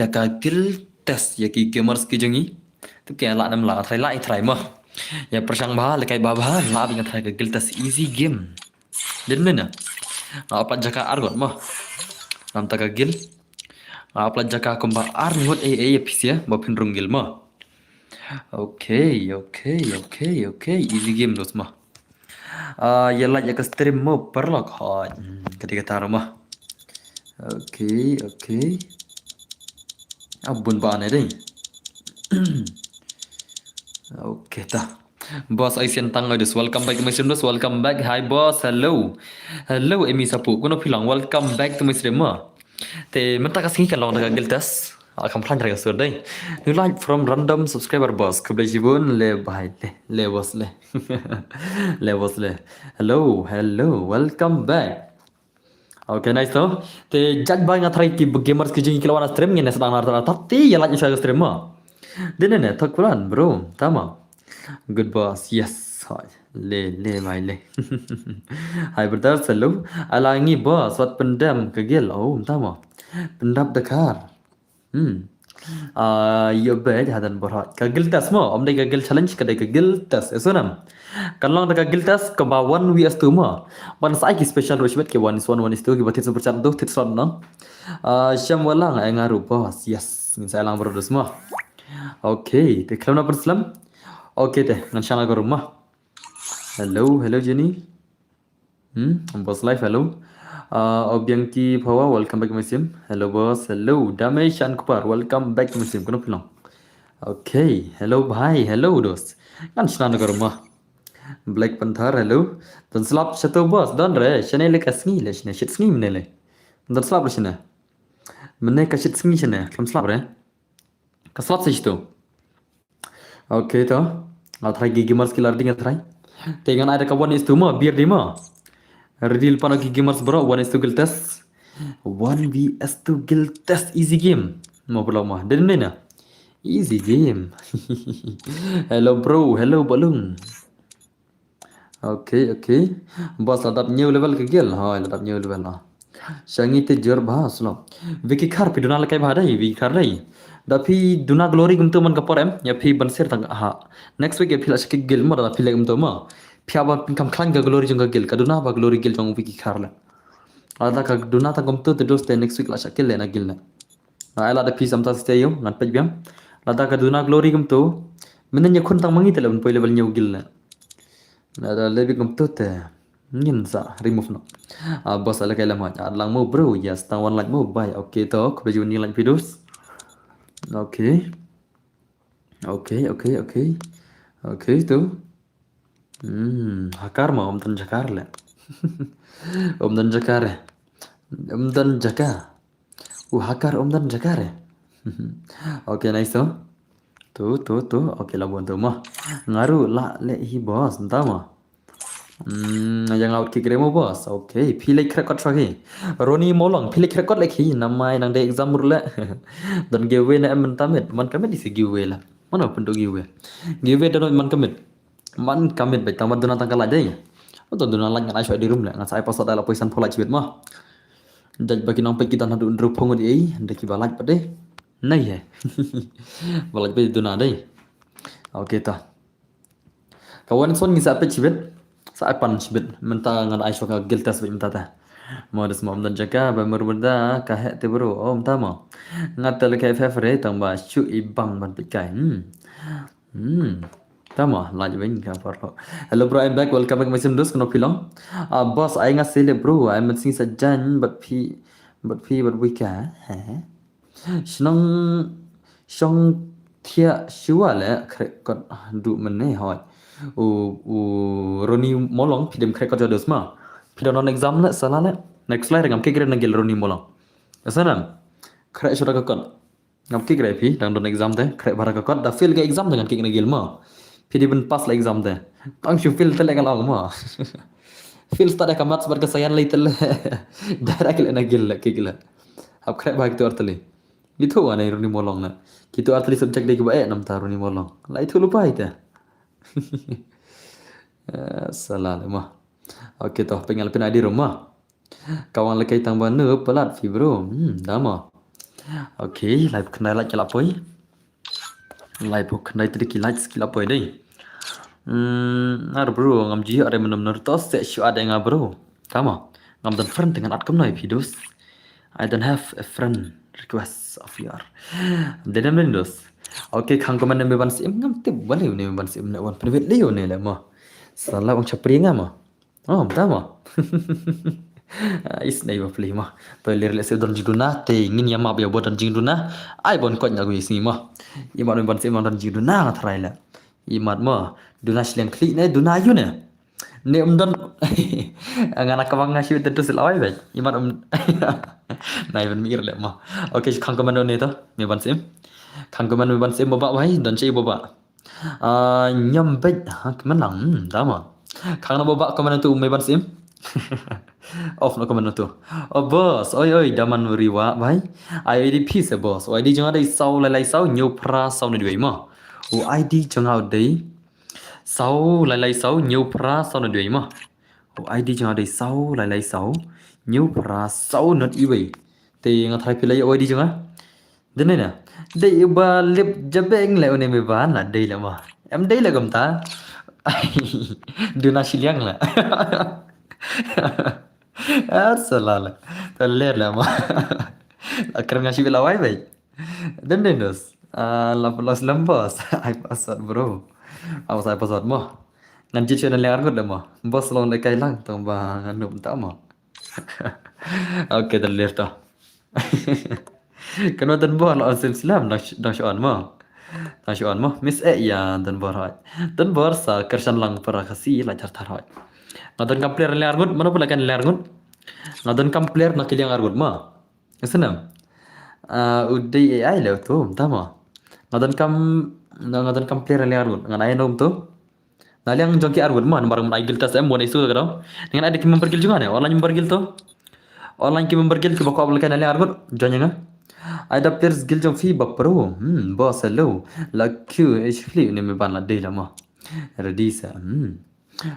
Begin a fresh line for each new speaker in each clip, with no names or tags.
Yakakil tes yaki gamers ki jangi tu kaya la nam la try mah ya persang bah lekai babah la binga try ka gil tes easy game din mena apa jaka argot mah nam ta ka gil apa jaka komba ar ngot e ya ba pinrung gil mah okay easy game dos mah ya la ya ka stream mo perlok ha ketika tar mah okay abun ba ne deh Oke dah. Boss Asian Tang Loidus, welcome back to my stream. Welcome back. Hi boss, hello. Hello Emi Sapu. Kuno pilang welcome back to my stream. Te menta kasih kalau nak giltas. Akan plan dari sur deh. You like from random subscriber boss. Kebelah jibun le bahai le boss le. Le boss le. Hello. Welcome back. Okay, nice tuh. Te jag bang atrai ki gamers ki jengi kilawan stream ni sedang nartar tapi ya lagi saya stream mah. Dene tak pulan bro, tama. Good boss, yes. Hai, le mai le. Hai brother, hello. Alangi boss, wat pendam kegel. Oh, tama. Pendam Dakar. Yo bed hadan berat. Kegel tas mo, om dai kegel challenge kedai kegel tas. Esunam. Kalau nak kegel tas ke bawan vs2 mo. Ban sai ki special rushbet ke 1 is 1 1 is 2 ki batit super chat tu tit son no. Syam walang ai ngaru boss. Yes. Saya lang bro semua. Oke, deh kalau nak berselam. Oke deh, ngan ke rumah. Hello Jenny. Boss live, hello. Obiangki Pawa, welcome back to my stream. Hello boss, hello. Damai Shan Kupar, welcome back to my stream. Kono pilang. Oke, hello bhai, hello dos. Ngan ke rumah. Black Panther, hello. Dan selap satu boss, dan re, shane le kasngi le, shane shit sngi menele. Dan selap le shane. Mene ka shit sngi shane, kam selap re. Keslap sih itu. Oke toh. Atrai gigi mars kilar dengan atrai. Dengan ada kawan itu mah biar dia mah. Reveal pano gigi mars bro. 1 is 2 guild test. 1 vs 2 guild test easy game. Mau pulau mah. Dan mana? Easy game. Hello bro. Hello balung. Oke. Bos ladap new level ke gil. Ha, ladap new level lah. Shangi te jor bahas lo. Vicky Khar piduna lekai bahadai. Vicky Khar dai. Tapi duna glory gum tu man kapor ya phi banser tang ha next week ya phi la skik gil mo da phi le gum tu ma phi aba kam khan ga glory jong ga gil ka duna ba glory gil jong wiki kharla ada ka duna ta gum tu te dos te next week la skil le na gil na ala da phi samta stay yo ngan pej biam la da ka duna glory gum tu menen ya khun tang mangi te le poi level nyu gil na da le bi gum tu te ngin sa remove no boss ala kai la ma lang mo bro yes tang one like mo bye okay to ko ju ni like videos Oke tu. Hakar mau om dan jakar le. Om dan jakar ya. Om dan jaka. Hakar om dan jakar ya. Oke nice tu. Tu. Oke lah buat tu mah. Ngaru la le hi boss entah mah. Yang out kick remo boss. Oke, pilih record lagi. Roni Molong, pilih record lagi. Nama yang ada exam murle. Dan giveaway na man kamit isi giveaway lah. Mana pun tu giveaway. Giveaway dan man kamit baik tamat duna tangkal aja ya. Atau duna lagi ngan di room lah. Ngan saya pasal dalam poisan pola cibet mah. Dan bagi nampak kita nak duduk pongo di ndak kibalat pade. Nai ya. Balat pade duna dai. Oke tah. Kawan son ngisa apa cibet? Sa pan shibit menta ngan ai shoka giltas bi menta ta modus mom dan jaka ba merberda ka he te bro om tama ngatel ke favorite tang ba chu ibang ban pikai tama laj wing ka parlo hello bro I'm back welcome back my sim dus kono pilong boss ai nga sele bro I'm missing sa jan but we ka shnong shong thia shua le kot du mane hoy Roni Molong pidem krek kerja dosma. Pidem non exam le salah le. Next slide ngam kikre nagil Roni Molong. Asanam. Krek sudah kakon. Ngam kikre pi dan non exam teh krek bara kakon da fail ke exam dengan kik nagil ma. Pidem pas la exam teh. Tang shu fail tele ngal ma. Fail tada kamat sebar kesayan le tele. Darah kile nagil le kik le. Ab krek bag tu arteli. Itu ane Roni Molong na. Kitu arteli subjek de ke nam ta Roni Molong. La itu lupa itu. Salah mah. Oke toh pengal pina di rumah. Kawan lekai tang banu pelat fi bro. Dama. Okay, live kenal like kelap boy. Live kenal tadi kilat kelap boy deh. Ada bro, ngam ji ada benar-benar tos tak syu ada yang bro. Tama, ngam dan friend dengan atkom noi videos. I don't have a friend request of your. Dedam dos. Okay, kang komen nembe ban sim ngam tip boleh nembe ban sim nak wan private leo ne lah mah. Salah orang capri ngam mah. Oh, tama. Is nay bapli mah. Pelir le se don jiduna te ngin ya ma ya bodan jiduna. Ai bon kon ya gue sini mah. Imat ban sim don jiduna ngatrai la. Imat mah duna silang klik ne duna ayu ne. Ne don ngana kawang ngasih tentu selawai baik. Imat nay ban mir le mah. Okay, kang komen ne to. Me ban sim. Kang komen me ban sim baba bai don cai baba. Nyam baik ha kemenang tama. Kang na baba komen tu me ban sim. Off no komen tu. Oh boss, oi daman riwa bai. ID piece boss. ID jangan ada sau lai sau nhiều pra sau này đuổi mà. ID chẳng hào đấy. Sau lai sau nhiều pra sau này đuổi mà. ID chẳng hào đấy sau lai sau nhiều pra sau nó đi vậy. Thì ngắt thay pilih ID chẳng á. Đến này nè. Đây ba lip jabeng lại onem beban là đây là mà. Em đây là gầm ta. Duna siliang lah. Salah. Teler lah mah. Akrab ngasih belawai baik. Dan dendos. Lapas lembas. Ai password bro. Apa saya password mah. Nganci channel yang argut dah mah. Bos long lekai lang tong bang anu tak mah. Oke teler dah. Kan dan bor la asim Islam dah syon mah. Dah syon mah. Miss ya dan bor hai. Dan bor sa kersan lang para kasih la jar tarhai. Ngadon kam player le argut mana pula kan le argut. Ngadon kam player nak yang argut mah. Kesenam. Udai AI le tu, tama. Ngadon kam player le argut. Ngan ai nom tu. Naliang jongki argut mah barang ai giltas em bona isu kadang. Dengan ada kim mempergil juga ne. Online mempergil tu. Online kim mempergil ke bakal kan le argut. Janya. Ada players gil jong fi bapro. Boss hello. La Q actually ni me ban la dei la mah. Ready sa.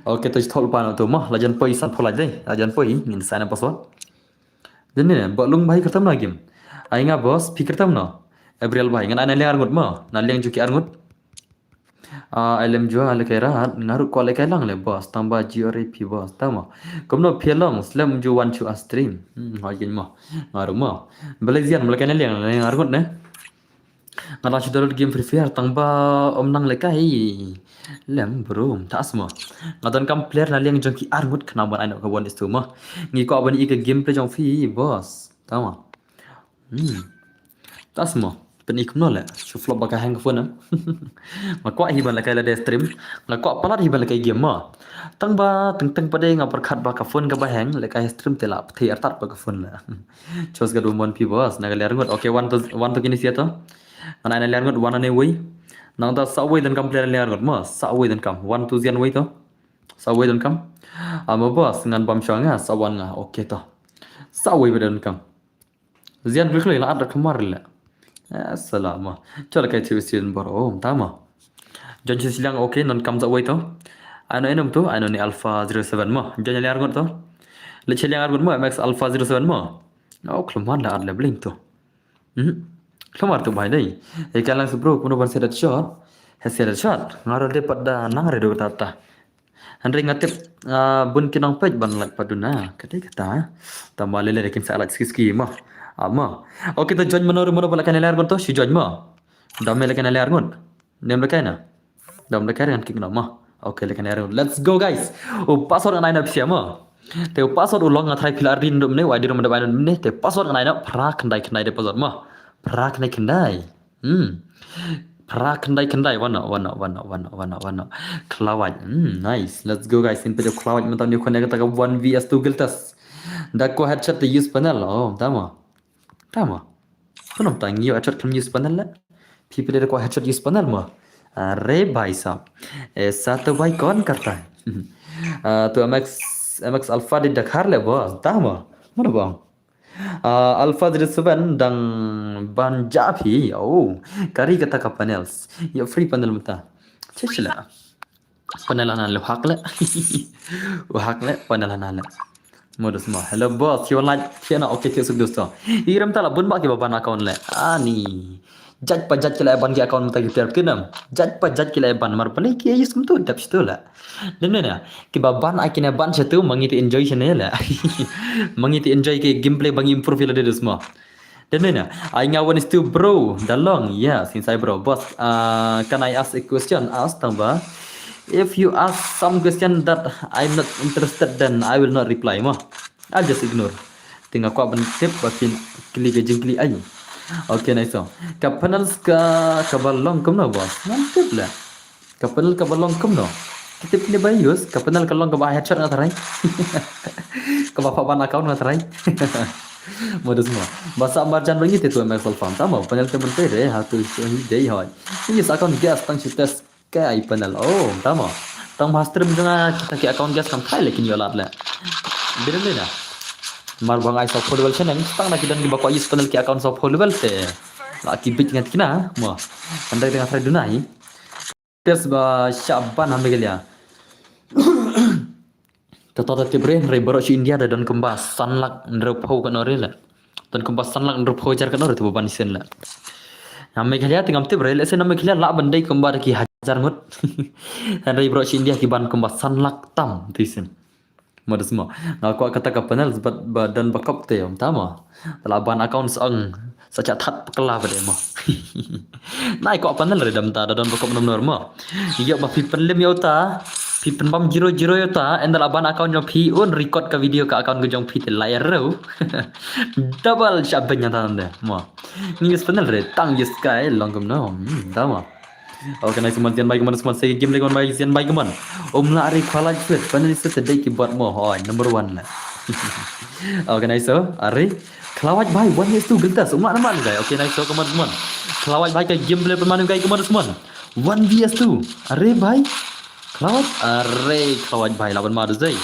Okay, tu thol pan tu mah lajan poi san pholai dei. Lajan poi ngin sana password. Jadi ni buat lung bayi kertam lagi. Ainga bos pikir tam no. Gabriel bayi ngan ana liang argut mah. Na liang juki argut. Alam jua ale kairat ngarut ko ale kailang le bos tambah GRP bos tama. Komno pialong slam ju wan chu stream. Hajin mah. Ngaru mah. Belazian melakan liang argut ne. Ngala sudah game Free Fire tambah nang lekai. Lem bro, tak semua. Ngadon kam player na liang jongki argut kenapa anak kawan itu mah. Ngi ko abani ike gameplay jong fi bos. Tama. Tak semua. Penik no la. Chu flop baka hang phone am. Makwa hiban la kai la de stream. Ngakwa palat hiban la kai game mah. Tang pada ngapar khat baka phone ka ba hang la kai stream tela thi artat baka phone la. Chos ga do mon pi bos na ga ler ngot. Okay, one to kini sia to. Ana ana ler ngot one ane wei. Nang ta sawai dan kam player ler ngot mah. Sawai dan kam 1 to zian wei to. Sawai dan kam. Ama bos ngan bam shanga sawan nga. Okay to. Sawai dan kam. Zian bikli la adar kamar la. Assalamu. Coba kai TV baro tama. Janji silang okay non kam sawai to. Ano enum tu ano ni Alpha 07 mah. Janji ler ngot to. Le cheliang argut mah Max Alpha 07 mah. Oh, keluar dah ada bling tu. Keluar tu baik deh. Ikalang sebro kuno ban sedat shot. Sedat shot. Ngaruh dia pada nang redo tata. Henry ngatip bun kinong page ban like paduna. Kata tambah lele rekin salat ski mah. Ama. Okay tu join mana pula kan ler tu si join mah. Dam le kan ler ngon. Nem le kan na. Dam le kan kick mah. Okay le kan ler. Let's go guys. Oh password ngai na psia mah. Te password ulong ngathai pilar din dum ne wadi rum da ban ne te password ngai na pra khandai de password mah. Pra khandai. Pra khandai wana. Klawaj. Nice. Let's go guys. In video klawaj mentam ni khone kata 1 vs 2 giltas. Dak ko headshot the use panel. Oh, tama. Kunam tang yo headshot kan use panel la. People ko headshot use panel mah. अरे भाई साहब ऐसा तो भाई कौन करता है तो MX Alpha di Dakar le bos tama mana bang Alpha 07 dang ban japi oh kari kata ka panels ya free panel mata cecila panel ana le hakle panel ana le Modus mah. Hello bos, kau like na oke tiap dosto. Iram tala bun bak ke baban account le. Ani. Jaj pa jaj kila ban ke account mata kita kenam. Jaj pa jaj kila ban mar pane ki ayus kum tu dap situ la. Dan na ki baban akina ban situ mangiti enjoy sene la. Mangiti enjoy ke gameplay bang improve la dedes mah. Dan na I ngawan itu bro. Dalong. Yeah, since I bro. Boss, can I ask a question? Ask tamba. If you ask some question that I'm not interested, then I will not reply mah. I'll just ignore. Tinggal kau tip bakin klik aja klik aja. Okay, nice so. Kapanal ka balong kum no bos. Mantap lah. Kapanal ka balong kum no. Kita pilih bayus. Kapanal kalong ka bahaya headshot ngatarai. Ka bapak ban account ngatarai. Modus semua. Bahasa marjan bagi tu MSL farm. Tamu panel temen tere hatu day hoy. Ini account gas tang test ke ai panel. Oh, tamu. Tang master dengan kita ke account gas kam thai lekin yolat le. Biren le na. Mar bang ai sop football chen tang na kidan di bakwa is panel ke account sop football te. La ki bit ngat kina mo. Andai dengan thai dunai. Tes ba syaban hambe gelia. Tata tibre rai borok India dan kembas sanlak ndrepau kan ore la. Dan kembas sanlak ndrepau jar kan ore tu ban sen la. Namme khalia tingam tibre le sen namme khalia la bandai kembar ki hajar mut. Dan rai borok India ki ban kembas sanlak tam tisen. Modus mo. Na ko kata ka panel sebat badan bakap te om tama. Telah ban account seang sacak that pekela pada mo. Nai ko panel redam ta dan bakap nomor mo. Iya ma pipen lem yauta. Pipen bam 00 yauta endal aban account yo pi un record ka video ka account gejong pi te layar ro. Double shabanya tanda mo. Ni panel re tang yes kai longum no. Tama. Oke, nice teman baik teman semua saya game lagi baik sian baik teman. La ari khalaj fit panel itu sedai ki buat mo hoy number 1 lah. Oke, nice so ari khalaj baik one is tu geltas umat nama guys. Oke, nice so teman-teman. Khalaj baik ke game play permainan guys teman-teman. 1vs2 ari baik. Khalaj baik lawan madu zai.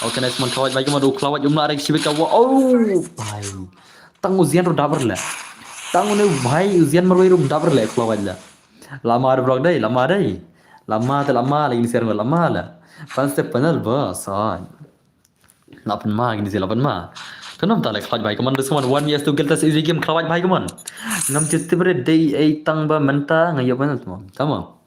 Oke, nice teman khalaj baik teman khalaj ari sibik ka oh baik. Tang ujian ro dabar lah. Tang ne baik ujian marwai ro dabar lah khalaj lah. Lama ada vlog dai, lama dai. Lama lagi ni share lama lah. Pas step panel bos. Lapan ma gini sih lapan ma. Kenapa tak like baik keman semua 1vs2 geltas easy game kelawat baik keman. Ngam cuti ber day ai tang ba menta ngaya panel semua. Tamam.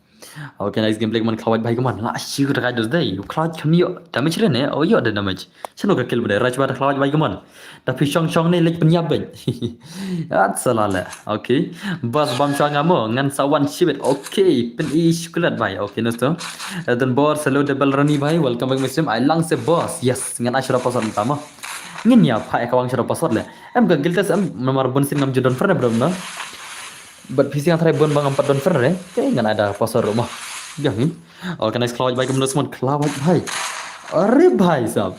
Oke, nice gameplay keman kelawat baik keman. La syur ka dos dai. Kelawat kami yo damage rene. Oh yo ada damage. Sino ka kill ber raj bar kelawat baik keman. Tapi syong ni lek penyap ben. At salala. Oke. Bas bam syong amo ngan sawan shibet. Oke, pen I syukulat bai. Oke, nosto. Dan bor selo double rani bai. Welcome back Muslim. I lang se boss. Yes, ngan asyraf pasal utama. Ngin ya pa kawang syarap pasal le. Em ga giltas em nomor bon sin ngam jodon fer bro na. But PC yang try bon bang 4 don fer le. Kayak ngan ada pasal rumah. Jangan. Oke, nice kelawat baik keman semua. Kelawat bai. Are bai sab.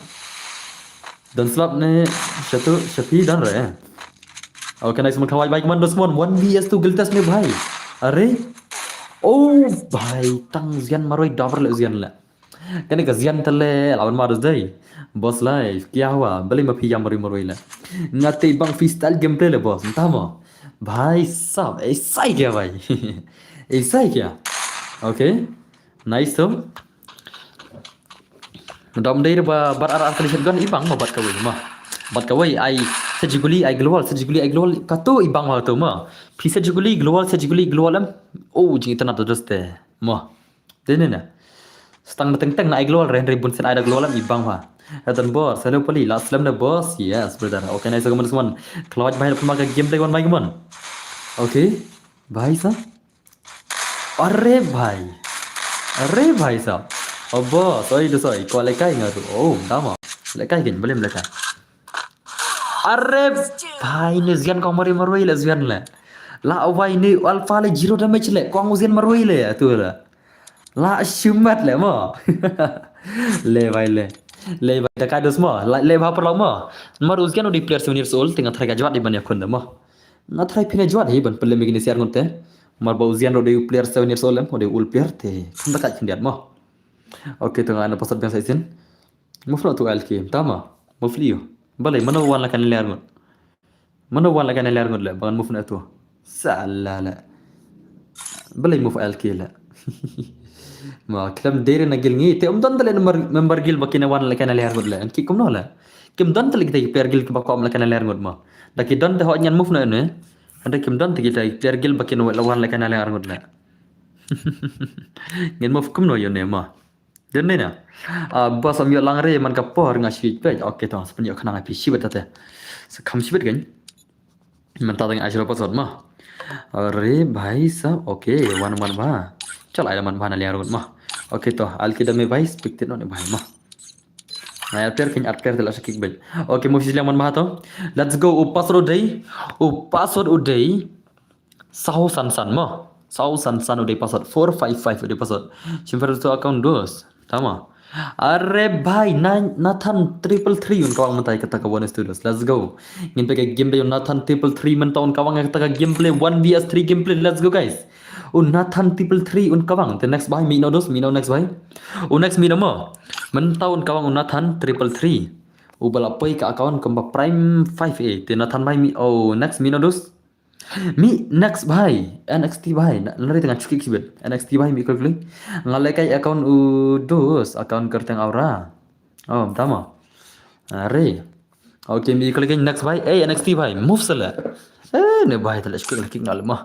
Dan slot ne Syafi dan re. Oke, nice semua kawan baik man semua 1vs2 geltas ne bhai. Are oh bhai tang zian maroi double le zian la. Kene ka zian tale lawan marus dai. Boss live क्या हुआ beli ma piyam maroi la. Ngate bang freestyle gameplay le boss. Entah mo. Bhai sab ऐसा ही क्या भाई. ऐसा ही क्या. Oke. Nice so. Dom day ba bar ar kali shotgun ibang ma bat kawai ma. Bat kawai ai sejuguli ai global kato ibang ma to ma. Phi sejuguli global am. Oh jing tanah to doste ma. Dene na. Stang teng na ai global ren ribun sen ada global am ibang ma. Dan boss hello pali last slam na boss. Yes brother. Okay nice teman teman. Kelawat bahaya pemakai gameplay one my teman. Okay. Bhai sa. Arre bhai sa. Oh boss, sorry, kau lekai ngaru. Oh, tama. Lekai kan, boleh lekai. Arre, bhai ni zian kau maroi le zian le. La awai ni alpha le 0 damage le. Kau zian maroi le tu la. La shumat le mo. Le bhai le. Le bhai takai dos mo. Le bhai perlo mo. Maru zian di player 7 years old tinggal try jawat di banyak kon mo. Na try pine jawat he ban pelle megini siar ngonte. Mar bau zian di player 7 years old mo de ul player te. Kan takai kindiat mo. Oke, tengah anda pasal biasa isin. Muflo tu alki, tama. Mufliyo. Balai mana wan lakan liar ngut. Mana wan lakan liar ngut le, bangan mufna tu. Salah la. Balai muf alki la. Ma kilam dere na gil ngi te don tale member gil bakina wan la kana leher godle ki kum no la kim don tale kita per gil ba kom la kana leher god ma da ki don te ho nyan muf na ne anda kim don te kita per gil bakina wan la kana leher godle ngin muf kum no yo ne ma den ne na ba sam yo lang re man ka por nga shi pe oke to sepen yo khana pi shi bet ta se kham shi bet gan man ta dang ashra pasod ma अरे भाई साहब okay one one भा चल आया मन भाना लिया रोड मा ओके तो alkida me भाई speak no ne भाई मा na appear kin appear telah sakik bel oke mo sila man bha to let's go password udai sao san san mo sao san san udai password 455 udai password simpan to account dos tama अरे भाई नाथन 333 उन कवांग मंtai kata kawan studios let's go ngin pe gameplay Nathan 333 men taun kawang kata gameplay 1vs3 gameplay let's go guys Nathan 333 un kawang the next by mino next by next mino mo men taun kawang Nathan 333 bala poi ka account kamba prime 5a te Nathan by mi next mino dos mi next भाई NXT भाई lari tengah cukik sibet NXT भाई mi klik ngalai kai account dos account kerteng aura tama are oke mi klik next भाई NXT भाई move sala ne भाई tala cukik klik ngal mah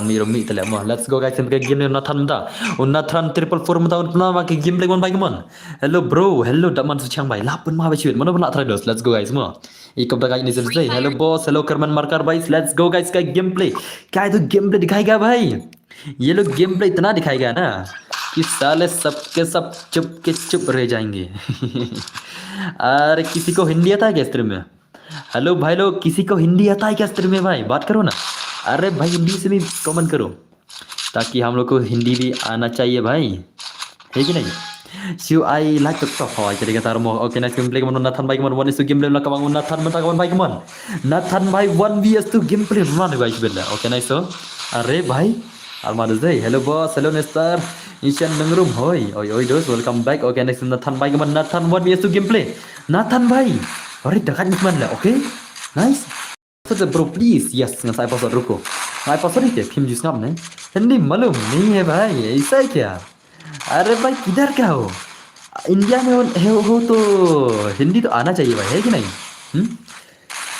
mi tala mah let's go guys sampai game Nathan da Nathan 444 mata un nama ke game lagi भाई kemon hello bro hello daman suchang भाई lapun mah bacit mana pun nak try dos let's go guys mah एक कब तक आज नहीं चलते hello boss hello Karman मार्कर भाई let's go guys का गेम प्ले क्या है तो गेम प्ले दिखाएगा भाई ये लोग गेम प्ले इतना दिखाएगा ना कि साले सबके सब चुप के चुप रह जाएंगे अरे किसी को हिंदी आता है क्या स्ट्रीम में हेलो भाई लोग किसी को हिंदी आता है क्या स्ट्रीम में भाई बात करो ना अरे भाई हिंदी से भी कमेंट करो ताकि हम लोग को हिंदी भी आना चाहिए भाई है कि नहीं Siu ai like TikTok hoy jadi kata mo oke next gameplay kemon Nathan baik kemon one is to gameplay lah kemon Nathan mentah kemon baik kemon Nathan baik 1vs to gameplay mana guys bela oke nice so are भाई almada zai hello boss hello Nestor Ishan nangrum hoy oi dos welcome back oke next Nathan baik kemon Nathan 1vs to gameplay Nathan भाई अरे dekat ni mana oke nice so bro please yes dengan saya password ruko saya password itu phim jus ngam नहीं नहीं मालूम नहीं है भाई ऐसा क्या अरे भाई किधर क्या हो इंडिया में हो तो हिंदी तो आना चाहिए भाई है कि नहीं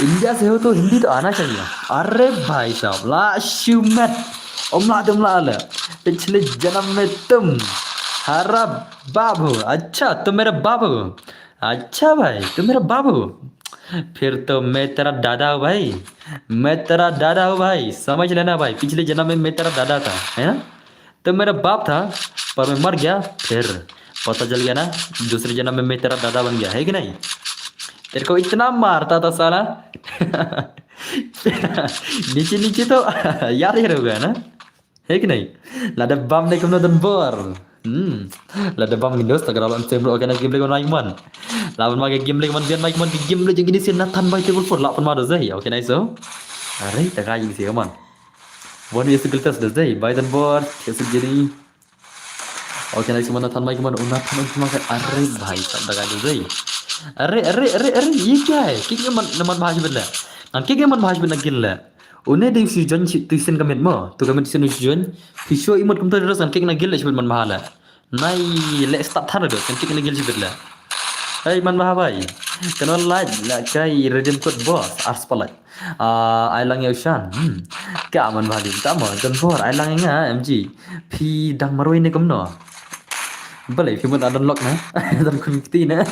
इंडिया से हो तो हिंदी तो आना चाहिए अरे भाई साहब लाशुमत उमला आला पिछले जन्म में तुम हरा बाप हो अच्छा तुम मेरा बाप हो अच्छा भाई तुम मेरा बाप हो फिर तो मैं तेरा दादा हूँ भाई मैं तेरा दादा हूँ भाई समझ लेना भाई पिछले जन्म में मैं तेरा दादा था है ना तो मेरा बाप था पर मैं मर गया फिर पता चल गया ना दूसरे जन्म में मैं तेरा दादा बन गया है कि नहीं तेरे को इतना मारता था साला नीचे नीचे तो यार ही रह गया ना है कि नहीं lada bam nih kemudian dan bor lada bam Windows tak kalau saya belum kena game lagi mana man lawan pakai game lagi mana biar naik man game lagi jadi sih Nathan baik table 4 lawan mana dah ya oke nice so अरे tak aja sih kaman one year skill test dah by dan bor कैसे jadi okay nice मन थान माइक मन उना थान cuma kayak अरे भाई सब दगा दे गई अरे ये क्या है कि मन भाज बदला अंके के मन भाज बदला गिल्ला उन्हें देव सीजन तीसन कमेंट mo tu kami तीसन season fisio imut kum terus अंके ना गिल्ला sebut man bahala nai le start thar do अंके ना Gill sebut la hey man bah भाई kenal la kai redeem code boss ars palai ai lang ya shan ka man bhali ta mo dan bor ai lang nga mg phi dang maroi ne kum no Boleh, khi mình unlock nè, dan kun kiti nè.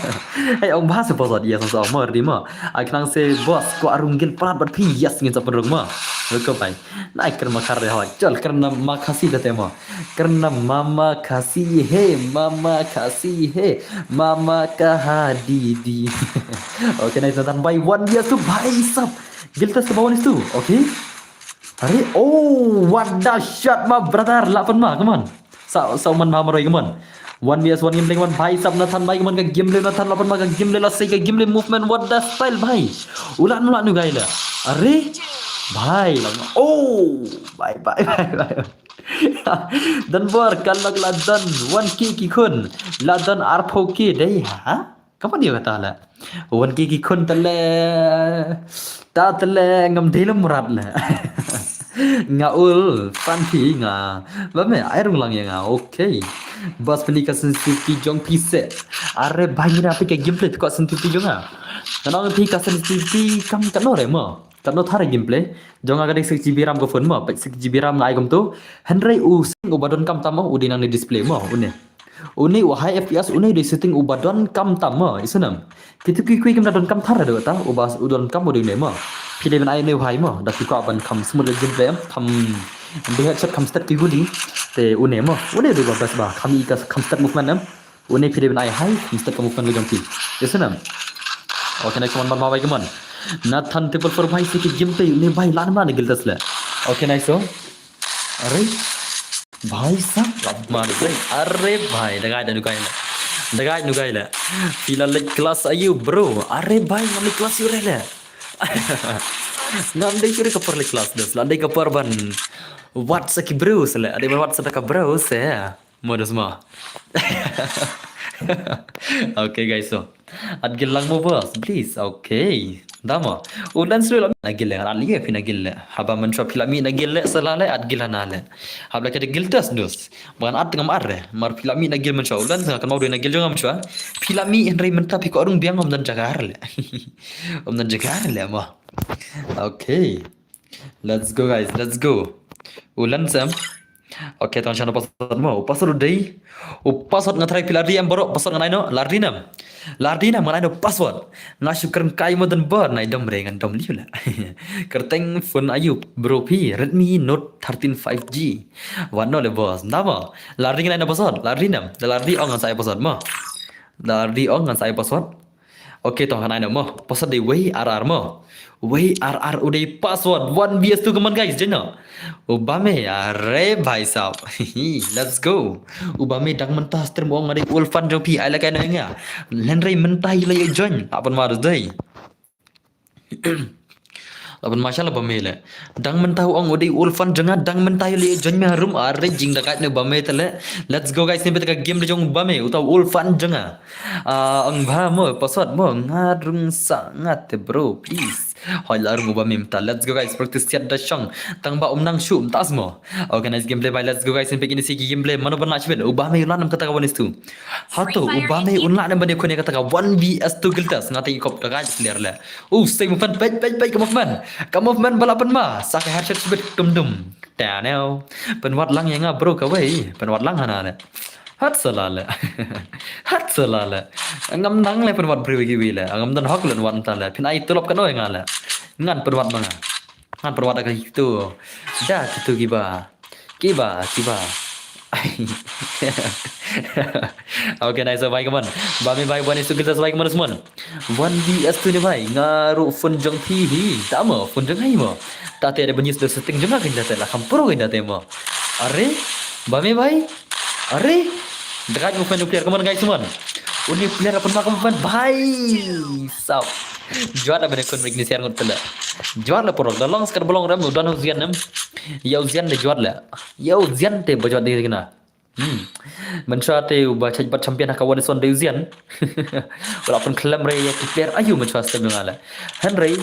Hey, ông bahasa pasal dia sama sama di mah. Akhirnya se bos ko arunggil peran buat yes ngin sa penrung mah. Luka pai. Naik kerana makar rehat. Jol kerana makasih dah tema. Kerana mama kasih he, mama kahadidi. Okay, naik tentang by one dia tu bhai sab. Giltas ke bawah itu, okay? Hari, oh, what the shot mah brother, lapan mah, come on. Sao man mah maroi come on. 1vs1 game play भाई सब नथन भाई मन का गेम ले नथन अपन मगा गेम ले सही का गेम ले मूवमेंट व्हाट द स्टाइल भाई उलान नु गाइला अरे भाई ओ bye dan bor kalau ladan 1k ki kun ladan r4k dai ha kapan dia kata la 1k ki kun tele ta tele ngam delam murat la Ngaul, Fanti nga. Bame, air ulang ya nga. Okay. Bas penika sensitivity jong pise. Are banyak apa kayak gameplay kok sensitivity jong ah. Kanang pika sensitivity kam kano re mo. Kano thare gameplay. Jong agak 6GB RAM ko phone mo. 6GB RAM ngai kam tu. Henry using ubadon kam tamo udinang di display mo une. Une high FPS une di setting ubadon kam tamo isunam. Kitu kui kam dadon kam thare do ta ubas udon kam udin mo. Pilih ben ai neu hai mo da ki ko ban kam smut le gameplay kam dia chat kam start ki gudi te une mo une do bas ba kami ka kam start movement nam une pilih ben ai hai kam start movement le jong ki isunam. Okay, next one mau baik man. Nathan triple for भाई से कि गेम पे ने भाई लान माने गिलतस ले. Okay, next so. अरे भाई साहब मार दे. अरे भाई दगाई नुगाई ले. Filal kelas ayu bro. अरे भाई ngambil kelas yure le. Ngambil yure ke per kelas dos. Landai ke per ban. What saki bro sele. Ada what sadaka bro se. Modus mah. Okay guys so adgil lang mo boss please okay dama ulan sulu nagil lang ali fi nagil haba man shop filami nagil salale adgil hanale habla kede giltas dus ban at ngam arre mar filami nagil man shop ulan kan mau nagil jongam shwa filami en ray menta fi ko arung biang om dan jaga arle om dan jaga arle ma okay let's go guys let's go ulan sam. Oke, teman channel password mo. Password dei. O password ngatrai pilardi am borok password nganai no lardinam. Lardinam nganai no password. Ngasu kern kai moden ber nai dom rengan dom liula. Kerteng phone ayu bro pi Redmi Note 13 5G. Wano le boss. Nama. Lardi nganai no password. Lardinam. Lardi ong ngan saya password mo. Lardi ong ngan saya password. Oke, toh nganai no mo. Password dei way RR mo. Way RR udah password 1vs2 kaman guys jena. Ubame are bhai sahab. Let's go. Ubame dang mentah stream ong ngade Ulfan jopi ai la kai nga. Lenrai mentah ile join. Apan marus dai. Lapan masalah bamele. Dang mentah ong udah Ulfan jangan dang mentah ile join me room are jing dakat ne bame tele. Let's go guys nimbe taka game jong bame utau Ulfan janga. Ang bha mo password mo ngarung sangat bro please. Hoi larung ubah minta. Let's go guys. Practice tiada syang. Tang ba nang shoot tas mo. Okay nice gameplay bye. Let's go guys. Sampai ini sih gameplay. Mana pernah coba. Ubah me ulan nam kata kawan itu. Hato ubah me ulan nam bade kone kata kawan 1vs2 giltas. Ngati ikop tagaj clear lah. Stay movement. Baik ke movement. Ke movement balapan ma. Saka headshot sebet dum. Tanel. Penwat lang yang bro kawai. Penwat lang hana. Hat salala. Angam nang le perwat priwi wile. Angam dan hok len wan tala. Pinai tulop kano ngala. Ngan perwat manga. Ngan perwat aga itu. Dah gitu giba. Kiba. Okay nice bye kaman. Bami bye one is to kita bye kaman semua. 1vs2 ni bye. Ngaru phone jong hi. Tama phone jong hai mo. Tate ada bunyi sudah setting jong akan data lah. Kampuro kan data mo. Are bami bye. Are dekat movement nuklear kaman guys semua. Nuklear apa nak movement bye. Sap. Jual apa nak konflik ni siar ngot tela. Jual lah porok. Dalang sekar bolong ram udan ujian nam. Ya ujian de jual lah. Ya ujian te bajot de kena. Mencoba te baca cepat champion kawan son de ujian. Walaupun kelam ray ya player ayu mencoba step ngala. Henry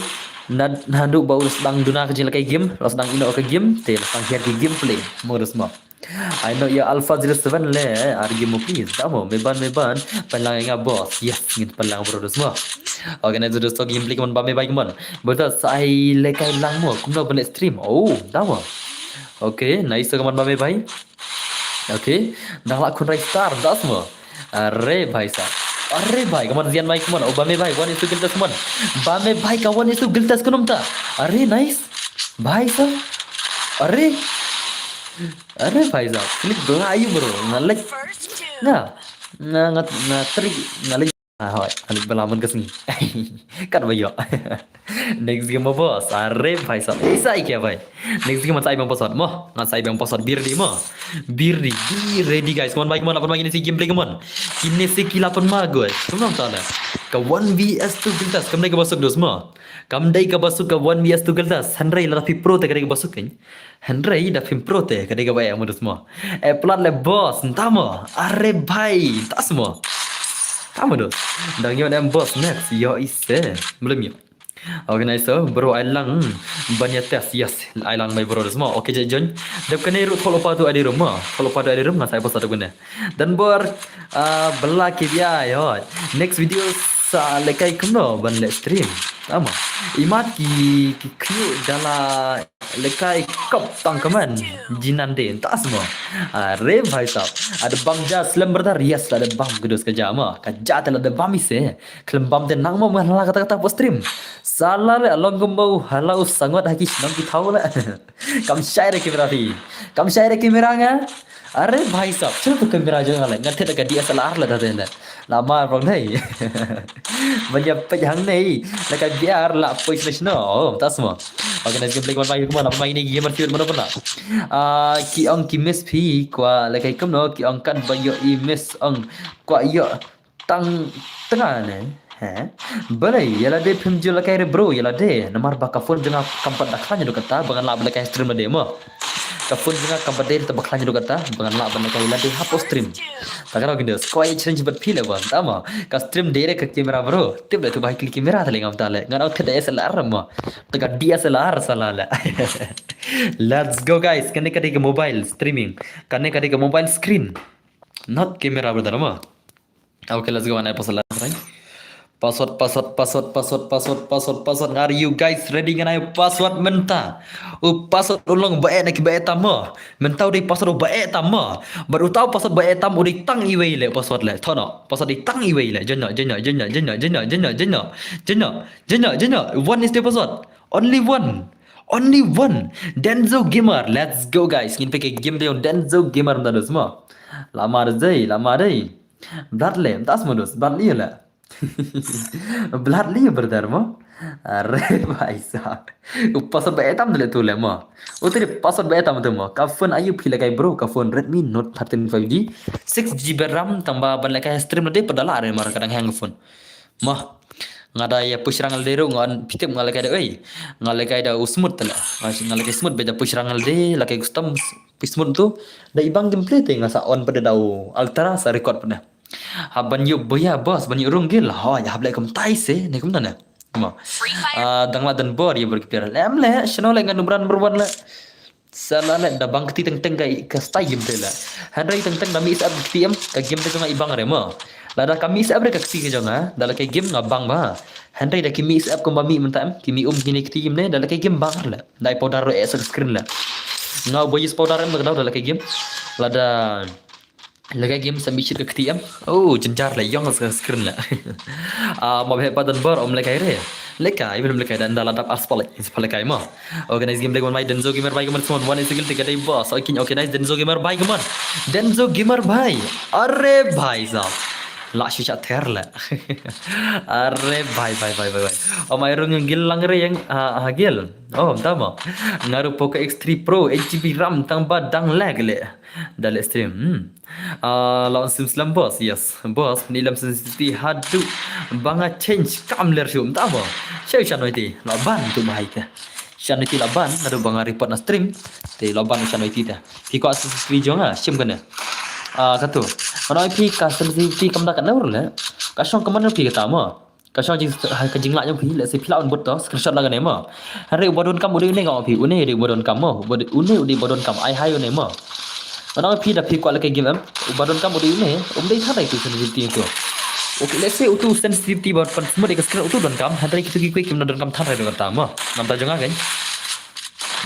nadu bau sedang duna kecil kayak game, sedang ino ke game, te sedang hiar di gameplay modus mo. I know ya Alpha 07 le argi mo please damo meban palang nga boss yes ngit palang bro semua. Okay na judus to gameplay kaman ba me baik man betul sai le kai lang mo kumno bane stream damo. Okay nice to kaman ba me baik. Okay dah lak kun star das mo. Are bhai sa are bhai kaman zian baik kaman ba me baik one itu giltas kaman ba me baik kawan itu giltas kunum ta. Are nice bhai sa Are bhai sahab, klik doa ayu bro, ngalek, ngatri, ngalek, hoi, ngalek balaman kesini, kan bayo. Next game boss, are bhai sahab, isa kya bhai. Next game saya bang password mo, saya bang password birdi mo, birdi, be ready guys, kawan baik mana apa ini si gameplay kawan, ini si kilapan ma guys, kamu tahu tak? Ke 1vs2 giltas, kamu naik basuk dos mo, kamu naik basuk ke 1vs2 giltas, Henry lah tapi pro tak naik basuk kan? Henry dah film pro teh kadang kau bayar modus semua. Pelan le boss, entah mo. Are bhai, tak semua. Tak modus. Dah yang boss next, yo ise belum yo. Okay, nice so. Bro, ailang banyak tes. Yes, ailang my bro semua. Okay, jadi John. Dap kena irut follow padu ada rumah. Follow padu ada rumah saya post ada guna. Dan belaki dia yo. Next video sa lekai kumno ban le stream. Ama. Imat ki kyu dala lekai kop tang kaman jinan de entah semua. Are bhai sahab. Ada bang ja slam berdar. Yes, ada bang gedus kerja ama. Kerja telah ada bam ise. Kelem bam de nang mau mengalah kata-kata post stream. Salah le along gembau halau sangat haki senang ki tahu le. Kam syair kamera thi. Kam syair kamera nga. अरे भाई साहब चलो तो कैमरा जगह ले ngate daga DSLR la date na lama rong nei banyak pejang nei daga biar la push no tas mo okay na gameplay man bayu mana main ni gamer cute mana pernah ki ong ki miss phi kwa la kai kam no ki ong kan bayo i miss ong kwa yo tang tengah ne Balai, yala de phim jula kai re bro, yala de namar ba ka phone janga kampat dakhanya do kata bangan la bala kai stream de mo. Ka phone janga kampat de ta bakhanya do kata bangan la bala kai la de hapo stream. Takara ginde squai change but feel ba tama. Ka stream de re ka camera bro. Tip le tu bai klik camera thale ngam tale. Ngan out DSLR mo. To ka DSLR salala. Let's go guys. Kane ka de mobile streaming. Kane ka de mobile screen. Not camera brother mo. Okay, let's go on episode right? Password. Are you guys ready dengan ayo password menta? Password ulang bae nak bae tama. Menta udah password bae tama. Baru tahu password bae tam udah tang iwei le password le. Thono. Password di tang iwei le. Jena. One is the password. Only one. Denzo Gamer. Let's go guys. Ingin pakai game dia Denzo Gamer menda semua. Lama deh. Bloodlem tas modus. Bloodlem lah. Blood liya brother mo. Arre भाई साहब password ba etam dile tu le mo. Utri password ba etam tu mo. Ka phone ayu phila kai bro ka phone Redmi Note 13 5G 6GB RAM tambah ban kai stream de padala are mar kadang hang phone. Mah ngada ya push rangal de ro ngan pitep ngal kai de oi. Ngal kai da usmut tala. Ngal kai smooth beda push rangal de la kai custom smooth tu da ibang gameplay te ngasa on pada dau ultra sa record pada. Banyak boya bos banyak orang gil ha ya hablai kum tai se ne kum tana ma dangla dan bor ya berkira lem le shno le ngan numran berwan le sala le da bang ti teng kai ka stai game le handai teng da mi sa tiam ka game te nga ibang re ma la da kami sa bre ka ti ke jonga da la kai game nga bang ba handai da kimi sa ko mi mentam kimi gini ki game ne da la kai game bang le dai podar ro es screen le nga boy podar em da la kai game la da Laga game sambil ke ketiam. Oh, jenjar lah yang screen lah. Mau hebat dan bar om lekai re. Lekai belum lekai dan dalam tap aspal lekai mah. Organize game legon mai Denzo Gamer bai gamer semua. One skill tiga day boss. Okay, organize Denzo Gamer bai gamer. Denzo Gamer bai. Arre bai sahab. La shisha ther la. Arre bai. Om ai rung yang gil lang re yang gil. Oh, tama. Ngaru Poco X3 Pro 8GB RAM tambah dang lag le. Dalam stream. Lawan Islam bos. Yes. Bos nilam sensitivity hadu banga change kamler shum tama. Syai shanoi ti. Laban tu bahai ka. Shanoi ti laban ada banga report na stream. Ti laban shanoi ti ta. Ti ko sensitivity jonga shim kana. Katu. Kalau pi ka sensitivity kam dak na urla. Ka shong kaman pi ka tama. Ka shong jing ka jing la nyong pi la se pi lawan bot to screenshot la kana ma. Hari bodon kam ude ne ngau pi une de bodon kam mo. Une ude bodon kam ai hai une ma. Orang pi dah pi kuat lagi game badan kamu di ini dei thar itu sensitivity itu. Okay, let's say utu sensitivity buat semua di screen utu dan kam hadai kita gi quick dan kam thar itu kata ma. Nam ta jangan kan.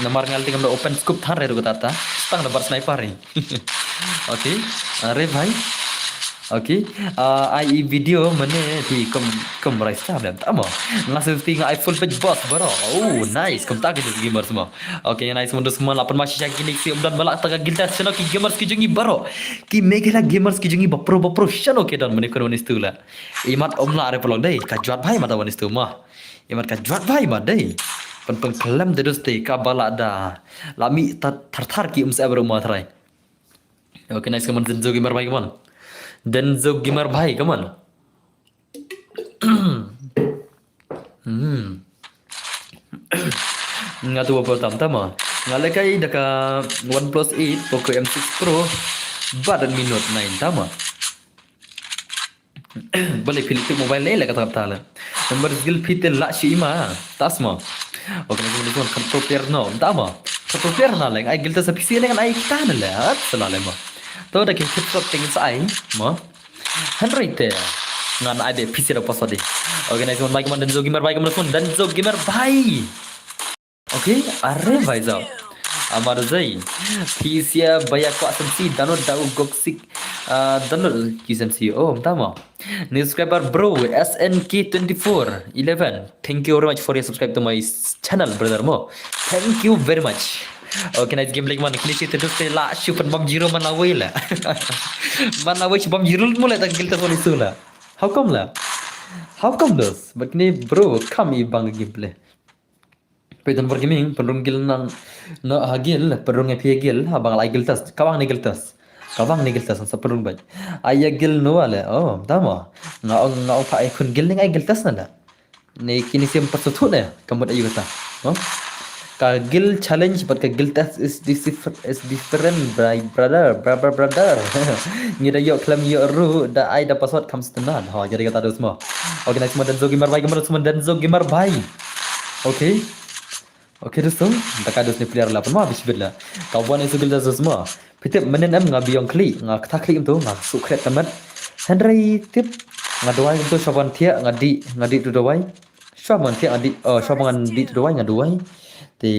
Nomor ngal tinggal open scope thar itu kata. Stang nomor sniper ni. Okay. Are bhai. Okay. Ai video mana di kom rise tab dan tama. Ngasih tinggal iPhone page boss bro. Oh, nice. Kom tak itu gamer semua. Okay, nice mundur semua 8 masih yang kini si dan balak tengah gildas channel ki gamers ki jungi bro. Ki megela gamers ki jungi bapro channel ke dan menikon wanis tu lah. Imat omla are pelong dei. Kajuat bhai mata wanis tu mah. Imat kajuat bhai mah dei. Pen kelam terus dei ka balak da. Lami thar ki umsa bro mah try. Okay, nice kaman Denzo Gamer bhai kaman. Denzo Gamer bhai kaman. Ngatu apa tama. Ngalekai daka OnePlus 8 Poco M6 Pro badan minute 9 tama. boleh pilih tu mobile le kata kata la number skill fitel la shi ima tasma oke nak boleh kon control player no tama control player na leng ai gilta sa pc dengan ai kita na la at sala le ma to da ke kit top ting sai ma 100 te ngan ai de pc da password di oke nak kon baik man dan zo gamer baik man dan zo gamer bhai oke are bhai zao আমার যাই পিসিয়া বায়া কো আসেনসি দানো দাউ গক্সিক দানো কিসেমসি ও তামা subscriber bro SNK24 11 thank you very much for your subscribe to my channel brother mo thank you very much okay nice game like man kini sih terus la super bom zero mana away la mana away bom zero mulai tak gilta soal itu la how come this but ni bro kami bang gameplay Pwede for gaming, perung gil nang no hagil, perung epi gil, abang lai gil tas, kawang ni gil tas, sa perung baj. Ayah gil no ale, oh, tama. Ngao pa ay kun gil ning ay gil tas na. Ni kini siyam pasutut na, kamut ayu kata. Oh, ka gil challenge, but ka gil tas is different, brother. Ngira yo klam yo ru, da ay da password comes to nan. Ha, jadi kata semua. Okay, nak semua dan zo gimar bai, gimar semua dan zo gimar bai. Okay. Okey dosto, taka dos ni player la pun habis bila. Kawan itu gilda semua. Pitip menen am ngabi yang klik, ngak tak klik tu ngak sukret teman. Hendrai tip ngadoi tu shaban tia ngadi tu doi. Shaban tia ngadi shaban di tu doi ngadoi. Ti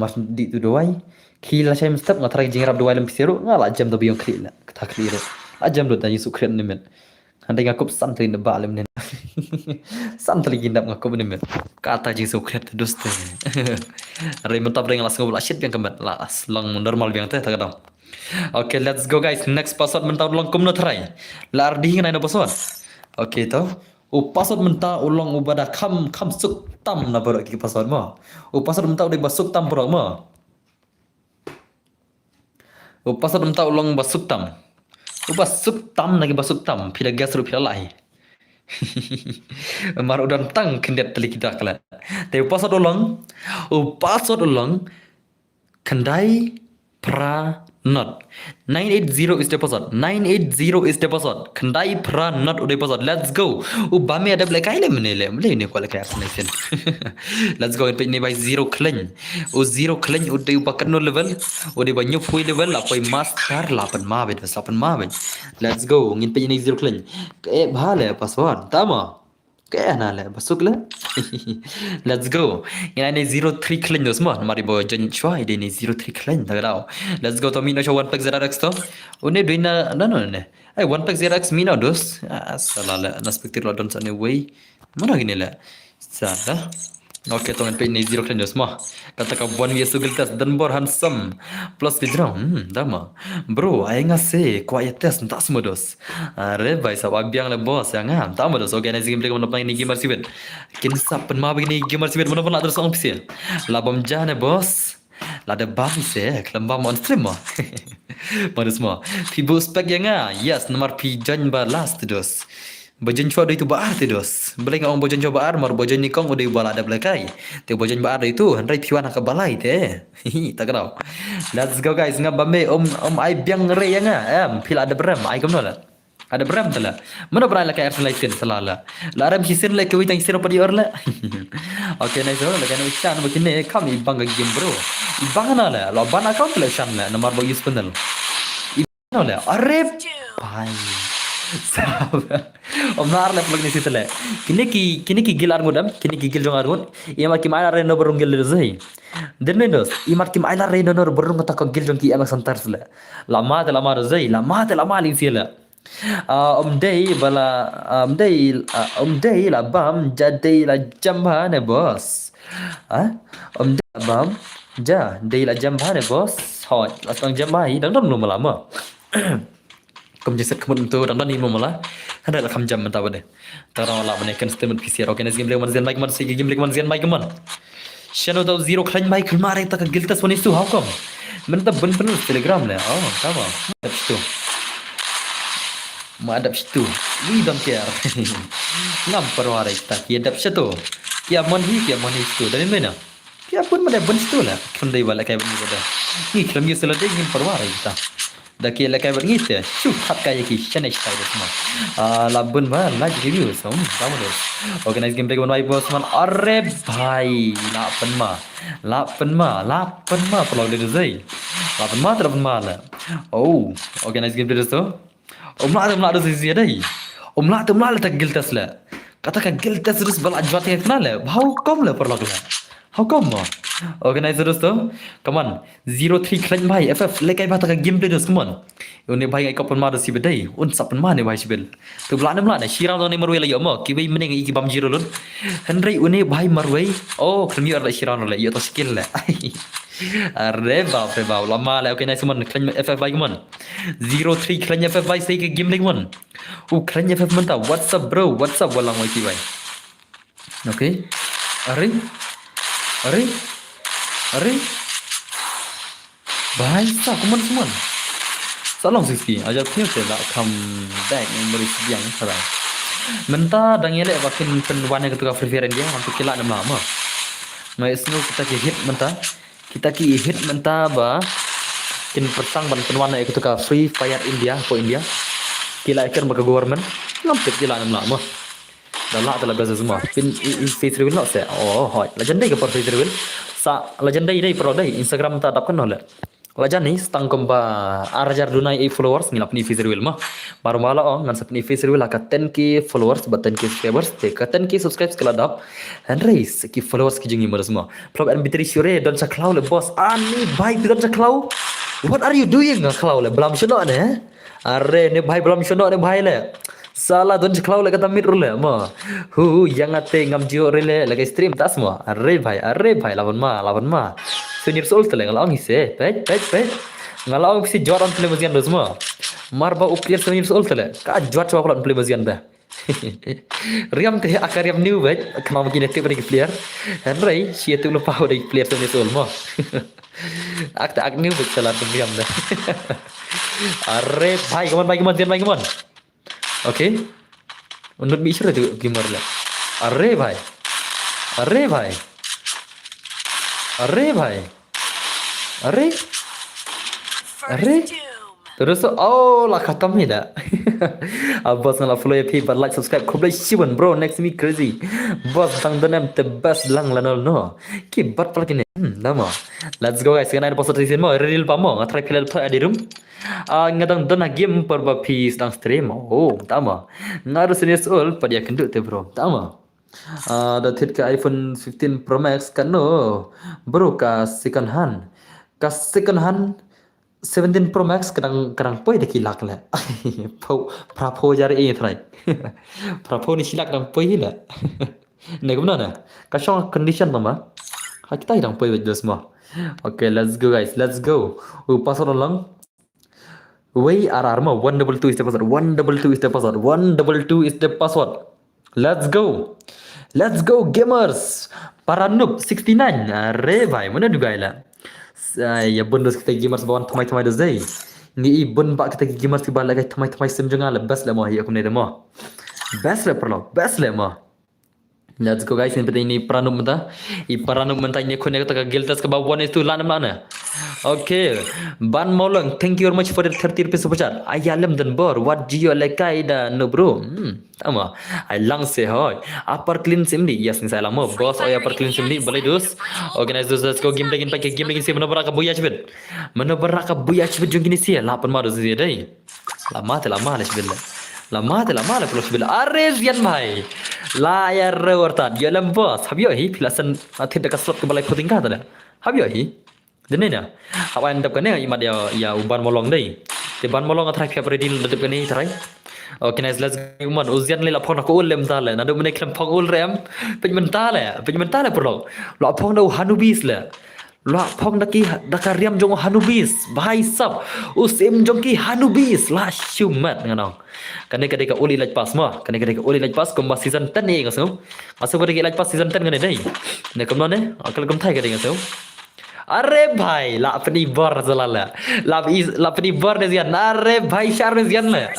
mas di tu doi. Kila saya mesti ngatrai jingrap doi lem piseru ngala jam tu biang klik la. Tak klik ro. Ajam tu tanya sukret ni men. Handai ngakup santri ne balem nen. Santri gindap ngakup ni men. Kata jing sukret dosto. Ray mentap ring langsung bola shit yang kemat las long normal biang teh tak ada. Okay, let's go guys. Next password mentau long kum no try. Lar di ngai no password. Okay to. Password mentau ulong ubada kam suk tam na baru ki password mo. Password mentau de basuk tam bro mo. Password mentau ulong basuk tam. Basuk tam lagi basuk tam. Pila gas ru pila lai. Mar udan tang kendet teli kita kala. Tapi password ulang kendai pra not 980 is the password 980 is the password kendai pra not udah password let's go bame ada black kai le ni ko la kai asnation let's go ini by zero clean zero clean udah upakan no level udah banyak fui level apa master 8 mabit let's go ngin pe ini zero clean bhale password tama kayak nala basuk la let's go ini 03 clean dos mo mari bo jen chwa ini 03 clean tagaw let's go to mino show 1.0x to une duina no ne ai 1.0x mino dos salala naspektir lo don sane way mana gini la sada oke to men pe ini 0 clean dos mo kata ka bon wi sugil test dan bor handsome plus ke jram dama bro ai ngase quiet test tak semua dos are bai sa wabiang le boss yang am tak mo dos organize game play mana ini gamer sibet kin sap pen ma begini gamer sibet mana pun terus on pc la bom jane boss la de bam se klamba mon stream mo mana semua fibo spek yang yes nomor pi jan ba last dos Bajan coba itu baar tu dos. Boleh ngomong bajan coba baar, mar bajan ni kong udah bala ada belakang. Tapi bajan baar itu hendak piwan nak balai teh. Tak kenal. Let's go guys. Ngap bame om ai biang re yang pil ada beram. Ai kamu nolak. Ada beram tu lah. Mana berai lah kayak air license selala. Laram kisir lah kau itang kisir apa di orla. Okay nice oh. Lakan ucan begini kami bang game bro. Bang nala. Lo ban account lah ucan lah. Nomor bo use panel. Nala. Arep. Bye. Sabar. Om nar le plug ni sitale. Kini ki gil armudam, kini ki gil jong armud. Ia makim ala reno berung gil rezai. Den menos, ia makim ala reno nor berung tak gil jong ki amak santar sila. Lama rezai, lama lin sila. Om day la bam jadai la jamba ne boss. Om day la bam day la jamba ne boss. Hoi, lasang jamba hi dang dam no lama. Kamu jadi kemudian tu dan ini malah ada lah kamu jam mentah pada. Terang lah menaikkan statement PCR. Okay, nasi game lagi mana baik mana sih game lagi mana baik mana. Channel tu zero kalian baik kemarin tak giltas wanis tu how come? Mana tak benar Telegram lah. Oh, sama. Ada situ. Ada situ. We don't care. Ngam perwara kita. Kia ada situ. Kia monhi itu. Dari mana? Kia pun mana benar situ lah. Kendai balik kayak begini pada. Ni kelam dia selesai ingin perwara kita. Daki la kai bangit ya. Chu hat kai ki chane style semua. Labun ba la review som kamu deh. Organize game break one by boss man. Arre bhai la pen ma kalau dia zai. La pen ma terap ma la. Oh, organize game break tu. Omla tu sih deh. Omla la tak giltas la. Kata ka giltas terus bal ajwat ya kenal la. How come la perlu la. How come ma? Organizer dosto, come on, 03 klan bhai, FF, lekai bata ka gameplay dos, come on. Une bhai ai kapan mada si bedai, un sapan mane bhai sibel. Tu blana blana, shirang do ne marwai la yomo, ki bai meneng iki bam jiro lun. Henry une bhai marwai, oh, kremi ar la shirang la, yo to skill la. Arre bap, lama la, okay, nice man, klan FF bhai come on. 03 klan FF bhai say ka gameplay come on. Klan FF manta, what's up bro, what's up walang wai ki bhai. Okay, Arre, bahaya kuman semua. Salam sisi, ajar punya saya come back yang beri siang sarai. Menta dang yele bakin penwan yang ketua free fire dia untuk kila enam lama. Nah isnu kita ki hit menta ba kin persang ban penwan yang ketua free fire India kila ikan bagi government ngampit kila enam lama. Dalam adalah gaza semua. Pin face reveal nak saya. Oh, hoi. Legendary ke per face reveal? Sa legendary ini perlu deh. Instagram tak dapat nol. Legendary ni setang komba arajar dunai 8 followers ngilap ni face reveal mah. Baru malah ngan sep ni face reveal akan 10k followers, buat 10k subscribers, ke 10k subscribers kala dap. Henry ki followers ki jengi merus semua. Prob and bitri sure don caklau le boss. Ani bhai don caklau. What are you doing ngaklau le? Belam shono ne? Arre ne bhai belam shono ne bhai le. Salah don ceklau le kata mir le ma. Yang ate ngam jio rele lagi stream tas semua. Arre bhai lawan ma. Sunir sol tele ngalau ngise. Pet. Ngalau kisi juaran play bazian do semua. Marba upier sunir sol tele. Ka juat coba play bazian dah. Riam ke akariam new bet kenal begini tip dari player. Henry sia tu lupa dari player sunir sol ma. Ak new bet salah riam dah. Arre bhai kaman. Okay, untuk bicara tu gimana lah? Arre bhai, terus oh lah khatam ni dah. Abbas ngala follow ya but like subscribe koblai siwan bro next me crazy. Boss tang donem the best lang lanol no. Ki bat pala kini. Lama. Let's go guys. Sekarang ada poster di sini mau real pamo. Ngatrai pilih di room. Ngadang dona game perba piece dang stream. Oh, tama. Ngaru sini soal pada kenduk te bro. Tama. The third ke iPhone 15 Pro Max kan no. Bro ka second hand. 17 Pro Max kadang poi dah kilak lah. Prapo jari ini try. Prapo ni silak kadang poi lah. Nek benar na? Kasong condition tama. Kita hilang poi baju semua. Okay, let's go guys. Let's go. Password lang. Way RR ma 122 is the password. 122 is the password. 122 is the password. Let's go. Let's go gamers. Para noob 69. Arre bhai, mana juga lah. Ya bunda kita gamers bawan thamai dah zai. Ni bun ba kita gamers ki bala kai thamai sim jangan lah best lah mah ya aku ni dah mah. Best lah perlo. Best lah mah. Let's go guys, ini Pranub menta. Pranub menta ini kone kata giltas ke bawah itu lanam lana. Okay, Ban Molong, thank you very much for the 30 rupees super chat. Ayalam dan bor, what geo lekai da no bro. Tama. I lang say hoy. Upper clean simli. Yes, ni saya lama boss. Oh upper clean simli boleh dus. Organize dus, let's go game lagi pakai game lagi sih mana beraka buya cebet. Mana beraka buya cebet jung kini sih. Lapan maru sih deh. Lama lah sebelah. Lama lah perlu sebelah. Zian bhai. Layar rewartan. Ya lembos. Habio hi pilasan atin dekat slot ke balai puting kata dah. Habio hi. Dene na. Apa yang dapat ni imat ya Ban Molong deh. Di Ban Molong atrai pihak redil dapat ni try. Okay, nice. Let's go. Man, uzian ni lapang aku ulem tala. Nado mana kelempang ul rem. Penyementala perlu. Lapang dah Hanubis lah. Lapang dah riam jong Hanubis. Bahai sab. Usim jong ki Hanubis. Lah syumat nganong. Kadang-kadang uli laj pas mah. Kadang-kadang uli laj pas komba season 10 ni ngasau. Masuk pada laj pas season 10 kan ni. Ne komno ne? Akal kom thai kadang ngasau. Arre bhai, la apni bar zalala. La apni bar ne zian. Arre bhai shar ne zian la.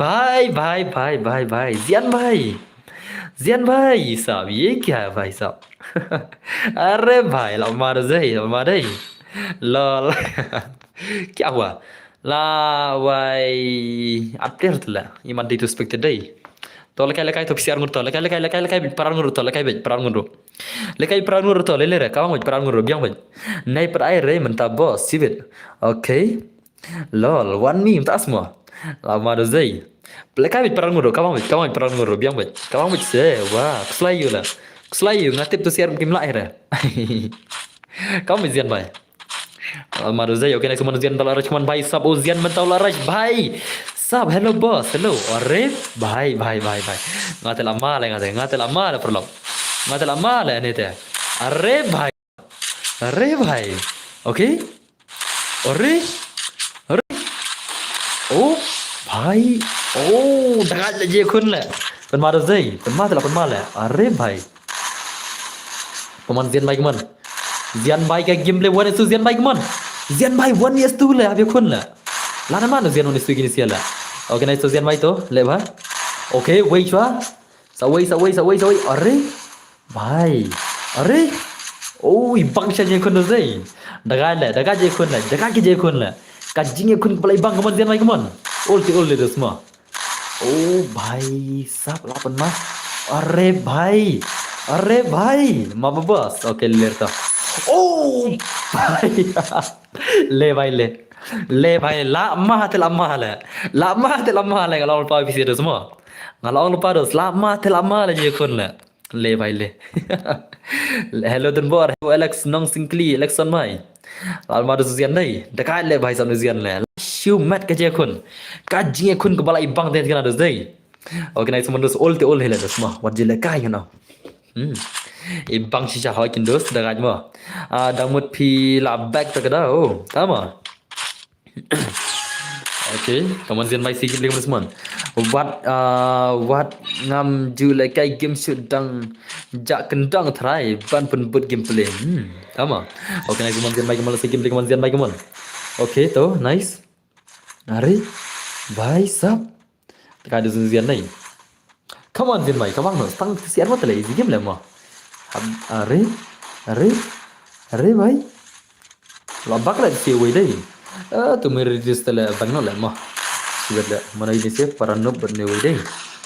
भाई जियान भाई साहब ये क्या है भाई साहब अरे भाई ला मार जाए लॉल क्या हुआ lawai update lah iman di expected day to lekai to psiar ngur to lekai peran ngur to lekai peran ngur lekai peran ngur to lele ka ngoj peran ngur biang baj nai per air re menta boss sibit okay lol one me mta asmo lama do zai lekai peran ngur ka ngoj peran ngur biang baj ka ngoj se wah slay you ngatip to siar kim la air kamu zian bai Maruza oke next manusian talar cuman भाई सब उजियन में talar भाई सब hello boss hello अरे भाई ngatel amal perlo ngatel amal ini teh अरे भाई oke अरे oh भाई oh dengar aja kun le pen maruza pen mal अरे भाई pemanzian baik man Zian Bai ka game le one is to Zian Bai man. Zian Bai one is to le have kun la. Lana mana Zian one is to gini siala. Okay nice to Zian Bai to le ba. Okay wait chua. Sawai. Are. Oh ibang siya je kun do zai. Daga je kun la. Daga ke je kun la. Kajing kun kepala ibang kaman Zian Bai kaman. Ol le tu semua. Oh भाई सब lapan mah. अरे भाई मामा बस ओके लेता ओ भाई ले भाई lama le kalau lupa bisa semua kalau lupa terus lama le je kun le भाई le hello dan bor Alex nong singkli Alexon mai lalu madu zian dai dekat le भाई sam zian le siu mat ke je kun kajing kun kepala ibang teh kan ada dai oke nice mandus ol hele semua wajib le kai you know ibang sisa hoi kindos dagat mo damut pi la back tak ada oh tama okay kemudian mai sikit lagi teman what ngam ju le kai game shoot dang jak kendang try ban pun but gameplay tama okay nice kemudian mai kemudian sikit lagi kemudian mai kemudian okay to nice nari bhai sab tak ada sunzian nai Come on, Zin Mai, come on, stang siar mo tale, easy game le mo. अरे भाई लबक la si wei dai tu mere dis tale bangno le mo sibet mana ini sih paranu berne wei dai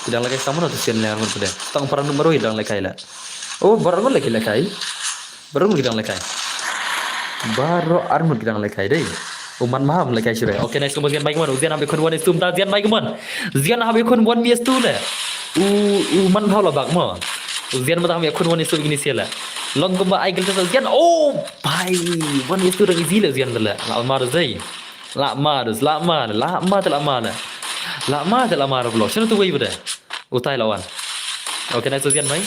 idang lakai samono tu sian le armor pede tang paranu maro idang lakai la oh baru lakai baru idang lakai baru armor idang lakai dai uman maham lakai sure oke next kemudian baik man ujian ambil kon one istum ta zian baik man zian ambil kon one mies tu le man bhau la bak mo ujian mata ambil kon one istum gini siala long ko ba ai gel ta zian oh bai one istum rang izile zian dala la mar zai la mar blo sino tu wei bede utai lawan oke next zian mai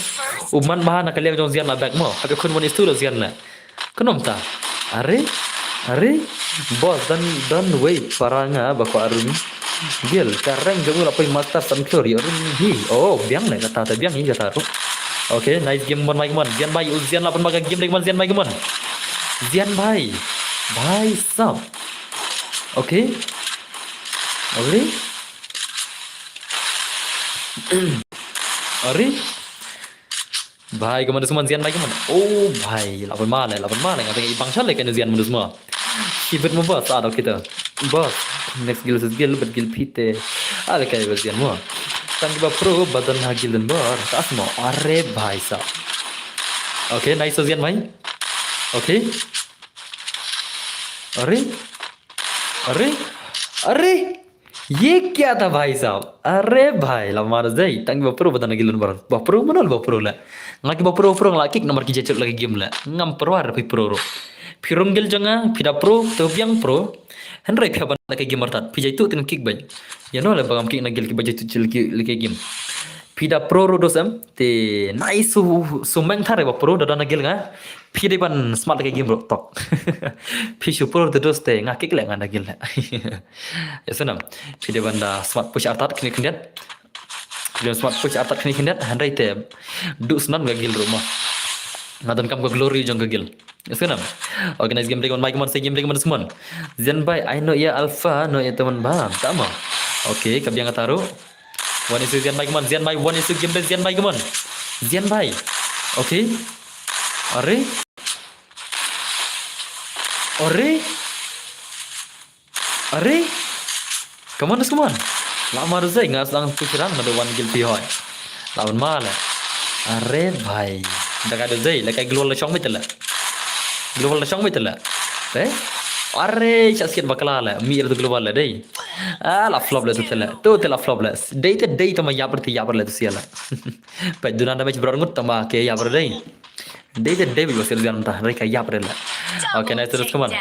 uman maha nak liang jong zian la bak mo ambil kon one istum zian la kenom ta Are, bos dan wait paranga bako arun gil kareng jamu lapai master sunflower arun hi oh biang le kata biang ini kata okay nice game mon mai mon zian bai uzian lapan baga game dengan zian bai mon zian bai sab okay are भाई कमन सुमन zian baik कमन oh भाई lapan mana ngateng ibang chale kan zian mundu semua kibet mo bos ada kita bos next gil bet gil pite ada kayak zian mo tang ba pro badan hagil dan bar tas mo are भाई सा okay nice zian mai okay अरे ये क्या था भाई साहब अरे भाई lamar zai tang ba pro badan hagil dan bar ba pro manol ba pro la ngaki ba pro laki nomor ki jecek lagi game la ngam pro ar pi pro ro pirong gel janga pida pro to biang pro henry pia ban ka game tat pija itu tin kick ban ya no la bagam kick na gel ki baje tu cil ki game pida pro ro dosam te nice su meng thare ba pro da na gel nga pide ban smart ka game ro tok pi su pro de dos te nga kick la nga na gel la ya sanam pide ban da smart push atat kini kendiat Dia smart push atat kini kendiat henry te du snan ga gel ro ma Nadam kam ko glory jong gagil. Sekarang organize game dengan Mike Mon say game dengan semua. Zen by I know ya alpha no ya teman bang. Sama. Oke, kabiang taruh. One is Zen Mike Mon, Zen by one is game Zen Mike Mon. Zen by. Oke. Are अरे come on come on lama rồi nggak sedang pikiran ada one guilty hoy lawan malah अरे भाई dah ada zai like global la chong betul lah eh अरे sakit bakal lah mir tu global lah deh la flop lah tu telah flop lah day tu mah ya per lah tu siapa pada dunia ada macam berangut tambah ke ya per deh day bisa serbian entah mereka ya per lah oke nah terus kemana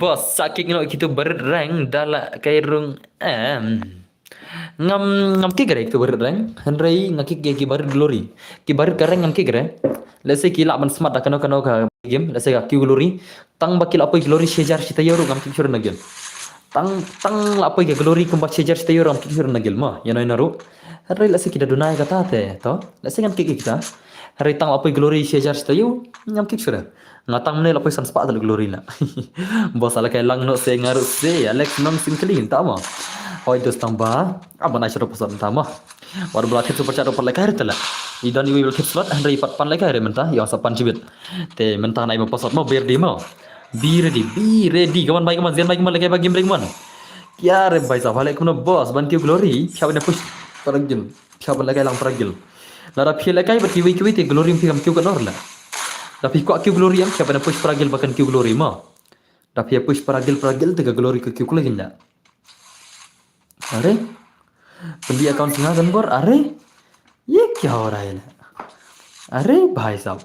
bos sakit kita berrang dalam kairung ngam ngam ki gare to ber rang henry ngaki ki bar glory ki bar kareng ngam ki gare let's say ki la man smart kano ka game let's say ki glory tang bakil apa glory shejar sita yoru ngam ki sur nagel tang la apa glory kum ba shejar sita yoru ngam ki sur nagel ma yana naru henry let's say kita dunai kata te to let's say ngam ki kita henry tang apa glory shejar sita yo ngam ki sur ngatang ne la apa san spa glory la bos ala kai lang no se ngaru se alex nong singkling ta ma Hoy dos tamba, apa nak cakap pasal tamba? Walau belah tips super cakap pasal lekar itu lah. Idan ibu tips slot, henry pat pan lekar mentah, yang sapan cibit. Te mentah naik pasal mau ber di mau. Be ready, kawan baik kawan, zian baik kawan lekar bagi break man. Kya re baik sah, balik kuna boss, bantu glory, siapa nak push peragil, siapa lekar lang peragil. Lara pihak lekar berkiwi te glory piham kiu kan orla. Tapi kau kiu glory yang siapa nak push peragil bahkan kiu glory mau. Tapi push peragil te glory ke kiu lagi nak. अरे पंडी अकाउंट सिंगा जनबर अरे ये क्या हो रहा है अरे भाई साहब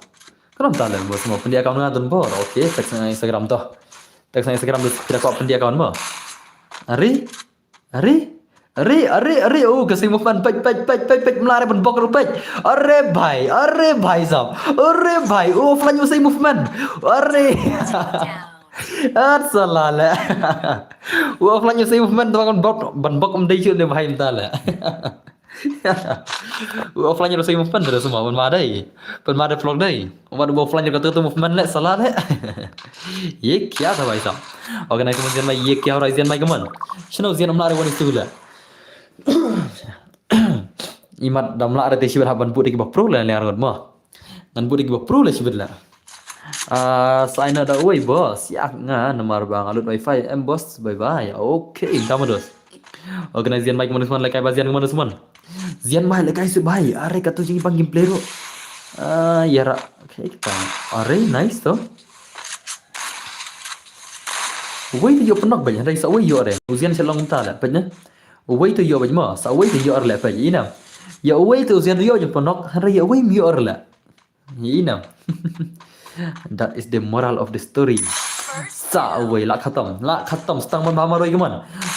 कलम ताले बस mau पंडी account ngadon bor oke teks nang Instagram toh teks nang Instagram tu tidak kok पंडी अकाउंट mo अरे oh kasi mo fan pej melare ben bok rupej अरे भाई साहब अरे भाई offline yo say movement अरे salah lah. Offline yo say movement tu ban bok om day ni bahai entah lah. Offline yo say movement terus semua ban madai vlog day. Ban offline yo kata tu movement lah salah lah. ये क्या था भाई साहब ऑर्गेनाइजर में जिन ये क्या हो रहा है जिन भाई कमन शनो जिन हमला रे वन इस्तु ला imat damla ada tesi berhaban putih ke pro lah lear ma ngan putih ke pro lah sibet lah sign ada oi bos ya nga nomor bang alut wifi bos bye okay kamu dos organizer baik manusia like kai bazian manusia man zian mai like kai se bai are katu jingi pang gameplay ro ya ra okay kita are nice to wait yo penok banyak dari sa wait yo are uzian selong ta la banyak wait yo banyak ma sa wait yo are la pa ina ya wait uzian yo penok hari ya wait yo are la ina that is the moral of the story sa away la khatam stang man mama roi gaman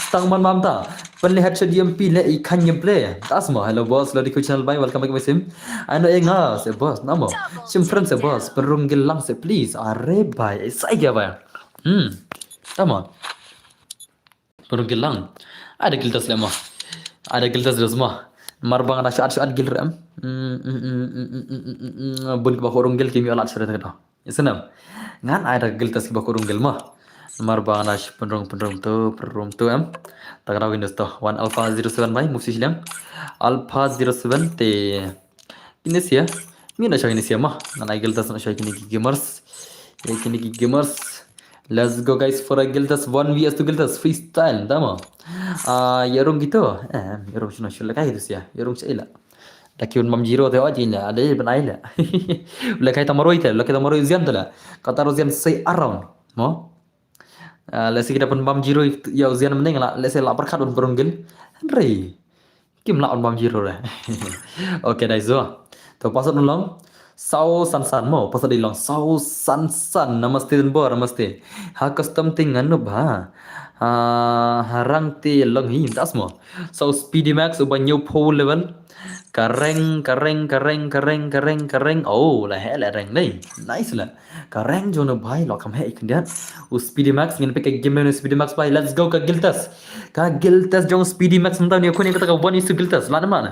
stang man mamta penlihat diam pi le ikan gameplay tasma hello boss ladi ku channel bye welcome back my sim ano enga se boss namo sim friends se boss perunggil lang se please are bye sai ga ba tama perunggil lang ada giltas lema ada giltas resma marbang ada syat gilram bun ba korunggil kimi alat syat ta isenam ngan ada giltas ba korunggil mah marbang ada penrong tu tagra windows to 1 alpha 07 bai musi silang alpha 07 te ini sia mina syah ini sia mah ngan giltas na syah kini gamers let's go guys for a giltas 1vs 2 giltas freestyle tama yarung gitu yarung sino syula kai itu sia yarung saila lakiun mam jiro te aja ina ada ben aila lakai tamaroi te lakai tamaroi zian tala kata rozian say around mo lesi kita pun mam jiro ya zian mending la lesi la perkat on perunggil henry kim la on mam jiro lah oke dai zo to pasot nolong sau san mo pasal di long sau san namaste dan bor namaste ha custom tingan no ba harang ti long hi das mo sau speedy max uban new power level kareng oh la hela reng nei nice la kareng jono bhai lo kam hai ikhdian speedy max ngin pe ke game no speedy max bhai let's go ka giltas jong speedy max mta ni ko ni kata ka one is giltas la mana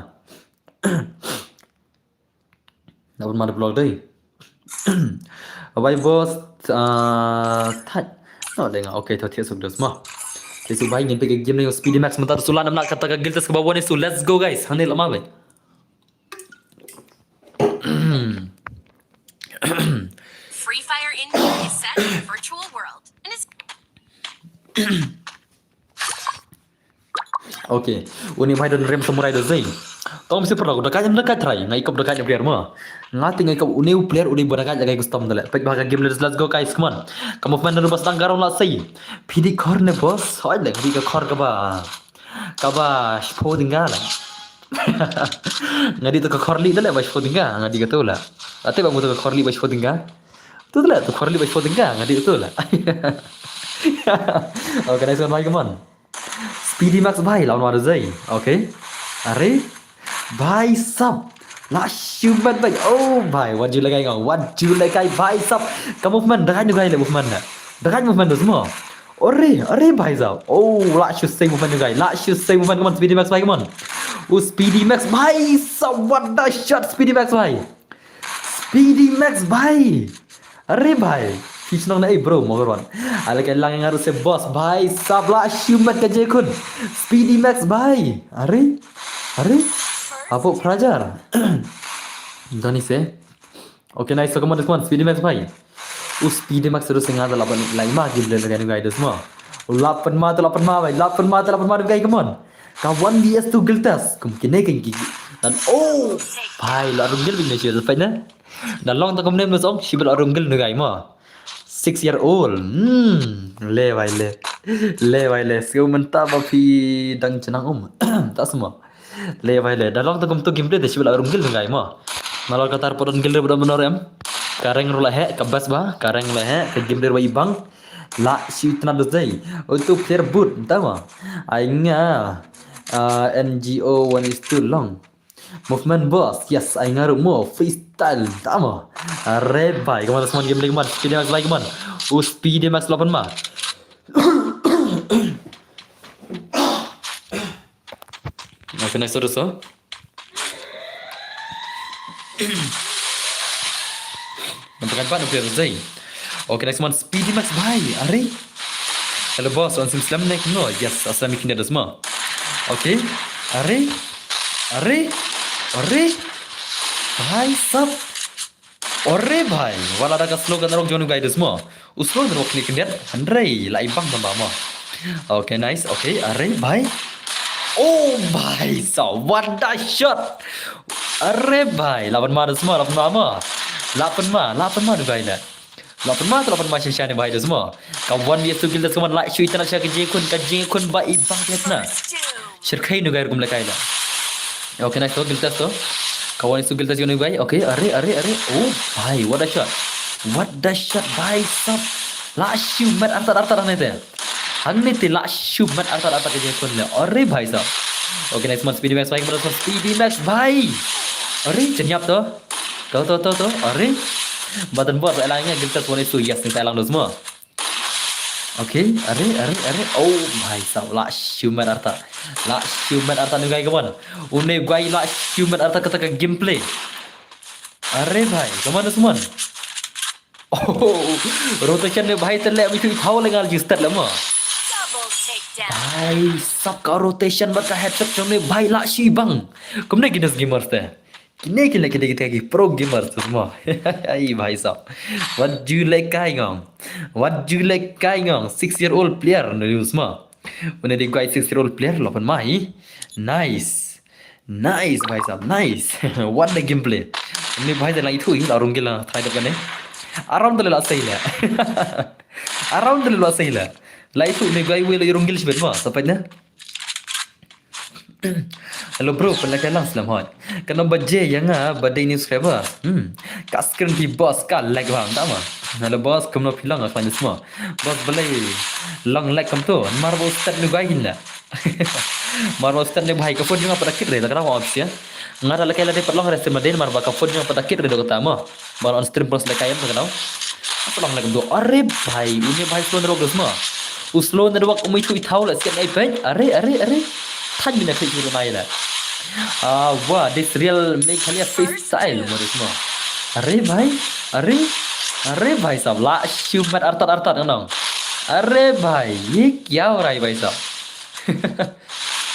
dapat mana vlog deh bye bos thay no dengar okay to tiap sudah semua Jadi bhai ngin pe ke game ni speedy max mta sulan nak kata ka giltas ke bawah ni so let's go guys hane lama bhai
Free Fire India is set in a virtual world and is
Okey, uni bhai don rem samurai do zai. Tom mesti pernah dekat yang dekat try, ngai kap dekat yang player mah. Ngati ngai kap uni player uni dekat jagai custom dale. Pek bahagia game let's go guys, come on. Kamu main bas tanggarong la sai. Pidi khor ne boss, hoy le pidi ka khor ka ba. Ka ba shpo tinggal. Ngadi to ka khor li dale ba shpo tinggal, ngadi ka tu la. Ate bang to ka khor li ba shpo tinggal. Tu dale to khor li ba shpo tinggal, ngadi tu la. Okay, nice one, come on. Speedy Max भाई लाउन वाला जाई ओके अरे भाई सब last shoot भाई ओ भाई what you लगाएगा what you लगाई भाई सब का मूवमेंट देखा नहीं गाइले मूवमेंट तो semua अरे भाई साहब ओ लास्ट शूट से मूवमेंट गाइ लास्ट शूट से मूवमेंट कम Speedy Max भाई कम ओ Speedy Max भाई सब what the shot Speedy Max भाई अरे भाई Fish nang naik bro mau kawan. Ala kai lang yang harus se boss bhai sabla shumat ka je kun. Speedy Max bhai. Are apa prajar. Dani se. Okay nice so come on Speedy Max bhai. Us Speedy Max terus sing ada lapan lain mah game le kan guys semua. Lapan mah bhai. Lapan mah guys come on. Kawan DS tu giltas. Kemungkinan kan gigi. Dan oh bhai la rungil bin sih sampai na. Dan long tak kemudian masuk sibel rungil guys mah. 6-year-old le भाई ले sio mentah bapi dang cenang tak semua le भाई le dalam tu tu gameplay deh sibel rungil ngai mah malah katar podon gil benar em kareng rula he kabas ba kareng rula he ke game dari bang la si tenan dozai untuk player boot tahu mah aingnya NGO 1 is too long movement boss yes I ngaruh mo freestyle tama are bhai kemana semua game lagi man Speedy Max lagi man Speedy Max 8 mah okay next terus so nampak apa player zai okay next one Speedy Max bhai are hello boss on sim slam naik no yes aslam ikin ada semua okay अरे भाई सब अरे भाई वाला ada slogan rok jonu guys semua uslo rok klik net handrai lai bang tambah mah okay nice okay अरे भाई oh भाई so what the shot अरे भाई 8 mah semua 8 mah tu guys dah 8 mah shisha bahai semua kawan dia tu kita semua like shui tanah syak je kun bai bang dia na shirkai nu guys kum lekai dah okay nice so giltas to kawan itu giltas yoni bhai okay अरे oh bhai what the shot bhai sab last shoot mat artar ne te hangne te last shoot mat artar ke je kon le अरे bhai sab okay nice man Speedy Max bhai kepada Speedy Max bhai अरे cenyap to अरे badan buat elangnya giltas one itu yes ni elang do semua okay अरे oh bhai sab last shoot mat artar ni guys kawan une guys last shoot mat artar kata gameplay अरे भाई kemana semua oh rotation ne bhai terle bitu thau lengal jistat lama
Double takedown.
भाई सबका रोटेशन बता हेडशॉट चोने भाई लाशी बंग कमने Guinness gamers थे किने kita pro gamers semua ai भाई साहब what do you like kai ngong 6-year-old player no use ma when they guys 6-year-old player lopan mai nice भाई साहब nice what the gameplay ini भाई dah itu hi larung gila try depan ni around the last sila la itu ni guys will rungil sebet ma sampai na hello bro pelak lang selam hot kana baje yang badai ni subscriber kat screen ki boss ka like bang tak ma hello boss kamu pilang apa ni semua boss balai long like kam tu marbo start ni guys hinda marbo start ni bhai ka phone juga pada kit re tak rawa opsi ya ngara lakai lade perlong reste maden marba ka phone juga pada kit re do kata ma bar on stream pros lakai am kenau apa long like do are bhai ini bhai phone ro semua uslo nerwak umai tu ithau la sian ai page are Tan bina face ni mai la. Wah, this real make kalian face style mo semua. अरे भाई साहब ला shoot mat artat nong. अरे भाई ये क्या हो रहा है भाई साहब.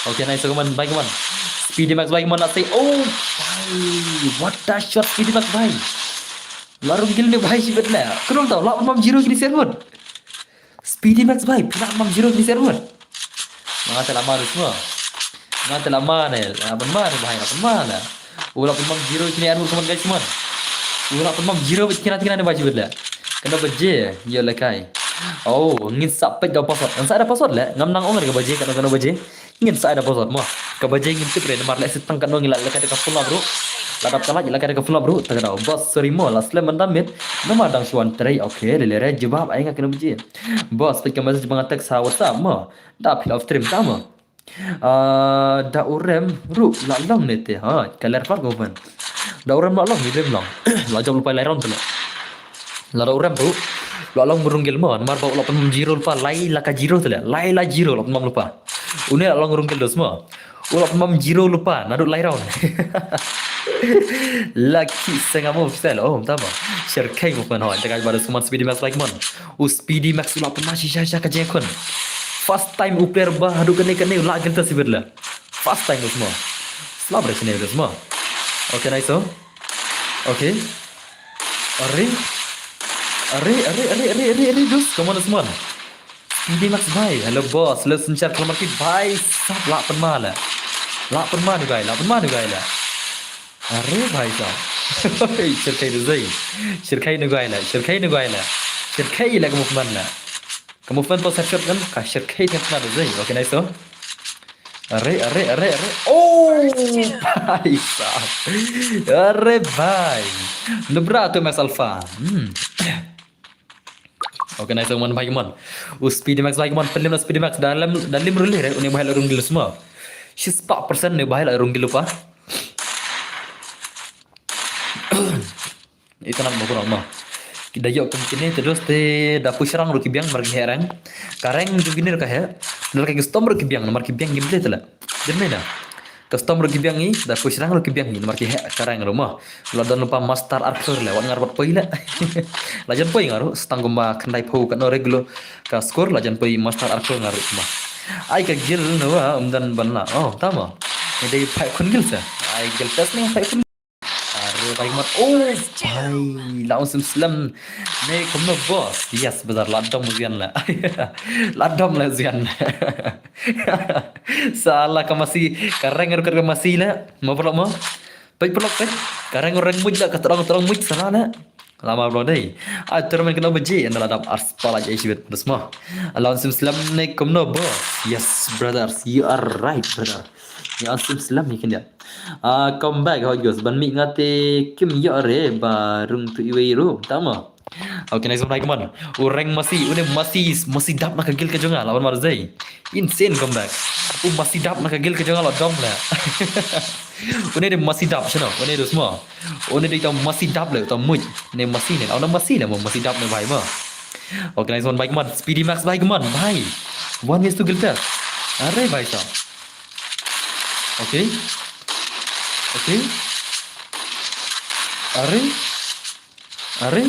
Okay nice kawan baik kawan. Speedy Max baik mana say oh भाई what the shot Speedy Max भाई. Larung gil ni भाई sibet la. Kenal tahu la 0 kini server. Speedy Max भाई pina 0 kini server. Mengata lama semua. Ngate lama ne, lapan mana bahaya lapan mana. Ulah pun mam zero kini anu kaman guys man. Ulah pun mam zero kini kini baju bela. Kena baje, ya lekai. Oh, ngin sapet ga password. Ang sa ada password le, ngam nang ong ga baje kana baje. Ngin sa ada password mo. Ka baje ngin tipre mar le sitang kan ngila lekai ka full bro. Ladap kala jila ka full bro. Tagada boss sorry mo last le mandamit. Nama dang suan tray okay le re jawab ai nga kena baje. Boss pek message bangatek sa WhatsApp mo. Da fill of stream tama. Da urem ru la long nete ha kaler far govan da urem la long hidem long la jom lupa lairon tu la da urem ru la long murunggil mon mar ba lapan jiro lupa lai la ka jiro tu lai la jiro lapan mam lupa une la long murunggil dos mo lapan mam jiro lupa nadu lairon laki senga mo style oh tama share kai mo pan ha jaga baru semua speedy max like mon speedy max lapan masih sha ka jekon first time player baru kene la gelta sibirla first time semua slab resine itu semua oke nice oke are dus come on semua speedy max bhai hello boss let's share kelamar ki bhai sab la penmala guy la are bhai sab shirkai nu guy la shirkai la kamu mana kamu fan to shot kan ka shirkai kan na zai oke nice are oh bhai sab are bhai lebra tu mas alpha oke nice man bhai man speed max bhai man pelim speed max dalam rule re uni bahal rungil semua 4% ne bahal rungil lupa itu nak mau kurang mah kita yuk kini terus te dapu serang ruki biang margi herang kareng jugini reka he nol kayak custom ruki biang margi biang gameplay tela demena custom ruki biang ni dapu serang ruki biang ni margi he kareng rumah ladon lupa master archer le wan ngarbat poi la lajan poi ngaru stang gomba kendai pau kan regulo ka score lajan poi master archer ngaru mah ai ka gil no dan banla oh tama ini pai kun gil sa ai gil test ni pai kun baik mat oh bhai langsung slam ne komno boss yes bazar ladom zian la ladom la zian salah ka masih kareng ka masih la mau pelok mau baik pelok kan kareng orang muj la ka terang muj salah la lama bro dai termen kena beji anda ladap aspal aja isi bet semua langsung slam ne komno boss yes brothers you are right brother ya langsung slam ni kan dia come back how goes ban mi ngate kim ya re barung tu iweiru tama oke nice one man orang masih dap nak gil ke jonga lawan Marzai insane comeback masih dap nak gil ke jonga la dom la une de masih dap chano une de semua une de masih dap le tam muj ne masih ne au masih le masih dap ne bhai ma oke nice one man speedy max bhai man bhai one is to gil ta are bhai sa oke are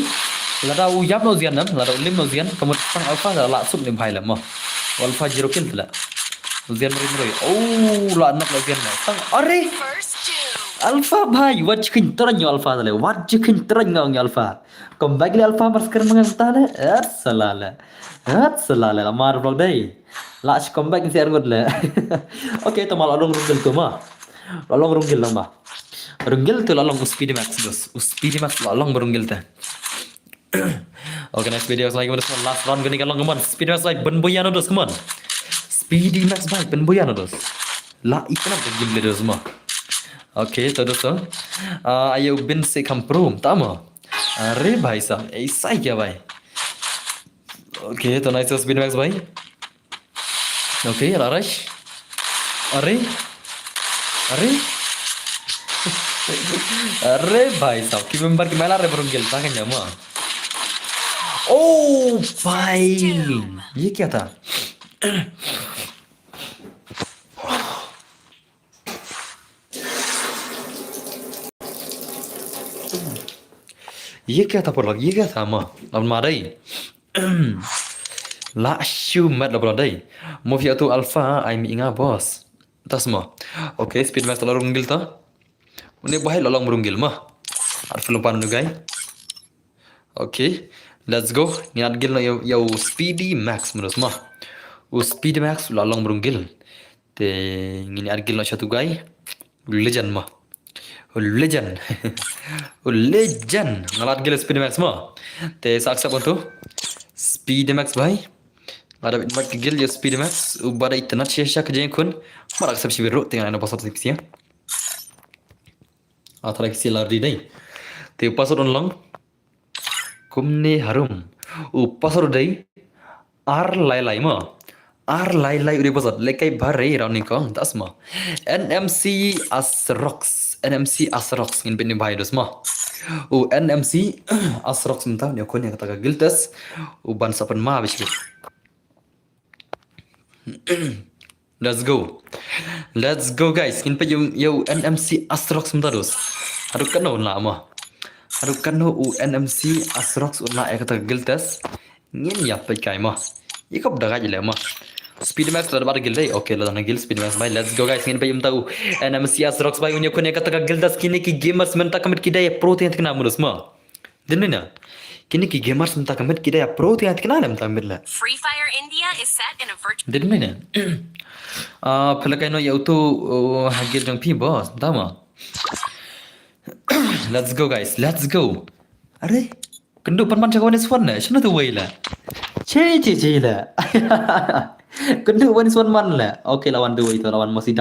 lada uyap no zian nam lada ulim no zian kamu tang alpha la la sub ne bhai la mo alpha zero kill la zian mari oh la anak la zian tang are
First two.
alpha bhai wat chikin terang alpha le wat chikin terang ngau alpha come back le alpha mar sekarang mengata le salala la mar vlog dai la come back si argot le oke to mal along rungil tu ma lalong runggil lang ba runggil tu lalong speedy max dos speedy max lalong berunggil ta okay next video lagi mana last round gini kalong kemon speedy max like ben boyano dos kemon speedy max bike ben boyano dos la ikna game le dos ma okay to dos ayo bin se kamprum tama are bhai sa ऐसा क्या भाई okay तो nice speedy max भाई okay arash अरे भाई साहब की मेंबर की मेला रे बरुंगल ताकन जामा ओ भाई ये क्या था ये क्या था पर ये क्या था मां अब मारे la shu mat la brodai movie tu alpha ai mi inga boss tas mo okay speed max la rungil ta uni bahai lolong merunggil mah arif lupan nu guys okay let's go niat gil na yo speedy max menurut mah speedy max lolong merunggil te ngini argil no satu guy legend mah legend legend ngalat gil speed max mah te saksa bantu speed max bhai ada bit mat gil ya speed max ubara itna chesha ke kun marak sab shibiru te ngana pasat tipsia atara kisi lardi dai te pasat on long kumne harum pasat dai ar lai lai ma ar lai lai uri pasat lekai bare rauning kong tasma NMC Asrox ngin bin bhai dos ma NMC Asrox mentah ni kon yang kata giltas ban sapan ma bishi let's go guys ngin pe yo NMC Asrox mentah dos aduh kan lama aduh kan NMC Asrox una kata giltas ngin ya pe kai ma ikop daga jile ma speed max tar bar gil dai okay la na gil speed max bhai let's go guys ngin pe tahu NMC Asrox bhai unya kon kata gildas kini ki gamers menta kamit kidai pro te tkna mulus ma dinna kini ki gamers menta kamit kidai pro te tkna lam tamilla
Free Fire India is set in a virtual.
dinna pelakai no yautu hagil jang pi boss tama let's go guys let's go are kendu pan chakawan swan na shuna tu waila che la kendu wan swan man la okay lawan tu itu lawan masih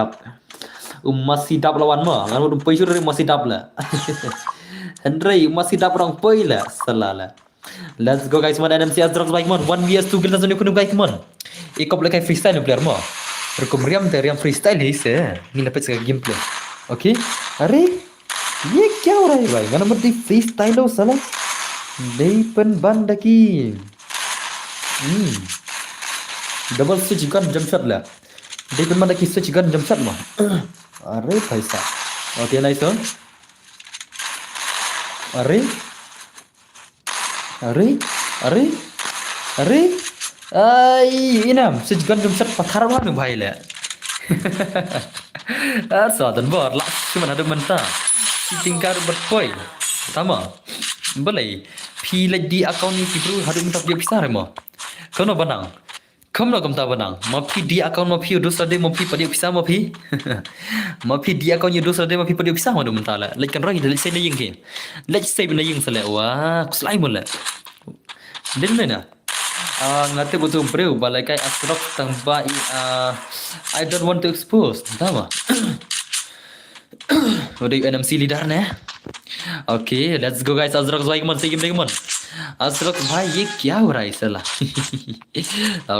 dap lawan ma ngan pai sur masih dap la Henry masih dap orang pai la salala let's go guys man NMC Asrox baik man 1vs 2 kita zone kunum baik man ikop lekai freestyle player ma rekom riam freestyle hi se ni dapat sekali gameplay okay are ये क्या हो रहा है भाई गाना मत free style हो साला Daypan Bandaki double switch gun jump shot lah Daypan Bandaki switch gun jump shot mah अरे भाई साहब okay nice one अरे आई inam switch gun jump shot pathar mana भाई ले sadan bor lah cuma ada mentah tingkar berpoin sama boleh pi di account ni pi bro hadu minta dia pisah remo kono banang kamno kamta banang ma pi di account ma pi dosra de ma pi padia pisah ma pi ma pi di account ni dosra de ma pi padia pisah ma do mentala like kan ragi let's say na ying ke let's say na ying sala wa kuslai mula din na ngate butuh bro balai kai Asrox tambah I don't want to expose tama udah NMC leader ne okay let's go guys Asrox भाई मन से गेम मन Asrox भाई ये क्या हो रहा है साला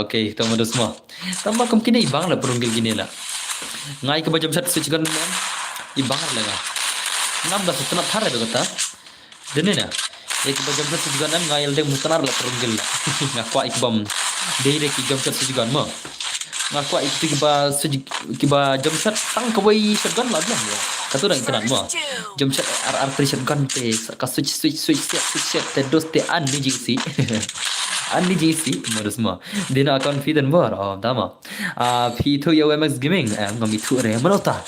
ओके तो मत semua tambah kem kini ibang lah perunggil gini lah ngai ke bajam sat switch gun man ibang lah nga 16 setengah thar itu kata dene na ek bajam sat switch gun ngai elde mutanar lah perunggil lah ngakwa ikbam dire ki jam sat switch gun ma ngakwa iktiba switch kiba jam sat tang kawai shotgun lah bilang ya katu dah kenal ma jam shot RR shotgun te ka switch te dos te an ni GC modus ma dina confident bar dama P2 UMX gaming ngami tu re manota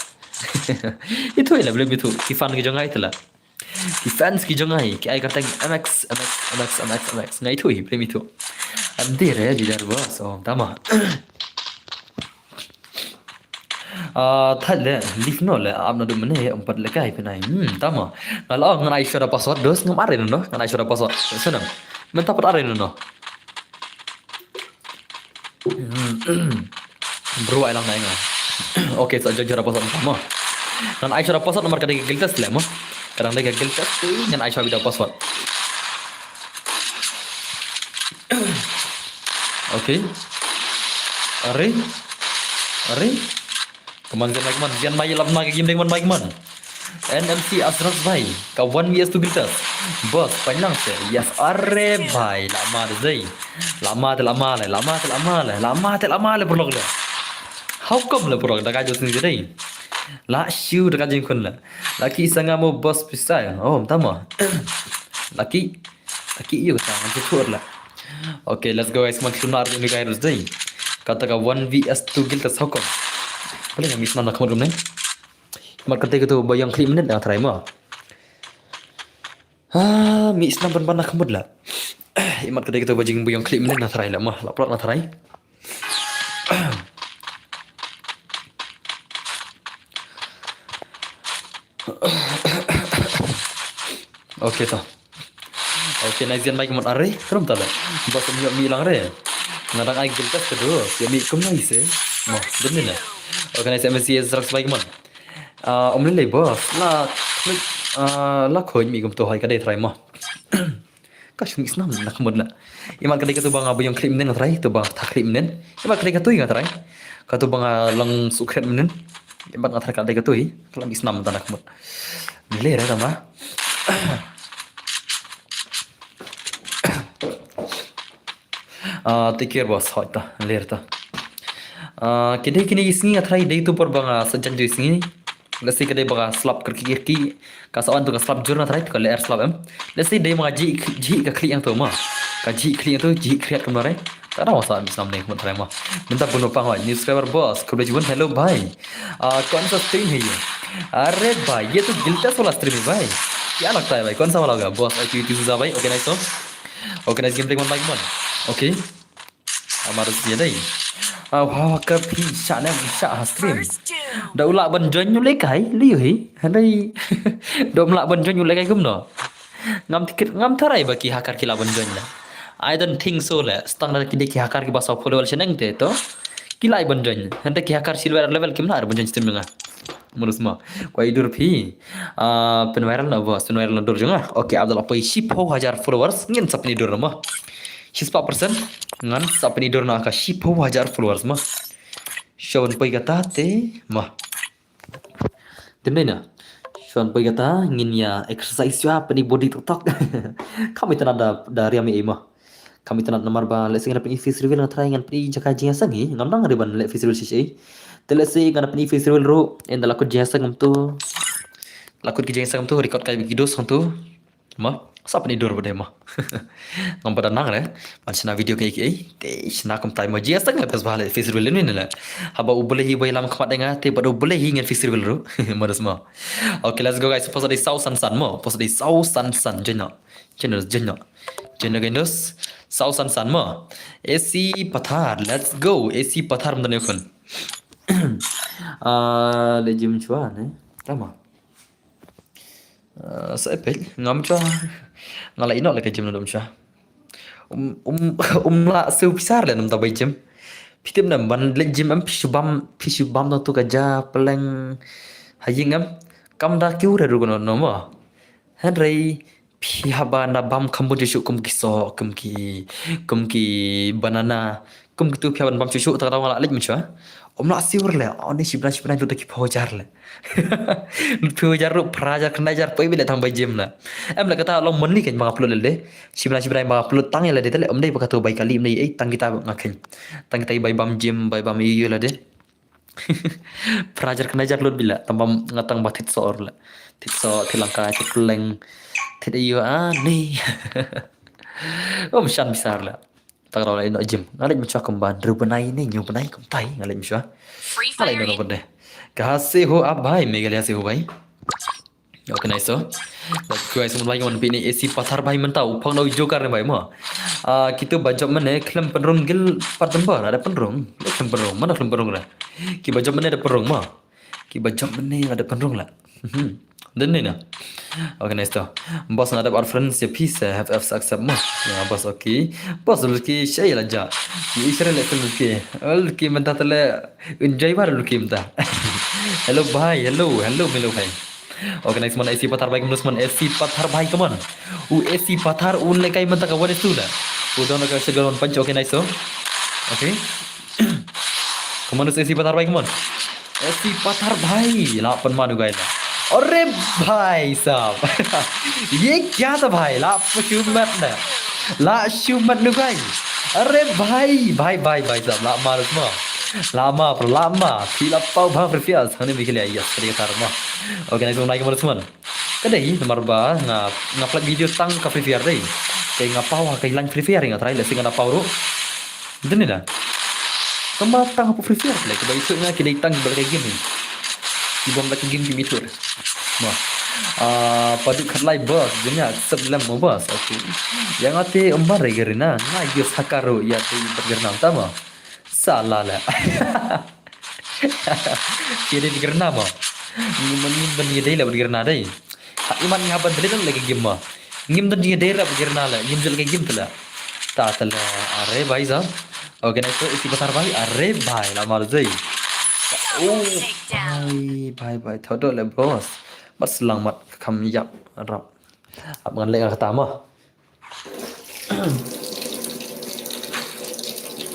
itu lah belum itu kifan ke jangai itulah defense ki jangai ki ai kata MX ngai itu belum itu andir ya di darba so dama thale leave no le amna do mene empat le kai penai tama kalau ngan ai shora password dos ngam are no ngan ai shora password senam menta pat are no bro ai lang nai nga okay so jora password tama ngan ai shora password nomor kada giltas le mo kadang le giltas ngan ai shora video password okay are Keman Zian Mai lapna ke game dengan Mike Man. NMC Asrox bhai ka 1vs 2 giltas bos panjang se yes are bhai lama le prolog le how come le prolog daga jo sini dai la shiu daga jing kun la laki sanga mo bos pisai tama laki iyo ta nanti tur la okay let's go guys mak sunar ni guys dai kata ka 1vs 2 giltas how come boleh nggak misna nak kamu nih? Mak ketika tu bayang klip minit dah try mah. Misna ban nak kamu lah. Imat ketika tu bayang klip minit dah try lah mah. Lapor nak try. Okey toh. Okey Nazian baik mon are, kerum tala. Bos mi lang re. Ngadang ai giltas terus, ya mi kum nai se. Mo, demi na. Okey Nazian mesti zrak baik mon. Lele bos, la khoi mi kum to hai ka dei trai mo. Ka shung isnam nak mod la. Iman ka dei ka tu bang abu yang krim nen trai, tu bang thak krim nen. Iman ka dei ka tu ingat trai. Ka tu bang lang sukret nen. Iman ka ka dei ka tu i, kalam isnam ta nak mod. Lele ra tama. Take care bos, hot ta, ler ta. Kedai kini isni atrai dei tu por banga sajan jo isni. Lesi kedai banga slap kerki kasawan tu ka slap jurna atrai tu ka ler slap em. Lesi dei banga ji ka kli yang tu ma. Ka ji kli yang tu ji kriat kemarin. Tak ada masa habis namanya kemana try ma. Minta bunuh pang new subscriber bos. Kau jual hello bhai. कौन सा स्ट्रीम है ये? अरे भाई ये तो गिल्टेस वाला स्ट्रीम है भाई. क्या लगता है भाई कौन सा वाला होगा बॉस एक्टिविटीज जा भाई. ओके नाइस तो ओके नाइस गेम प्ले 1 बाय 1. ओके हमारा ये dai. Wow ka phi sha na sha stream.
First two.
Đậu lạ bần doanh nhu lấy cái lý hỉ đây đom lạ bần doanh nhu lấy cái gum no ngam tharai ba ki hakar ki la bần doanh la I don't think so la standard ki de ki hakar ki basa follower cheneng te to ki lai bần doanh hande ki hakar silver level kim na bần doanh stream nga munus ma ko idur phi pen viral na bos pen viral na dur junga okay Abdullah pai 10,000 followers ngin sapni dur ma 10% ngan sapni dur na ka 10,000 followers ma Sean pai kata te ma Tim đây nè Sean pai kata ngin ya exercise ya pani body tok kami tanat da riami ema kami tanat nomor ba let's say ngana pani face reveal ngatrai ngan pani jaka jinga sangi ngamdang riban le face reveal sisi te let's say ngana pani face reveal ro en lakut jinga sangam tu lakut ki jinga sangam tu record kai video sang tu ma sa pani dur bade ma ngam pada nang le pansna video kai kai te sna kam tai ma jinga sang le pas bale face reveal ni ne la haba ubole hi bai lam khmat denga te pada ubole hi ngan face reveal ro maras ma okay let's go guys pos ada sau san mo pos ada sau san jenna jenna gendos sau san mo AC pathar let's go AC pathar mdane khun le jim chua ne tama sai pel ngam chua ngala ino le ka jim dom chua la su pisar le nam ta bai jim pitim nam ban le jim am pisubam no tu ka ja peleng hayingam kam da kiu re ru no mo henry phi haba na bam khambu ju kum ki banana kum ki tu phi ban bam chu ta ngala le mi chua la siur le oni shibran tu ki phojar le phojar ru prajar knajar pai bile thang bai jim la em la kata long mon ni ken ma upload le shibran ma upload tang le de le om dei bakato bai kali nei ei tang kita ngaken tang kita bai bam jim bai bam yu la de prajar knajar lut bila tambam ngatang batit sor la tit so tilangka cekleng tit yu ni om shan besar la tak tahu lain nak gym. Ngalai macam kemban, rubenai ni nyu benai kumtai ngalai macam.
Free
Ngalai
Fire
no bende. Kahase ho abai megalia se ho bai. Okay nice so. Guys mun bai mon pini AC pathar bai mentau phang no joker bai mo. Kita bajak mana klem penrung gil partembar ada penrung. Klem penrung mana klem penrung lah. Ki bajak mana ada penrung ma. Ki bajak mana ada penrung lah. Dan ni na. Okay nice to. Boss na ada our friends ya peace have accept mo. Ya boss okay. Boss lulki shay la ja. Ki isra le lulki menta tale enjoy bar lulki menta. Hello bhai, hello melo bhai. Okay nice man AC pathar bhai kumnus man AC pathar bhai kaman. AC pathar un le kai menta ka one tu la. Udon ka segalon panch okay nice so. Okay. Kaman AC pathar bhai kaman. AC pathar bhai la pan manu gai la. अरे भाई साहब ये क्या था भाई ला शुमत ना ला शुमत नुगाई अरे भाई साहब ला मारुत मा lama pila pau bang prefias hane mikili ayas kali karma oke next lagi mana teman kadai nomor ba ngupload video tang ka prefiar dai kay ngapau ka ilang prefiar nga try lesing na pau ro dini na tamba tang po prefiar le ka isu nga kidai tang berkay game ibom lagi game gimitur ma padu khatlai bos dunia sebelum mo bos oke yang ate umbar regerina na yo sakaro ya te bergernam tama salah lah kiri digerna mo ngim ban ye dei la bagirna dei iman ngaban dei dan lagi game ma ngim dan ye dei la bagirna la ngim jel ke game tala ta tala अरे भाई साहब ऑर्गेनाइजर इसी बता भाई अरे भाई la mar zai oh
Double takedown.
भाई भाई thodo le bros bắt selang mat kham yap rap ap ngan le kata ma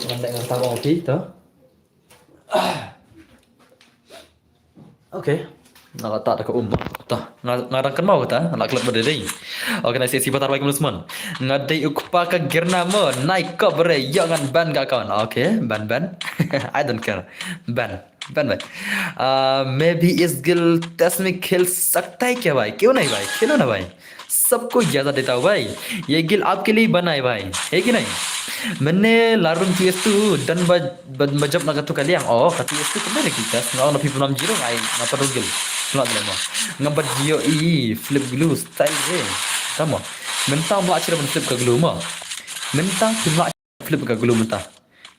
ngan le kata ma okey to okay nak tak ada ke ta ngarang kan mau kata nak klub berdiri organisasi patar bagi teman ngadai ukpa ka gerna mo naik ke bere jangan ban ka kawan okay ban I don't care ban भाई maybe इस गिल टेस्ट में खेल सकता है क्या भाई क्यों नहीं भाई खेलो ना भाई सबको इजाजत देता हूँ भाई ये गिल आपके लिए बना है भाई है कि नहीं मैंने larun PS2 dan bajab naga tu kalian oh kata PS2 kembali kita ngau na 56 ngai ngapa dogil Selat lama. Ngambat dia flip glue style je. Sama. Mentang melak cira flip ke glue mah. Mentang melak flip ke glue mentang.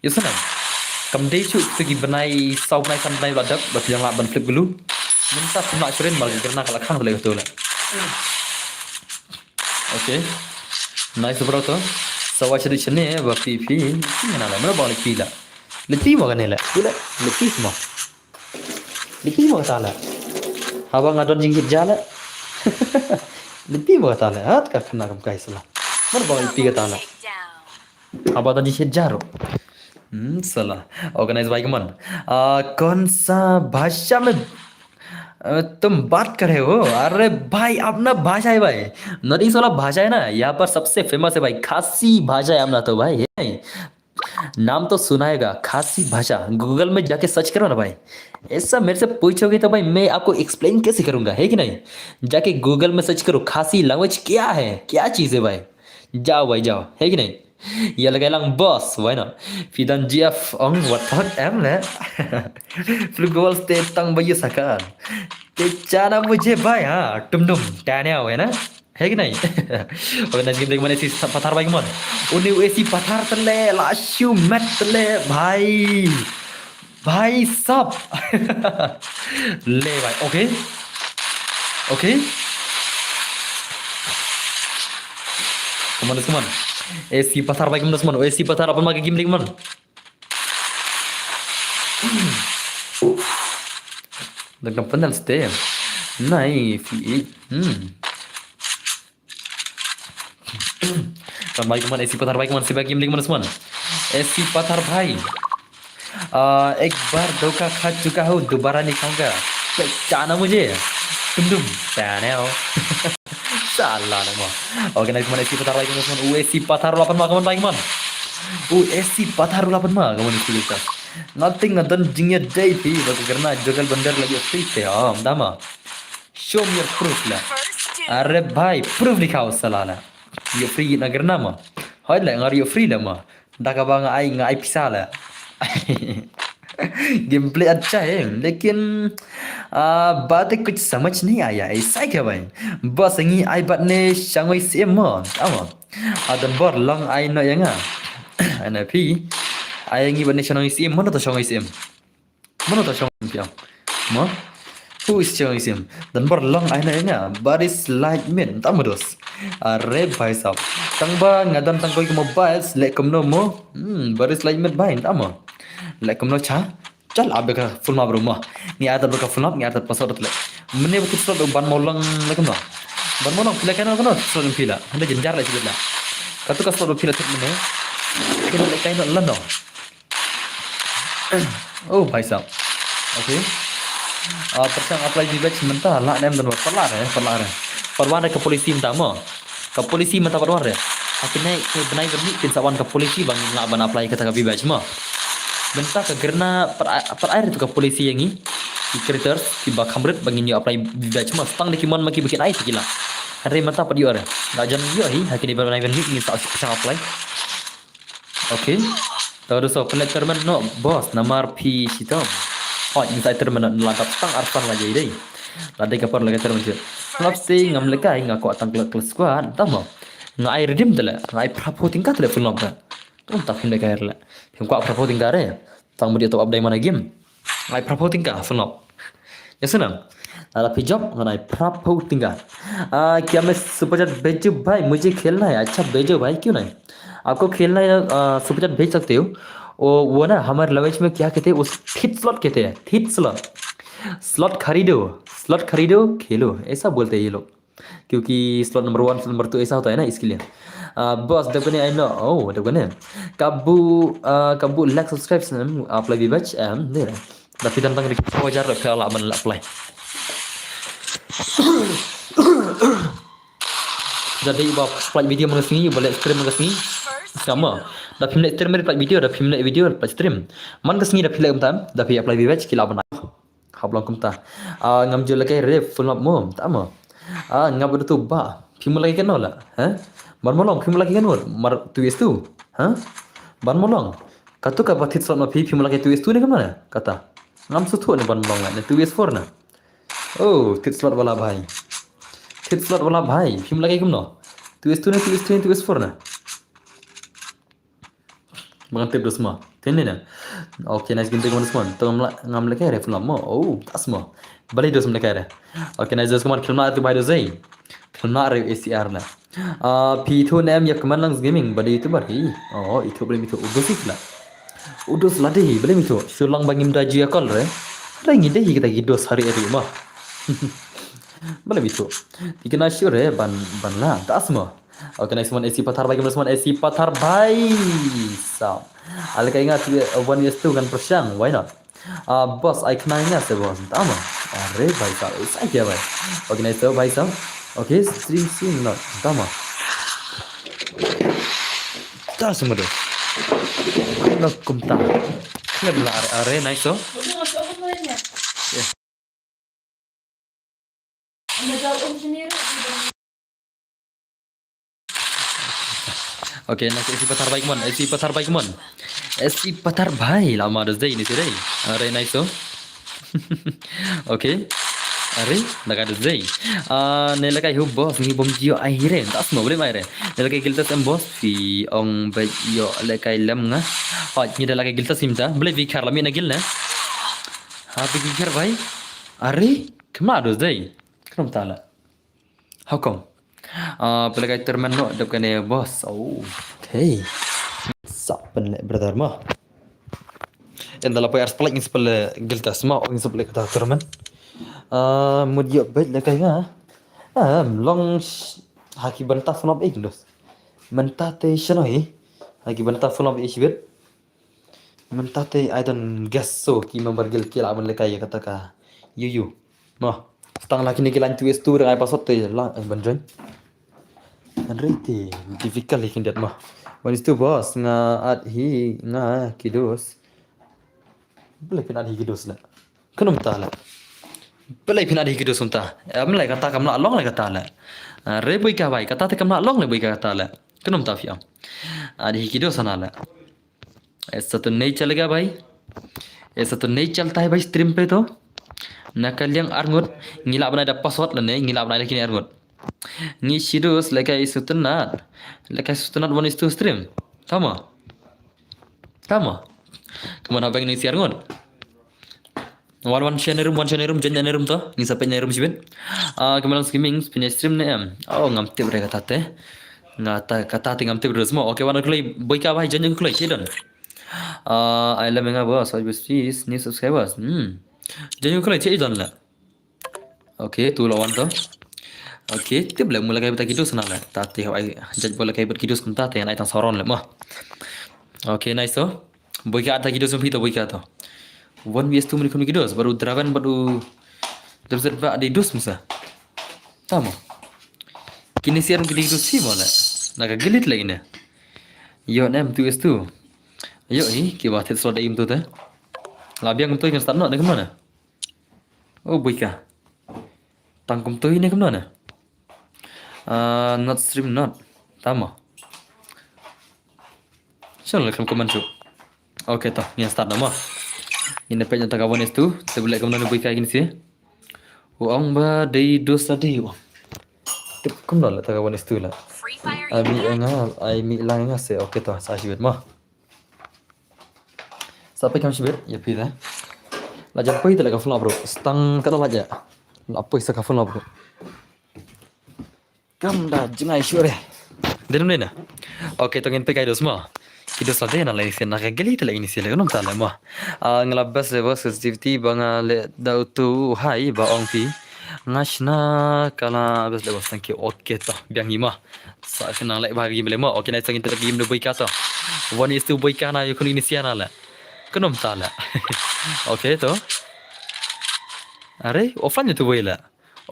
Ya senang. Kam dei chu pergi benai sau benai san benai ladak bagi yang ban flip glue. Mentang melak cira mal kerana kalau khang boleh betul lah. Okay. Nice bro tu. Sawa ciri cene bagi pi. Ini nala mana balik pi lah. Letih makan ni lah. Bila letih semua. Letih makan salah. Abang adon jinggit jala. Lebih bawa tala. Hat ka kena kam guys lah. Mar bawa ipi ka tala.
Takedown.
Abang adon jinggit jaro. साला ऑर्गेनाइज भाई कमन कौन सा भाषा में तुम बात कर रहे हो अरे भाई अपना भाषा है भाई नॉर्थ वाला भाषा है ना यहाँ पर सबसे फेमस है भाई खासी भाषा है अपना तो भाई है नाम तो सुनाएगा खासी भाषा गूगल में जाके सर्च करो ना भाई ऐसा मेरे से पूछोगे तो भाई मैं आपको एक्सप्लेन कैसे करूंगा है कि नहीं जाके गूगल में सर्च करो खासी लैंग्वेज क्या है क्या चीज़ है भाई जाओ भाई जाओ है कि नहीं ya lagi lang boss why not fidan gf ong what thought em le flugol stay tang bayu sakan te chana mujhe bhai ha tum dum tanya hai na है कि नहीं और नजीब देख मैंने पत्थर भाई मन उन्हें ऐसी पत्थर तले लाशु मैट तले भाई भाई सब ले भाई okay okay teman-teman AC pasar bagi teman teman AC pasar apa lagi game teman dengan panel stem naik kan bagi teman AC pasar bagi teman si bagi game teman teman AC pasar भाई एक बार धोखा खा चुका हूँ दोबारा नहीं खाऊंगा पहचाना मुझे तुम पहने हो salah nama organize mana si patar lagi teman USC patar 8 mah kawan lagi man USC patar 8 mah kawan itu nothing ngadon jingnya day pi bagi karena jogal bandar lagi free te dama show me your proof lah
First two.
अरे भाई proof दिखाओ साला ये free नगर ना मा होय ले ngar ये free ला मा दाका bang ngai pisah lah game play अच्छा है लेकिन बातें कुछ समझ नहीं आया ऐसा क्या भाई बस यही आई बात ने शंगई से म ama adan bor long ai no yanga ana pi ai ngi ban ne shangoi sim mana to shangoi sim mana to shangoi sim ma who is shangoi sim dan bor long ai no yanga baris like men tamados are bhai sab tangba ngadan tangkoi mobiles le komno mo baris like men bhai tama like komno cha चल आप बेका फुल माप room ni ada बेका फुल माप ni ada pasal betul mene betul betul ban molong lekom no ban molong pila kan no betul pila ada jenjar lah juga lah katu ka betul pila tek mene kena lek kain lan no oh भाई साहब okay persang apply di batch mentah lah nem dan perlar perwan ke polisi minta mo ke polisi minta perwan re akhirnya ke benai berni tin sawan ke polisi bang nak ban apply kata ke batch mo bentar ke gerna per air itu ke polisi yang ini di kriterias di bak hamret bangin yo apply bida cuma stang de kimon maki bikin ai sikila hari mata pa dio re gajan yo hi hakini bermain ni ini tak bisa apply oke terus so termen no bos namar pi sitom oh ini saya termen langkap stang arfan lagi deh ladai kapar lagi termen je ngap sing ngam lekai ngak atang kelas kuan tamo ngai redim tele ngai prapo tingkat tele full nomor tuh tak pindah ke air lah yang kuat prapo tingkat re tang dia tu update mana game ngai prapo tingkat full nomor ya senang आप जॉब बनाए प्राप्त हो तिंगा क्या मैं super chat भेजूं भाई मुझे खेलना है अच्छा भेजो भाई क्यों नहीं आपको खेलना है सुपर चैट भेज सकते हो वो ना हमारे लवेज में क्या कहते हैं उस थिट स्लॉट कहते हैं थिट स्लॉट स्लॉट खरीदो खेलो ऐसा बोलते हैं ये लोग क्योंकि स्लॉट नंबर 1 स्लॉट नंबर 2 ऐसा होता है ना इसके लिए boss depannya I know oh depannya kabu kabu like subscribe apply bebas deh tapi tentang wajar kalau aman apply jadi bab apply video mana sini boleh stream mana sini sama dah film stream mana apply video dah film video apply stream man ke sini dah film tam dah apply bebas kila aman hablong kumta ngam jul lagi ref full map mo tama ngam betul ba film lagi kan olah ban molong film lagi kan mar twist tu ban molong katu ka batit sot ma film lagi twist tu ni ke mana kata ngam sutu ni ban molong ni twist for na oh tit slot wala bhai film lagi ke mana twist tu ni twist for na mengantip dos semua tene na okay nice ginting mana semua tu ngam lagi ref film mo oh tak semua balik dos mereka ada okay nice dos kemana film tu bai dos ai film re ACR na P2 nem ya keman lang gaming badi itu bari oh itu boleh itu udos lah deh boleh itu sulang bangim daji akal re rangi deh kita gidos hari mah boleh itu dikena sure ban lah tak semua oke nice one AC pathar bagi semua AC pathar bhai sam ala ka ingat 1 years tu kan persyang why not boss I kenal ingat se boss tama are bhai ka saya bhai oke nice so bhai sam oke stream not tama tak semua tu nak kumta kena bela are nice so Oke, nak isi pathar baik mon. Isi pathar bhai lama dah ini sih deh. Are nice so. Oke. Are nak ada zai. Nela kai hu boss ni bom jio akhirnya tak semua boleh mai re. Nela kai giltas em boss fi ong baik yo le kai lem nga. Hot ni dah kai giltas simta. Boleh vikar lami na gil na. Ha vikar bhai. Are kemana dah zai? Kenapa tak lah? How come? Pelagay terman no depan ni bos. Oh, okay. Sapan le brother mah. Enda la payar spelak ni spel gilta semua orang spel kata terman. Mudia baik le kaya. Long haki banta funab ek dos. Menta te shanoi. Haki banta funab ek bit. Menta te I don't guess so ki member gil kila aman le kaya kata ka. You. Mah. Stang laki ni kilan twist tu dengan pasot te lah banjoin. Anriti difficult ikin dat mah. Wanis tu bos nga at hi nga kidos. Boleh pinat hi kidos la. Kenapa tak la? Boleh pinat hi kidos unta. Amlai kata kamla long la kata la. Rebui ka bai kata te kamla long le bui ka kata la. Kenapa tak fiam? Adi hi kidos ana la. ऐसा तो नहीं चलेगा भाई ऐसा तो नहीं चलता है भाई स्ट्रीम पे तो nakal yang arngut ngilap na da password la ne ngilap na kini arngut ni sidus lekai sutunat one is to stream tama kemana bang ni si arngut one channel room jen room to ni sampai room sibin kemana streaming punya stream ne oh ngamti mereka tate ngata kata ngam te semua oke wana klay boy ka bhai jen klay chidon I love menga boss please new subscribers Jangan kau leceh idan lah. Okay, tu lawan tu. Okay, tu boleh mulai kaya kita kidus senang lah. Tati hawai jaj boleh kaya kidus kun tati yang naik tang soron lah mah. Okay, nice tu. Boy ka ada kidus mungkin tu boy ka tu. 1vs 2 menit kidus baru dragon baru terus ada kidus musa. Tamu. Kini siaran kidus sih malah. Nak gelit lagi ni. Yo nem 2vs 2. Yo kibat itu sudah im tu teh. Labiang kum tu yang start nak ke mana? Oh boyka. Tangkum tu ini ke mana? Not stream not. Tama. Siapa kam komen tu? Okay toh, yang start nama. Ini page yang tagawan itu, saya boleh ke mana boyka ini sih? Uang ba day dos tadi. Tip kum lah tagawan itu lah. Ami lang nga se. Okay toh, saya sibet mah. Sampai kamu sibir, ya pilih. Lajar pay talaga full bro. Stang kada laja. Lapoi sa kafun lapo. Kam da jingai shure. Denum ne na. Oke tongin pe kai dos mo. Kido sa de na lai sen na gali tala ini sila gunum tala mo. Ngelabas de bos sensitivity banga le dau tu hai ba ong pi. Ngashna kala bes le bos thank you. Oke to biang hima. Sa senang lai bagi mele mo. Oke nai tongin tala game de boy ka to. One is to boy ka na yukun ini siana la. Gunum tala. Oke to. Are offline tu boy la.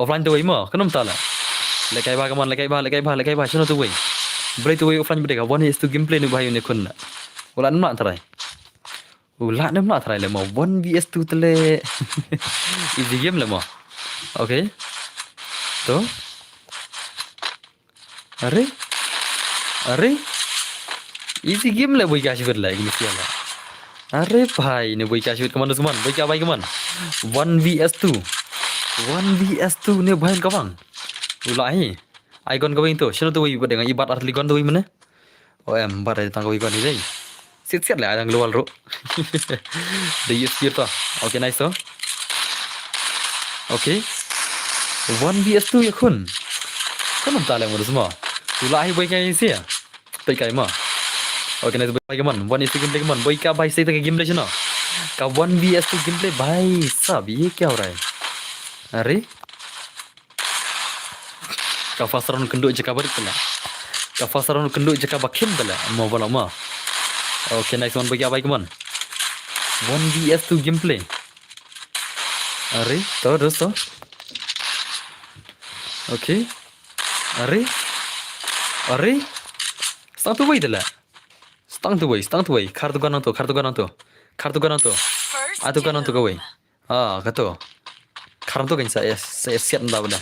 Offline tu boy mo. Gunum tala. Lekai ba kaman lekai ba sino tu boy. Boleh tu offline berdeka. One is to gameplay ni bahayu ni kun. Ulan mak terai. Ulan mak terai le mo. 1vs2 tele. Easy game le mo. Okay. Tu. Are. Easy game le boy kasih berla ini siapa. Are bhai ni boy kasih kaman teman. Boy ka bhai kaman. 1vs2. 1vs2 ni bhai kaman. Ulai. Icon kau itu, sino tu ibu dengan ibat arti icon tu mana? Oh bar ada tangkau icon ini. Siap lah ada global ro. The use here tu. Okay nice tu. Okay. 1vs2 ya kun. Kau nampak le modus semua. Ulai boy kaya isi ya. Boy kaya mah. Okay nice boy kaya man. 1vs2 gameplay kaya man. Boy kaya bhai saya tak gameplay sino. Kau 1vs2 gameplay bhai sab ये क्या हो रहा है? अरे kafasaran kenduk jeka balik pula. Kafasaran kenduk jeka bakin pula. Mau bola mau. Okay, nice one bagi apa kawan? 1vs2 gameplay. Are, terus tu. Okay. Are. Stang tu boy dah lah. Stang tu boy. Kartu kanan tu. Atu kanan tu kau boy. Kata. Kartu kan saya siap dah pada.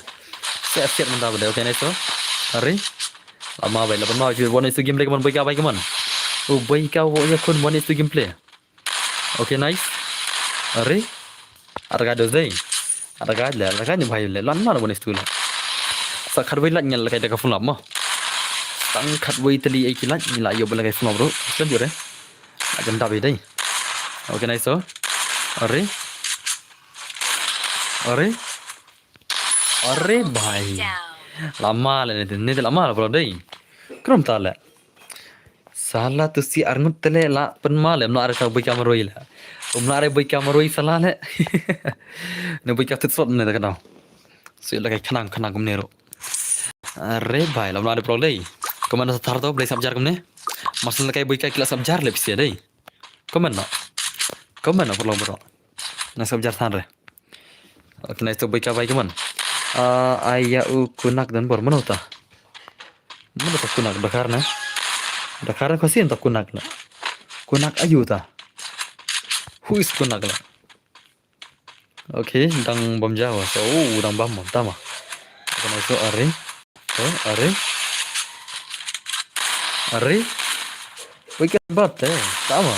Siap mantap pada. Okay, nice tu. Are. Lama baik. Lepas mau one is to gameplay kaman boy ka baik kaman. Oh boy ka ya kun one is to gameplay. Okay, nice. Are. Arga dos dai. Arga ni bhai le. Lan mana one is to la. Sa khat boy lat nyal kai da ka phun lam mo. Tang khat boy tali ai kilat ni la yo bala kai phun bro. Sen jure. Ajam da dai. Okay, nice tu. Are bhai. Lama lah ni lama lah bro dai. Krum ta la. Salah tu si arngut tele la pen mal mna are ka boy ka maroi la. Mna are boy ka maroi salah le. Ne boy ka tsot ne da kana. Si la kai khanang kum ne ro. Are bhai la mna are pro dai. Komanda thar to boleh sabjar kum ne. Masal kai boy ka kila sabjar le pisi dai. Komanda perlu bro. Na sabjar than re. Okay, nice to boy ka bhai kaman. Ayah kunak dan bor mana ta? Mana tak kunak Dakar na? Dakar kau sih entah kunak lah. Kunak ayu ta. Who is kunak lah? Okay, dang bom Jawa. So, dang bom tama. Kena itu are. Wicket bat tama.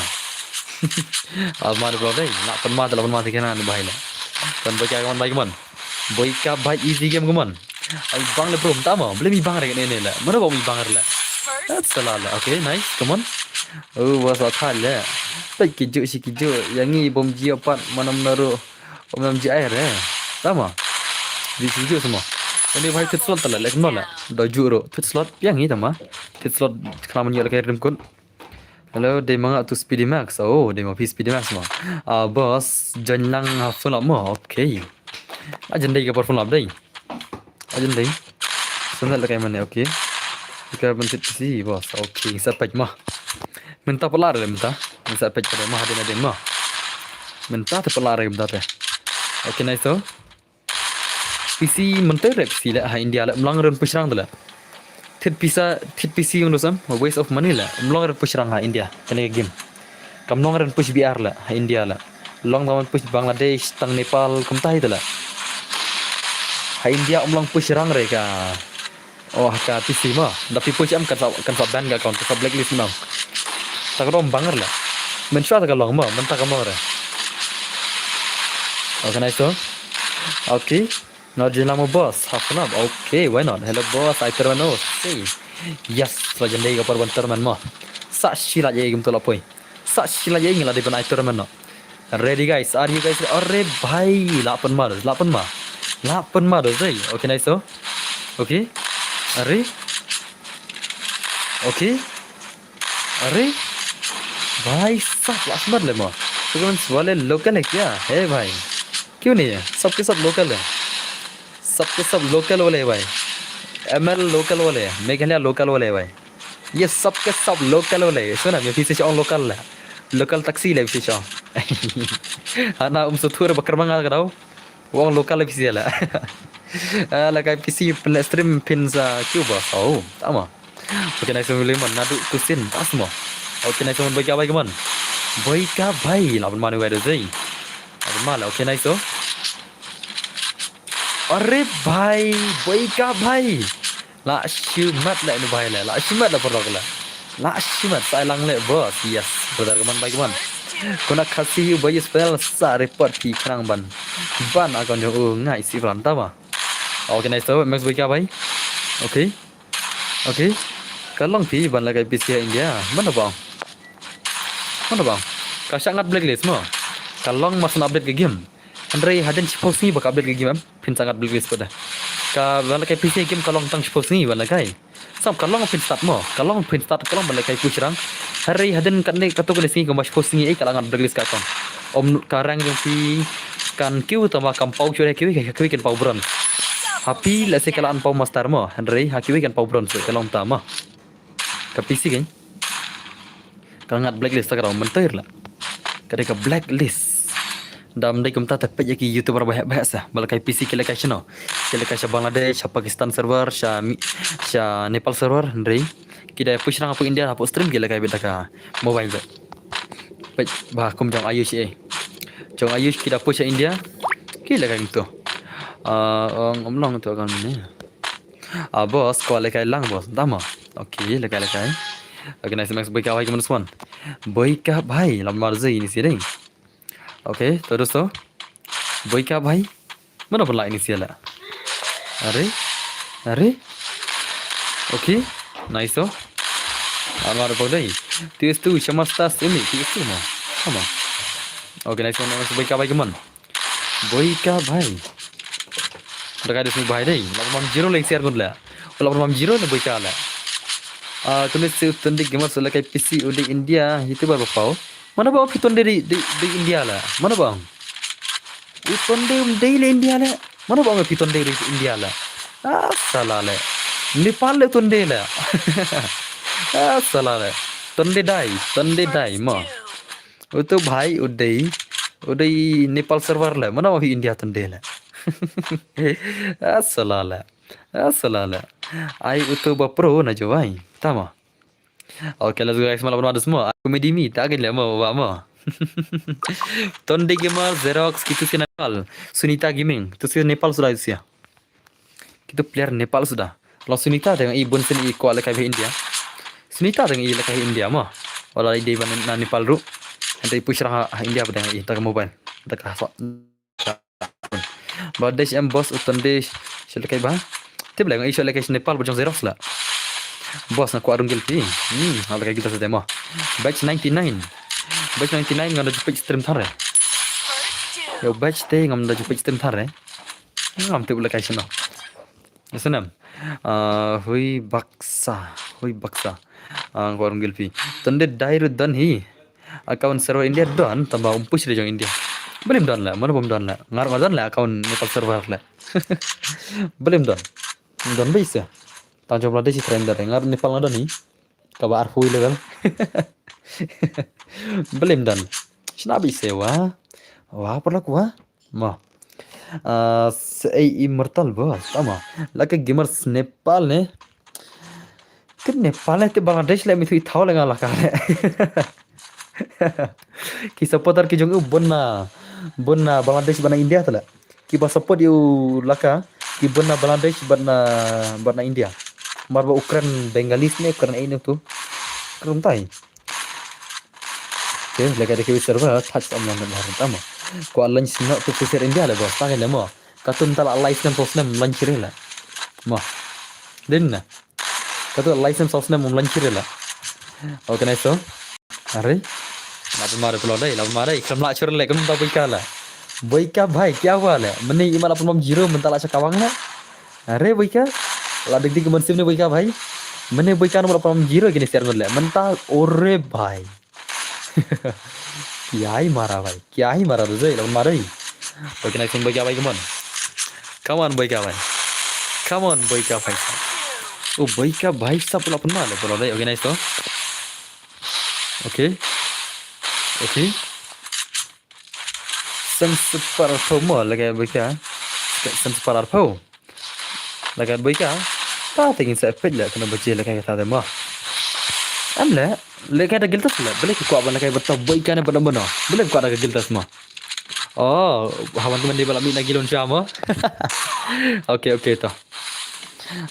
Almar bro deh. Nak penmat kena ni bahaya. Kan baik man. Boy ka bhai easy game kaman. Ai bang le bro tama. Boleh mi bang re ne la. Mana bau mi bang la. That's salah la. Okay, nice. Come on. Oh, was a khal la. Tai kijo yang ni bom ji apat mana menaruh bom ji air Tama. Di kijo semua. Ini bhai tit slot la lek nola. Do juro. Tit slot yang ni tama. Tit slot kelaman yo kai rim kun. Hello, dia mangak tu speedy max. Oh, dia mau speedy max mah. Boss janlang full up mo. Okay. Ajan dai ka perform lab dai. Ajan dai. Sunat la kai mana okay. Jika bentit si bos. Okay, sampai mah. Minta pelar le minta. Minta pej pada mah ada mah. Minta te pelar le minta te. Okay, nice tu. PC mentai rep si la India la melang ren pusrang tu la. Tit PC yang dosam waste of money la. Melang ren pusrang India. Kena game. Kam long ren push BR la India la. Long lawan push Bangladesh tang Nepal kum tai tu la. India umlang push rang reka. Oh ka PC mah. Tapi push am kan ban ga account ka blacklist mah. Tak rom banger lah. Mensyat ka long mah, mentak ka mah. Okay, nice tu. Okay. Now jelang mo boss, half an hour. Okay, why not? Hello boss, I turn on. See. Yes, legendary ka par bantar man mah. Sa shila je game tu la poi. Sa shila je ngila di ban I turn man. Ready guys? Are you guys? Arre bhai, 8 mah. Lapan mah doi. Okay, nice so. Okay. अरे ओके अरे भाई साहब लास्ट ले माँ तो वाले लोकल है क्या है भाई क्यों नहीं है सबके सब लोकल है सबके सब लोकल वाले है भाई एमएल लोकल वाले है मेघालय लोकल वाले है भाई ये सबके सब लोकल वाले है सुना मैं पीछे से लोकल है लोकल taksi lah pीछे anak sutur bakar bangal kau uang lokal lah pीछे lah lah kayak pisi stream pizza Cuba oh sama oke nice boleh man nadu tusin pas mo oke nice man baik apa kaman baik भाई lawan mana wae deh lawan mana oke nice oh अरे भाई baik भाई lah shimat lah ini भाई lah shimat lah pernah lah shimat saya lang le bos yes benar kaman baik kaman kuna kasih bayi spell sa report pi kerang ban akan jo ngai si ranta ba oke nice so max baik भाई oke oke kalong pi ban lagai PC India mana bang ka sangat blacklist mo kalong mas update ke game Andre haden chipos ni bak update ke game pin sangat blacklist pada ka ban lagai PC game kalong tang chipos ni ban lagai sam kalong pin start mo kalong pin start kalong ban lagai push rang hari haden kan ni kato kan sini ke mas chipos ni kalangan blacklist ka kon om karang yang pi kan kiu tama kampau cure kiu kan pau bron happy la se kalan pau master mo Andre hakiwi kan pau bron se kalong tama ka PC kan kalangan blacklist ka raw mentir lah kadang blacklist dam dai kumta ta pej ki youtuber banyak sah balakai PC ke location no ke location Bangladesh Pakistan server sha Nepal server ndrei kida push rang apa India apa stream ke lokai beta ka mobile ba pej bah kum jong ayush jong ayush kida push India ki lokai tu omlong tu kan ni bos ko lokai lang bos dama okey lokai oke nice max baik awai kemen swan baik भाई lamar zai ini sih oke terus तो baik भाई mana pula ini sih lah अरे oke nice तो amar boleh tis tu semastas ini tis tu mah sama oke nice one max baik भाई kemen baik भाई dekat sini भाई deh lawan zero lagi share gun lah lawan zero ni baik lah tulis tundik gamer soal kayak PC udah India itu baru pau mana bang kita dari India lah mana bang itu dari India lah mana bang kita dari India lah salah lah Nepal le tunde lah salah lah tunde dai mah itu भाई udah Nepal server lah mana bang India tunde lah salah lah ai itu pro na jo भाई tama oke let's go guys malam ada semua komedi mi tak agak lama bawa tonde gamer Xerox gitu sih Nepal Sunita gaming itu sih Nepal sudah itu ya kita player Nepal sudah kalau Sunita dengan ibun sini ko ala kai India Sunita dengan ila kai India mah wala ide ban na Nepal ru nanti push rang India pada itu mobile tak so Bangladesh boss utonde sila kai ba tip lang isu like Nepal bojong Xerox lah bos nak kuarung gilpi hal kayak kita sedemo batch 99 ngam dah jupik stream thare yo batch te ngam dah jupik stream thare ngam te ulai kaisno yasanam hui baksa kuarung gilpi tonde dairu dan hi account server India don tambah push re jong India belum don lah mana bom don lah ngar don lah account Nepal server lah belum don bisa Tanjung Bangladesh trend dah dengar Nepal ada nih kabar hui level belum dan sinabi sewa wah pernah kuah mah immortal bos sama lagi gamers Nepal ne ke Nepal ne ke Bangladesh le mitu ithau lenga laka ki supporter ki jong bonna Bangladesh bana India tala ki ba support you laka ki bonna Bangladesh bana India marba Ukraine Bengalis ne Ukraine ini tuh kerum tai ke lega de server touch am lan har tama ko lunch no tu fisir India le bos tangen le mo katun tala license sosnem lunch re la mo denna katu license sosnem lunch re la oke nice so are la mare pulo dai la mare ikram la chur le kam ta pai kala Boyka भाई क्या हुआ है मैंने ये माला अपन zero mental aja kawang lah अरे boyka ला देख दी कमन ने boyka भाई मैंने boyka nomor अपन zero gini share ngol mental ore भाई क्या ही मारा तुझे lawan मारा ही oke next one boyka भाई come on boyka भाई come on boyka भाई oh boyka भाई सब pula अपन मार बोलो deh oke nice to oke oke Separate mo lagi boyka separate po lagi boyka ta tingin sa epid la kena baca lagi kata demo amla lagi ada giltas la boleh ku abang lagi betul boyka ne benar-benar boleh ku ada giltas mo oh hawan teman di balap lagi lon sama oke oke to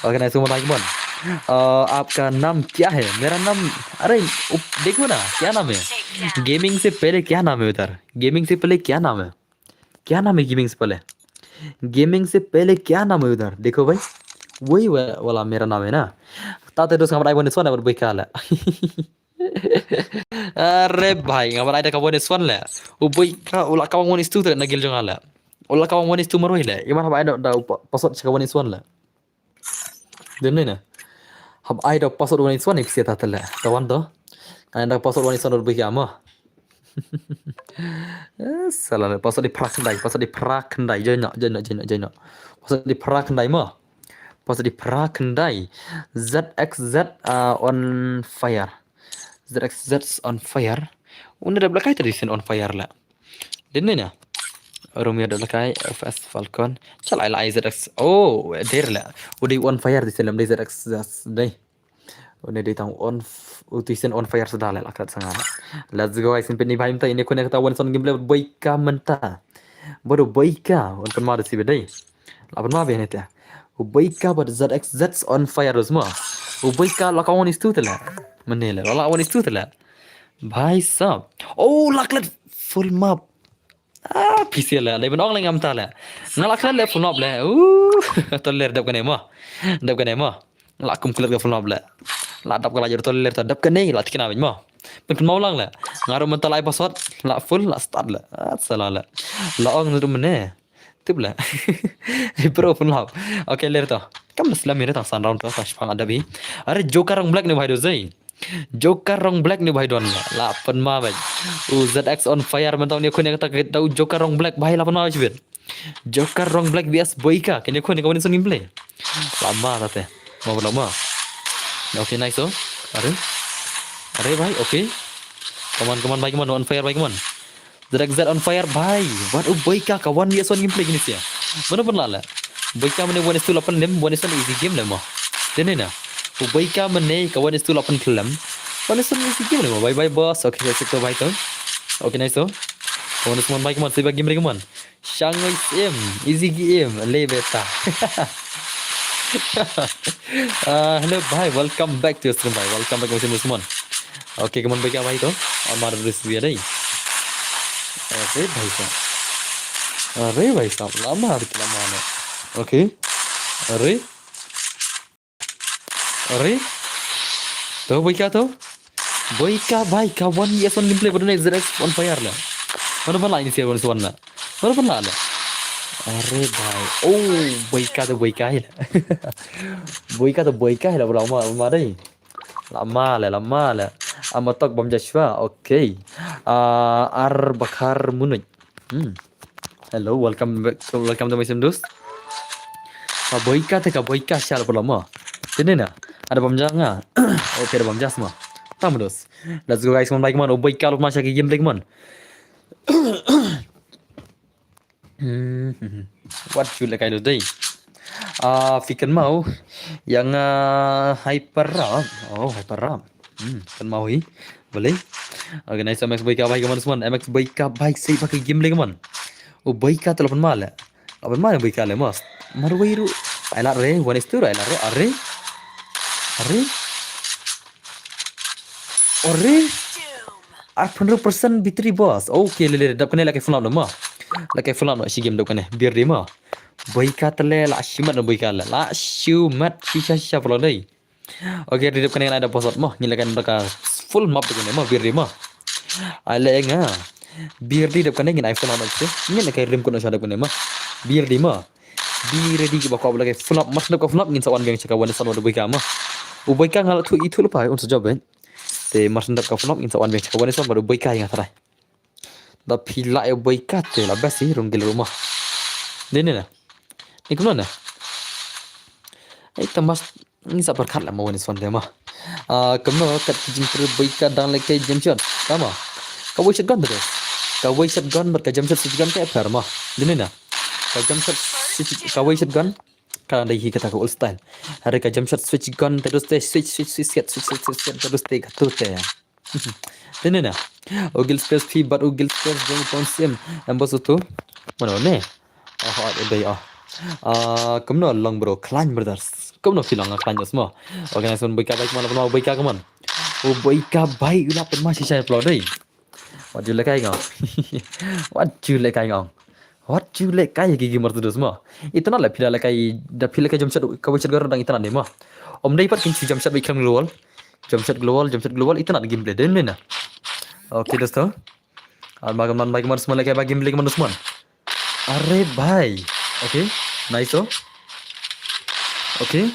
oke nice one lagi mon आपका नाम क्या है मेरा नाम अरे देखो ना क्या नाम है गेमिंग से पहले क्या नाम है उधर गेमिंग से पहले क्या नाम है गेमिंग से पहले क्या नाम है उधर देखो भाई वही वाला मेरा नाम है ना ताते terus ngamar iPhone X1 berbekal अरे भाई ngamar ada kawan X1 lah ubay ka ula kawan monis tu tak nagil jong ala ula kawan monis tu maroy lah iman ba ada pasot kawan X1 lah den na hab ai da password one is one if sia tatala tawan to anda password one is one berbagi ama salah password di prak kendai jena password di prak kendai ma password di prak kendai zxz on fire zxz on fire unda da belakang tadi on fire la dinne na Romeo da belakang fs falcon chalai la zx oh der la udi on fire di dalam zx dai udah dia tahu utusan on fire sudah lah kat sangat let's go guys simpen ni bhai mta ini kena ketahuan son gameplay boyka menta baru boyka on penma si bedai lapan ma be neta boyka bad zx on fire semua boyka la kawan istu tela menela la kawan istu tela bhai sab oh laklet full map PC lah lebih orang lagi amta lah ngalaklan le full map lah toler dap kan ema la kum kulat ga full map lah la dap kala jor toler ta dap kan nei la tikna ben ma pen mau lang la ngaro mental ai password la full la start la salah la ong ndu mene tip la pro full map okay ler to kam islam mere ta san round to ta spang ada bi are joker rong black ne bhai do zai joker rong black ne bhai don la pen ma bhai zx on fire mentau ni khone kata tau joker rong black bhai la pen ma bhai joker rong black vs boyka kene khone kawin sun gameplay lama tate mau lama okay nice so अरे भाई okay come भाई कमान on fire भाई कमान zx on fire भाई what boyka kawan dia son gameplay gini sih benar-benar lah boyka mene one is to 8 lem one is easy game lah mah dene na boyka mene kawan is to 8 film one is easy game lah bye bye boss oke sektor भाई तो oke nice so kawan semua भाई कमान sebab game kमान shanghai sim easy game le beta hello भाई welcome back to stream भाई welcome back to stream okay come on क्या भाई तो हमारा दृश्य भी है नहीं अरे भाई साहब लम्बा है ओके अरे तो भाई क्या भाई का वन ये one game play button zx on fire lah mana pun lain sih one lah mana pun lah अरे भाई ओ boyka तो boyka है lah berapa lama deh lama lah amatok bom Joshua oke ar bakar munaj hello welcome back to my sim dos boyka te ka boyka syal lama ini na ada bom janga oke ada bom jas semua tamu dos let's go guys mon baik mon boyka lu masih game lagi mon what should like I do today Fikan mau yang hyper ram kan mau hi boleh oke nice MX boyka baik kawan semua MX boyka baik saya pakai game lagi kawan boyka telepon mal boyka le mas marwairu ailar re one is two ailar re are 100% bitri boss oke le dap kena lagi full nama lagi full nama si game dap kena biar dia mah boyka tele la shimat boyka la shimat shisha pula dai oke di depan ada password mah nyilakan mereka full map dengan mah biar mah ala enga Biar di depan ngin iPhone anak tu. Ngin nak rim kono syada punya mah. Biar di mah. Biar di bakau lagi full up mas nak full up ngin sawan yang cakap wan sana udah baik mah. Ubai ka ngal tu itu lupa untuk jawab. Te mas nak full up ngin sawan yang cakap wan sana baru baik yang terai. Da pila ya baik te lah basi runggil rumah. Ini nah. Ini kemana? Itu mas ngin sabar kat lah mau wan sana mah. Kamu kat jemput baik dang lagi jemput. Sama. Kau wajib kan betul. Kau wajib kan berkajam shotgun kayak apa mah. Ini nah. Kajam shot kau wajib kan kalau dah kata kau all style. Hari kajam shot switch gun terus teh switch terus teh katu teh. Ini nah. Ogil space P but ogil space jangan konsim. Ambos itu mana ni? Udah. Kamu long bro, clan brothers. Kamu filang clan semua. Organisasi baik baik mana pun baik kaman. Oh baik baik ulah pun masih saya upload deh. What you like ngong? What you like ngong? What you like gigi martu semua. Itu nak pila like dah pila jam shot kau cakap orang itu nak mah. Om dah ipat kinci jam shot baik global. Jam shot global itu nak gameplay dan mana? Okay dosto. Bagaimana bagaimana semua like gameplay kemana semua? Arre bhai. Okay, nice oh. Okay.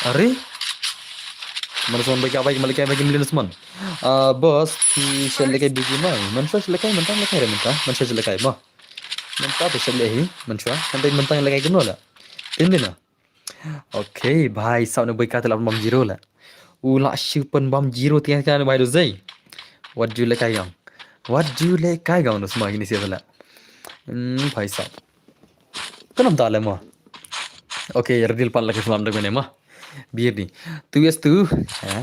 Arre. Mana semua baik gameplay semua. Bos, si lekai biji mai. Manusia lekai mentang lekai re mentah. Manusia lekai mah. Mentah tu lekai. Manusia. Sampai mentang lekai kena lah. Ini na. Okay, bhai. Sao nak baik telah bom zero lah. Ulah syupan bom zero tiang kan bhai tu zai. What you lekai yang? What you lekai yang tu semua ini siapa lah. Bhai sao. Kenapa tak lah mah? Okay, redil pan lagi film dah mana mah. Biar ni. Tu is tu.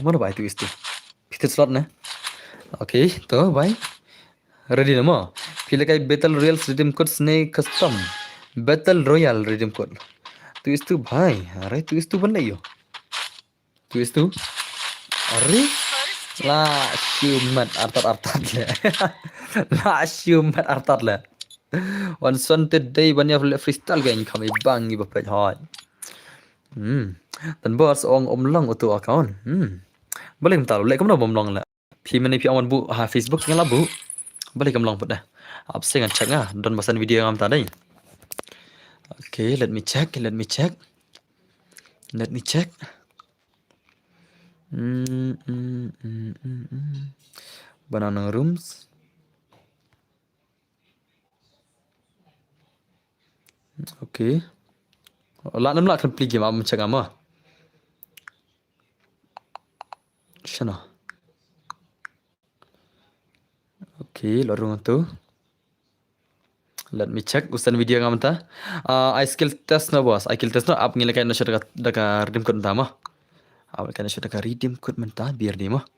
Mana bhai tu is tu. Fitur slot na. Okay, तो भाई ready ना माँ फिर लगा Battle Royale redeem code snake custom Battle Royale redeem code तो इस तू भाई अरे तू इस तू बन रही हो तू इस तू अरे lah syumat artat le lah syumat artat le one son today banyak freestyle gang kami bang ibu pejat dan bos om long itu account boleh minta lu like kamu om long lah Pi mana pi awan bu Facebook yang labu boleh kamu long pun dah apa sih ngecek ah don bahasan video yang tadi okay let me check banana rooms okay lah nam lah kan play game am cek ama sana okay lorong tu let me check usan video ngam ta I skill test na boss I skill test na ap ngilai na syada daga redeem code mah awal kan syada daga redeem code mentah biar dia mah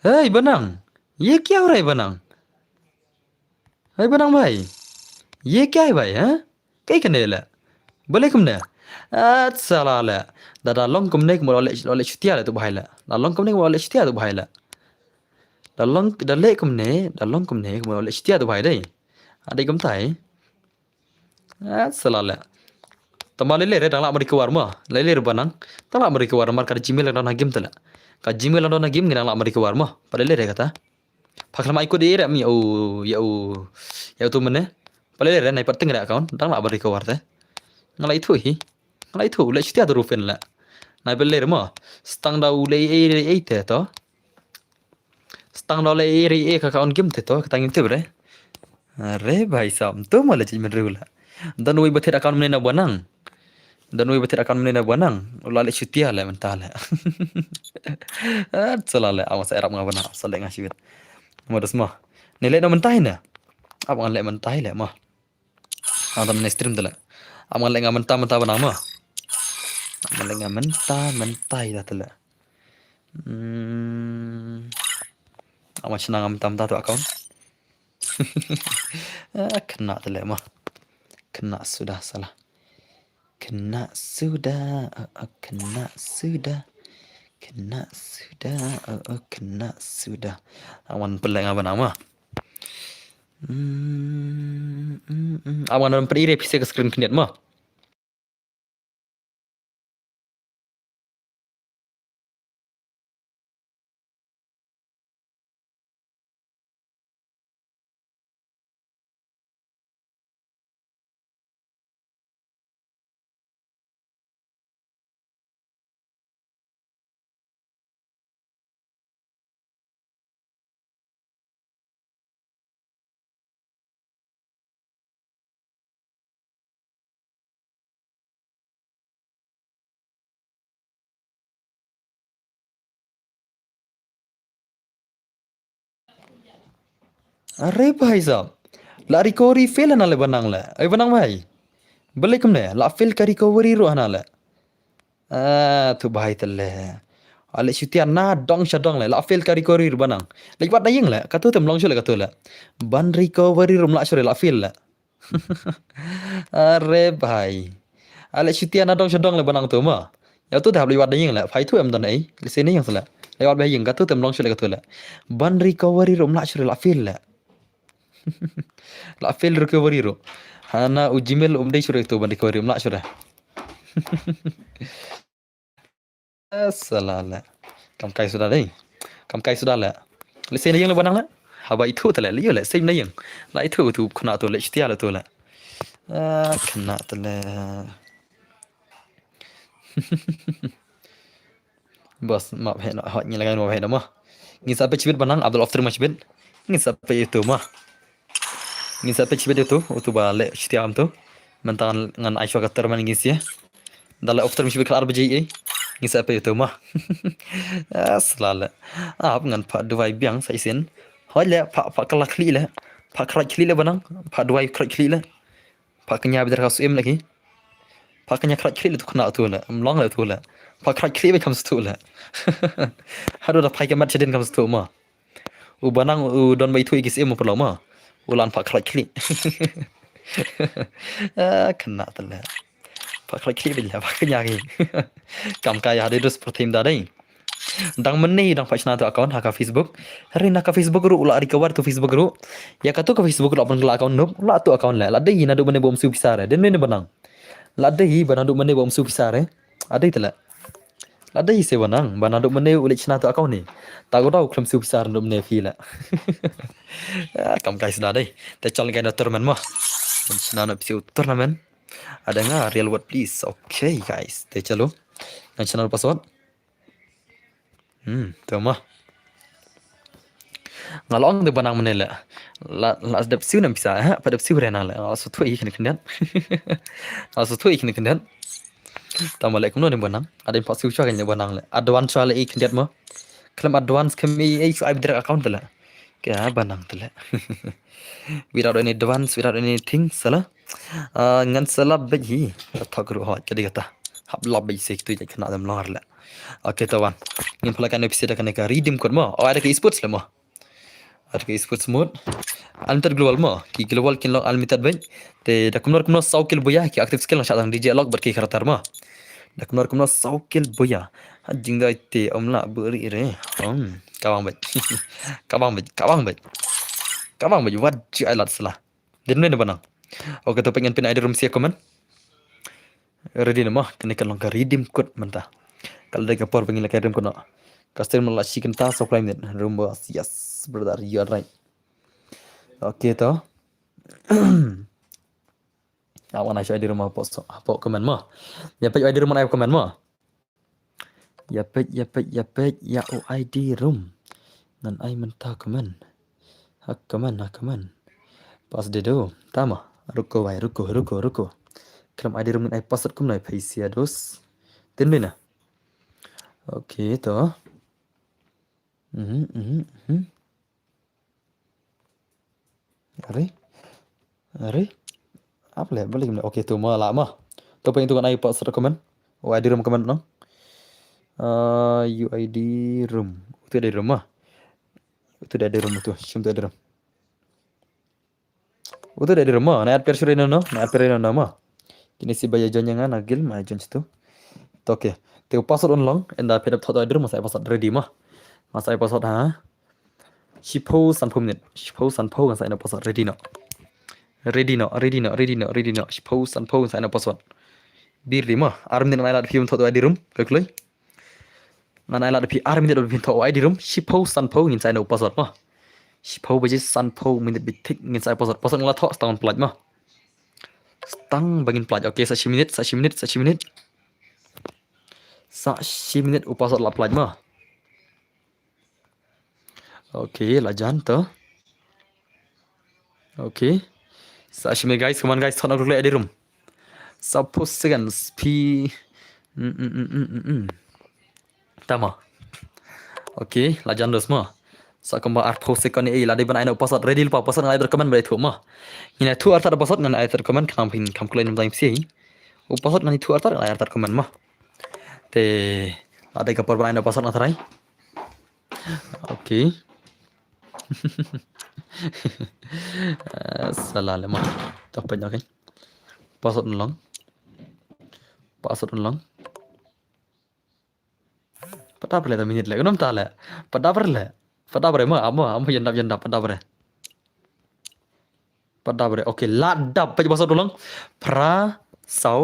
hey banang ये क्या हो रहा है बनंग hey बनंग भाई ये क्या है भाई हैं कई करने ला बोले तुमने साला ला दादा long kumne mo ole chutia tu bahai la long kumne mo ole chutia tu bahai la long kumne mo ole chutia tu bahai dai adai kum tai salah la tama lele re dang la mari kewar ma lele re banang ta la mari kewar mar ka gmail na game tala ka gmail na game ngina la mari kewar ma pa lele re kata paklama ikut dia re mi ya tu mene pa lele re nai pateng re account dang la mari kewar te ngala itu le chutia tu rufen la nai belle re ma stang da ule e te to stang da le e ka account game te to ka tangim te bre अरे भाई साहब तो माले चीज में रेगुला dan we betir akan menena banang ulale chutia le mentale salale awas erap ngabana saleng ngasih modus mah nilai no mentai na apa ngalek mentai le mah antam ne stream tala apa ngalek ngamenta banang mah ngalek mentai dah tala amat senang ngamenta tu account kena tala mah kena sudah salah kena sudah awan peleng apa nama awan peri revisi ke screen keniat mah अरे भाई साहब ला recovery fail है नाले बनांग ले अरे बनांग भाई बल्ले कम ने ला फेल का रिकवरी रो नाले tu bahai tele ale syutia na dong syadong le la fail ka recovery banang lagi pat dayeng le katu tem long syole katu le ban recovery rum la syore la fail le are bhai ale syutia na dong syadong le banang tu ma ya tu dah liwat dayeng le phai tu em dan ai le sini yang sele lewat bahayeng katu tem long syole katu le ban recovery rum la syore la fail le la fail recovery ro hana ujimel umdai syore tu ban recovery rum la syore Salah kam kai sudah deh kam kai sudah le le sen yang le banang le haba itu tele le yo le sem yang la itu tu kena tu le setia le tu le kena tele bos maaf he nak hot nyalakan maaf he nama ni sampai cibit banang Abdul After macibit ni sampai itu mah ni sampai cibit itu balik setia am tu mentangan ngan Aisyah kata man ngisi ya dalam After macibit kelar biji ni sampai itu mah selalu apa ngan pak dua biang saya sen hoi le pak kelak kli le pak kerak kli le banang pak dua kerak kli le pak kenya bidar kasu em lagi pak kenya kerak kli le tu kena tu le long le tu le pak kerak kli be comes tu le hadu dah pai kemat cedin comes tu mah u banang u don bai tu igis em perlo mah ulan pak kerak kli kena tu le pak kerak kli be le pak kenya gi kam kaya hadu tu seperti im dadai dang menni dang fashna tu account haka Facebook hari nak Facebook ru ulah recover tu Facebook ru ya katu ke Facebook ru apun account nup la tu account la dei na du mene bom su pisare den mene banang la dei banang du mene bom su pisare adai tela la dei se banang banang du mene ulik chna tu account ni ta go dau klam su pisare du mene fi la kam kai sudah dei te chal ga na tournament mah chna na pisu tournament ada nga real world please okay guys te chalo na channel password tu mah ngalong de banang menela la dap siu nam pisa ha pada siu rena la so tu ikni kendan so tu ikni kendan tamalek kuno de banang ada pas siu chwa kan banang la advance wala ik kendan mo kelam advance kami ai so ai direct account la kya banang tala without any advance without anything sala ngan sala baji thakru ha jadi kata hab lab sek tu jak kena dam lar la okay tawan ngin pelakan episode kan ka redeem code mo ada ke esports la mo ada ke esports mode antar global mo ki global kin log almitad ben te da kumno saukil boya ki active skill na shatang DJ log berki kharatar mo da kumno saukil boya jing da te omla beri re kawang bet kawang bet what I lot sala din ne banang okay to pengen pin ID room sia comment ready na mo kene kan long ka redeem code manta kalau dia kapor pengen lagi redeem code no customer la chicken ta supply net room boss yes brother you are right okay to awan ai ID room apa comment mo ya pe ID room ai comment mo ya pe ya ID room nan ai menta comment hak comment pas de do tama ruko vai ruko kram ID room ai password kum nai paisia dos tin bina okay to Are apa le balik okay tu ma la ma to pengen tu kan ai password comment ID room comment no UID room itu ada room mah itu ada room tu sim tu ada room itu ada room mah na ad per sure no na ad per no mah kini si baya jonyangan agil ma jon tu okay te password on long and da pedap thot ID room masa password ready mah masa password ha shipo sanpom net shipo sanpo kan sa na password ready no shipo sanpo kan sa na password bir lima arm din na ila film thot ID room kekloi ngan ai la de pi ar minute do pin tho ai di rum shipo sanpo ngin sai no password ma shipo baje sanpo minute bit thik ngin sai password ngla tho stang plaj ma stang bagin plaj okay sa minute u password la plaj ma okay la jan to okay sa minute guys come on guys thon ai di rum suppose seconds p tama okay lajan dos mo sa kamba ar pose kan ei la de ban aina pasat ready lupa pasat ngai recommend bai thu ma ina thu ar tar pasat ngan ai recommend kam pin kam klein dai si pasat ngani thu ar tar ai tar recommend ma te ada ka por ban aina pasat na tharai okay salah le ma tapay na kay pasat na lang padabar le minute le gunam ta le padabar ma amma jandap padabar okay ladap pa pasat ulang pra sau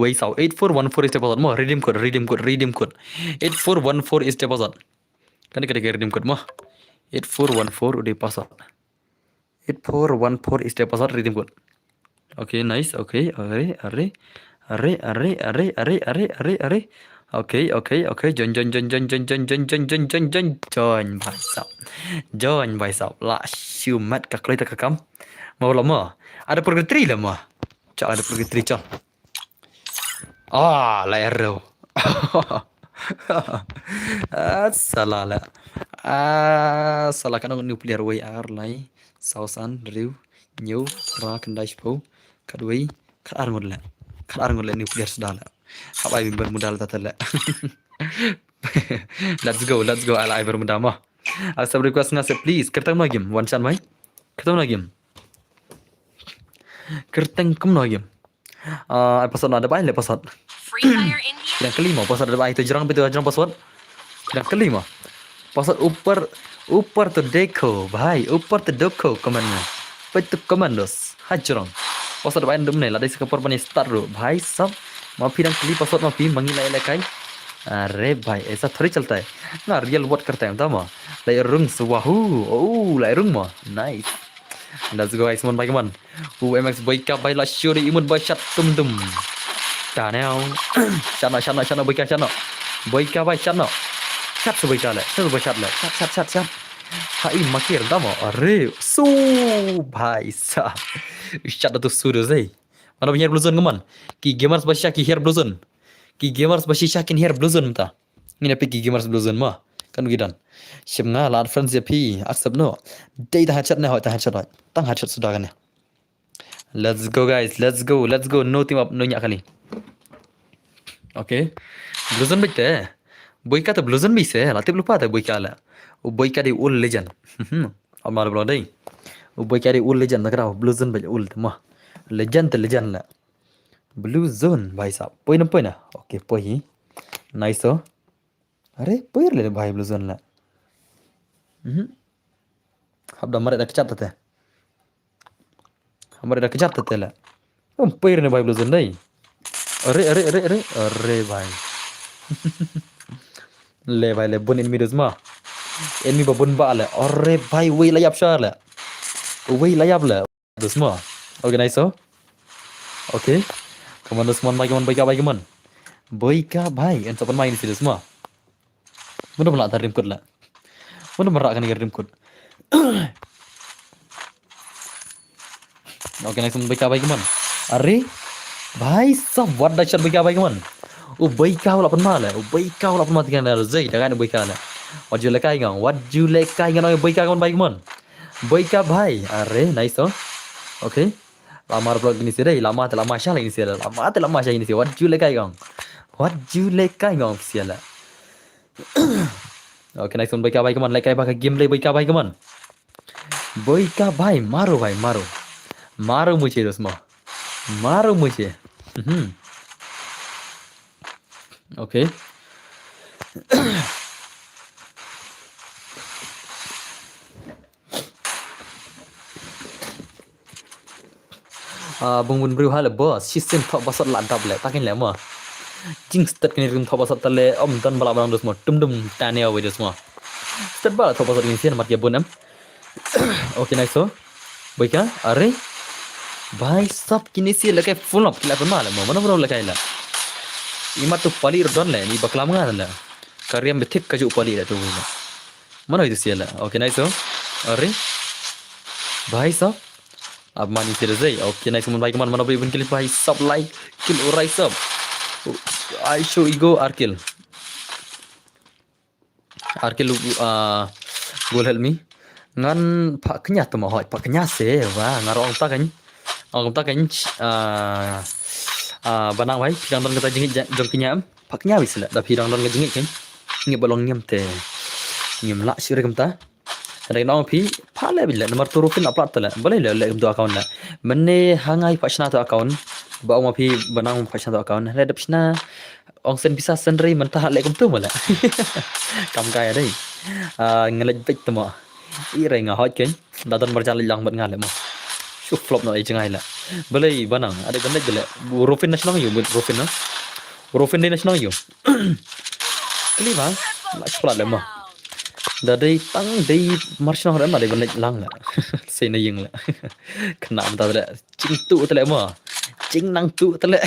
wei sau 8414 is deposit mo redeem code 8414 is deposit kan kita redeem code mo 8414 udah pasat 8414 is deposit redeem code okay nice okay are okay join भाई साहब ला siu mat ka klei ta kam mau lama ada purgatory lama cak ada purgatory cak la error salah la salah kan nuclear way ar lai sausan riu new ra kendai spo kadwei kadar ngol nuclear sudah la apa yang bermodal tatala let's go ala bermodal mah asal request ngasih please kertang lagi one shot mai kertang lagi episode ada baik episode
Free Fire India.
yang kelima episode ada baik itu jarang episode yang kelima episode ऊपर तो देखो भाई ऊपर तो देखो कमेंटnya itu komandos hajrong episode baik dum nih lah dari sekapur pani start ro भाई सब माफी रंग क्लिप episode माफी मंगी लाई kai अरे भाई ऐसा थोड़ी चलता है ना रियल वर्ड करते हैं तमा लाई रुंग सुवाहू लाई रुंग ma nice let's go guys mon bye mon UMX boy ka bay la shuri imun boy chat tum ta neo chana boy ka bay chana chat su boy ka le chat hai makir tama अरे su भाई साहब chat tu suruh zai mana punya bluzon keman ki gamers basya ki hair bluzon ki gamers basya kin hair bluzon ta ini apa ki gamers bluzon mah kan gidan shimnga lad friends ya pi accept no dai ta chat na ta chat tang chat sudah kan let's go guys let's go no team up no nyak kali okay bluzon bete boy ka ta bluzon bi se latip lupa ta boy ka la boy ka di ul legend amal bro dai boy ka di ul legend na kra bluzon ba ul mah legend la blue zone भाई साहब पोई ना ओके पोई नाइस हो अरे पोई ले भाई blue zone ला अब हमारे रख जाते ला पोई रे भाई blue zone नहीं अरे भाई ले भाई ले bun enemy मा enemy babun ba la अरे भाई वही layap sha la वही layap la semua oke nice हो oke Kaman semua baik kaman. Boyka bhai, en sopan main sih semua. Mana melak tarim kod lah. Mana merak kan tarim kod. Oke next boyka baik kaman. Are bhai sab what dahsyat boyka baik kaman. Boyka wala pan mal. Boyka wala pan mati kan zai dah kan boyka lah. What you lekai ngang boyka kaman baik kaman. Boyka bhai. Are nice oh. Okay. Lama vlog ini sih deh, lama syah ini sih what you lekai gong sih lah. Oke next one boyka baik kaman, lekai pakai gameplay boyka baik kaman. Boyka bhai maru muci itu semua, maru muci. Oke. Bung bun bru hal bos sistem thok basot la dab le takin le mo jing stat kini rum thok basot tale dan bala bang dos mo dum tane awe dos mo stat bala thok basot ini sih mat ya bonam oke nice so boyka are भाई सब kini sih le kai full up kila pun mal mo mana bro le kai la ima tu pali don le ni bakla mga la karya methik kaju pali la tu mana itu sih la oke nice so are भाई सब अब मानी फिर से okay nice मन भाई कमान मन भाई किल भाई सब लाइक किल और सब आई शो ईगो आर्किल Gol help me. Ngan pak kenya tu mau pak kenya se wah ngarong ta kan. Ông ta kan banang wai pidang don kata jingit jong kenya pak kenya wis la da pidang don jingit kan. Ngi bolong nyam te. Nyam la sire kam ta. Ada nong pi pale bila nomor turufin upload tu la. Boleh le le do account la. Menne hangai pasna tu account. Ba ma pi banang pasna tu account. Le dapsna ong sen bisa senri mentah le kum tu mala. Kam kai dai. Ngelaj pek tu ma. Ire nga hot ken. Da don berjalan lang bet ngal le mo. Shuk flop no jangai la. Boleh banang ada benda gele. Rufin nasional yo Rufin no. Rufin di nasional yo. Kali ba? La sekolah le mo. Dari tang dari marsino hore ma de benda lang la. Sei na yeng la. Kena mata le. Cing tu tele mo. Cing nang tu tele.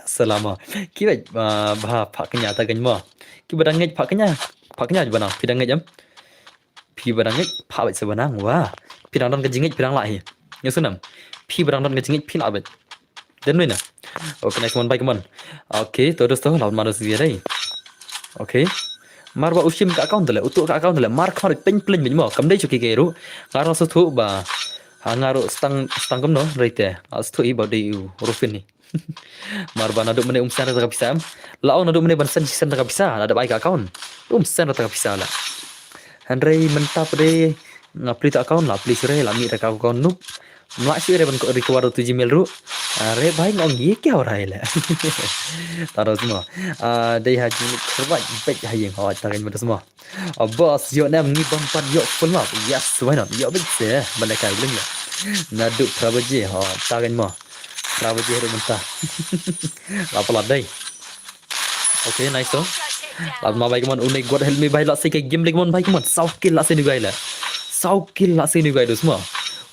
Selama. Ki ba pak kenya ta gan mo. Ki badang ngej pak kenya. Pak kenya banang pidang ngej am. Pi badang ngej pak bet sebanang wah. Pidang don kejingit pidang lah ya. Ya sunam. Pi badang don kejingit pin abet. Dan mana? Oke, next one baik man. Oke, terus tu lawan manusia dia dai. Oke. Mar ba usim ka account le, utuk ka account le, mar khar pen plan min mo, kam dai chuki ke ru. Ngaro su thu ba. Ngaro stang kam no rite. As thu i ba dei rufin ni. Mar ba nadu mene umsan ta bisa. Lao nadu mene ban san ta bisa, ada baik account. Umsan ta bisa la. Henry mentap de ngapli ta account la, please re la mi ta account nup. Mak sih re ban ko recover tu Gmail ru. Re bhai ngong ye kya ho raha hai la. Taruh semua. Dai haji serba baik hai yang awak tarin pada semua. Boss yo nam ni bampan yo full map. Yes, why not? Yo baik se balik kai belum ya. Nadu prabaje ha tarin mo. Prabaje ru mentah. Apa dai? Okay, nice tu. Lalu mau baik mon unik god help me baik lah se ke game leg mon baik mon. Sau kill lah se ni gai la. Sau kill lah se ni gai tu semua.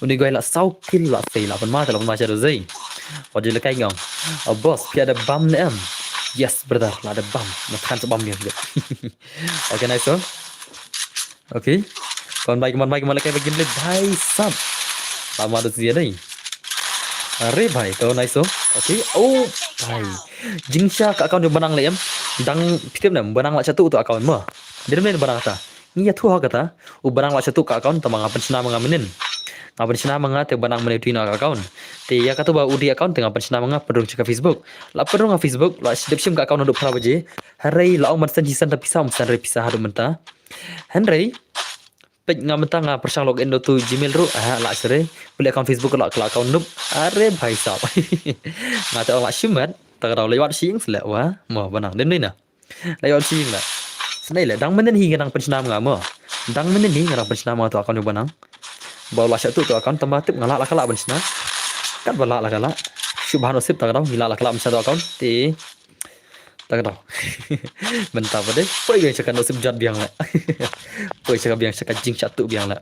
Unik gai lah sau kill lah se lah pun mata ada zai. Wajib lekai ngong. Boss, pi ada bam ni am. Yes, brother, lah ada bam. Makan tu bam dia juga. Okay, nice so. Okay. Kon baik mon lekai bagi game bhai sab. Lama ada dia ni. Are bhai, kau nice so. Okay. Oh, bhai. Jingsha ka account dia banang le am. Dang pitip nam banang la satu tu account mo. Dia mana banang kata? Ni ya tu ha kata. Banang la satu ka account tamang apa sena mengaminin. Ngapan sena manga te banang mene tuina account. Te ya kata ba udi account tengah pan sena manga perung cika Facebook. La perung Facebook la description ka account untuk pra baje. Harai la ong man jisan tapi sam san re pisah hadu menta. Henry pek ngamenta nga persang login do tu Gmail ru la sere beli account Facebook la account nup are bhai sab. Ngata ong la shimat ta raw lewat sing sela wa mo banang den ni na. Lewat sing la. Senai la dang menen hi ngang pan sena manga mo. Dang menen hi ngang pan sena manga tu account du banang. Bawa satu tu account tambah tip ngalak lah kalak bersna. Kan balak lah kalak. Subhan nasib tak tahu ngilak lah kalak satu account. Tak tahu. Bentar pada. Poi yang cakap nasib jad biang lah. Poi cakap biang cakap jing satu biang lah.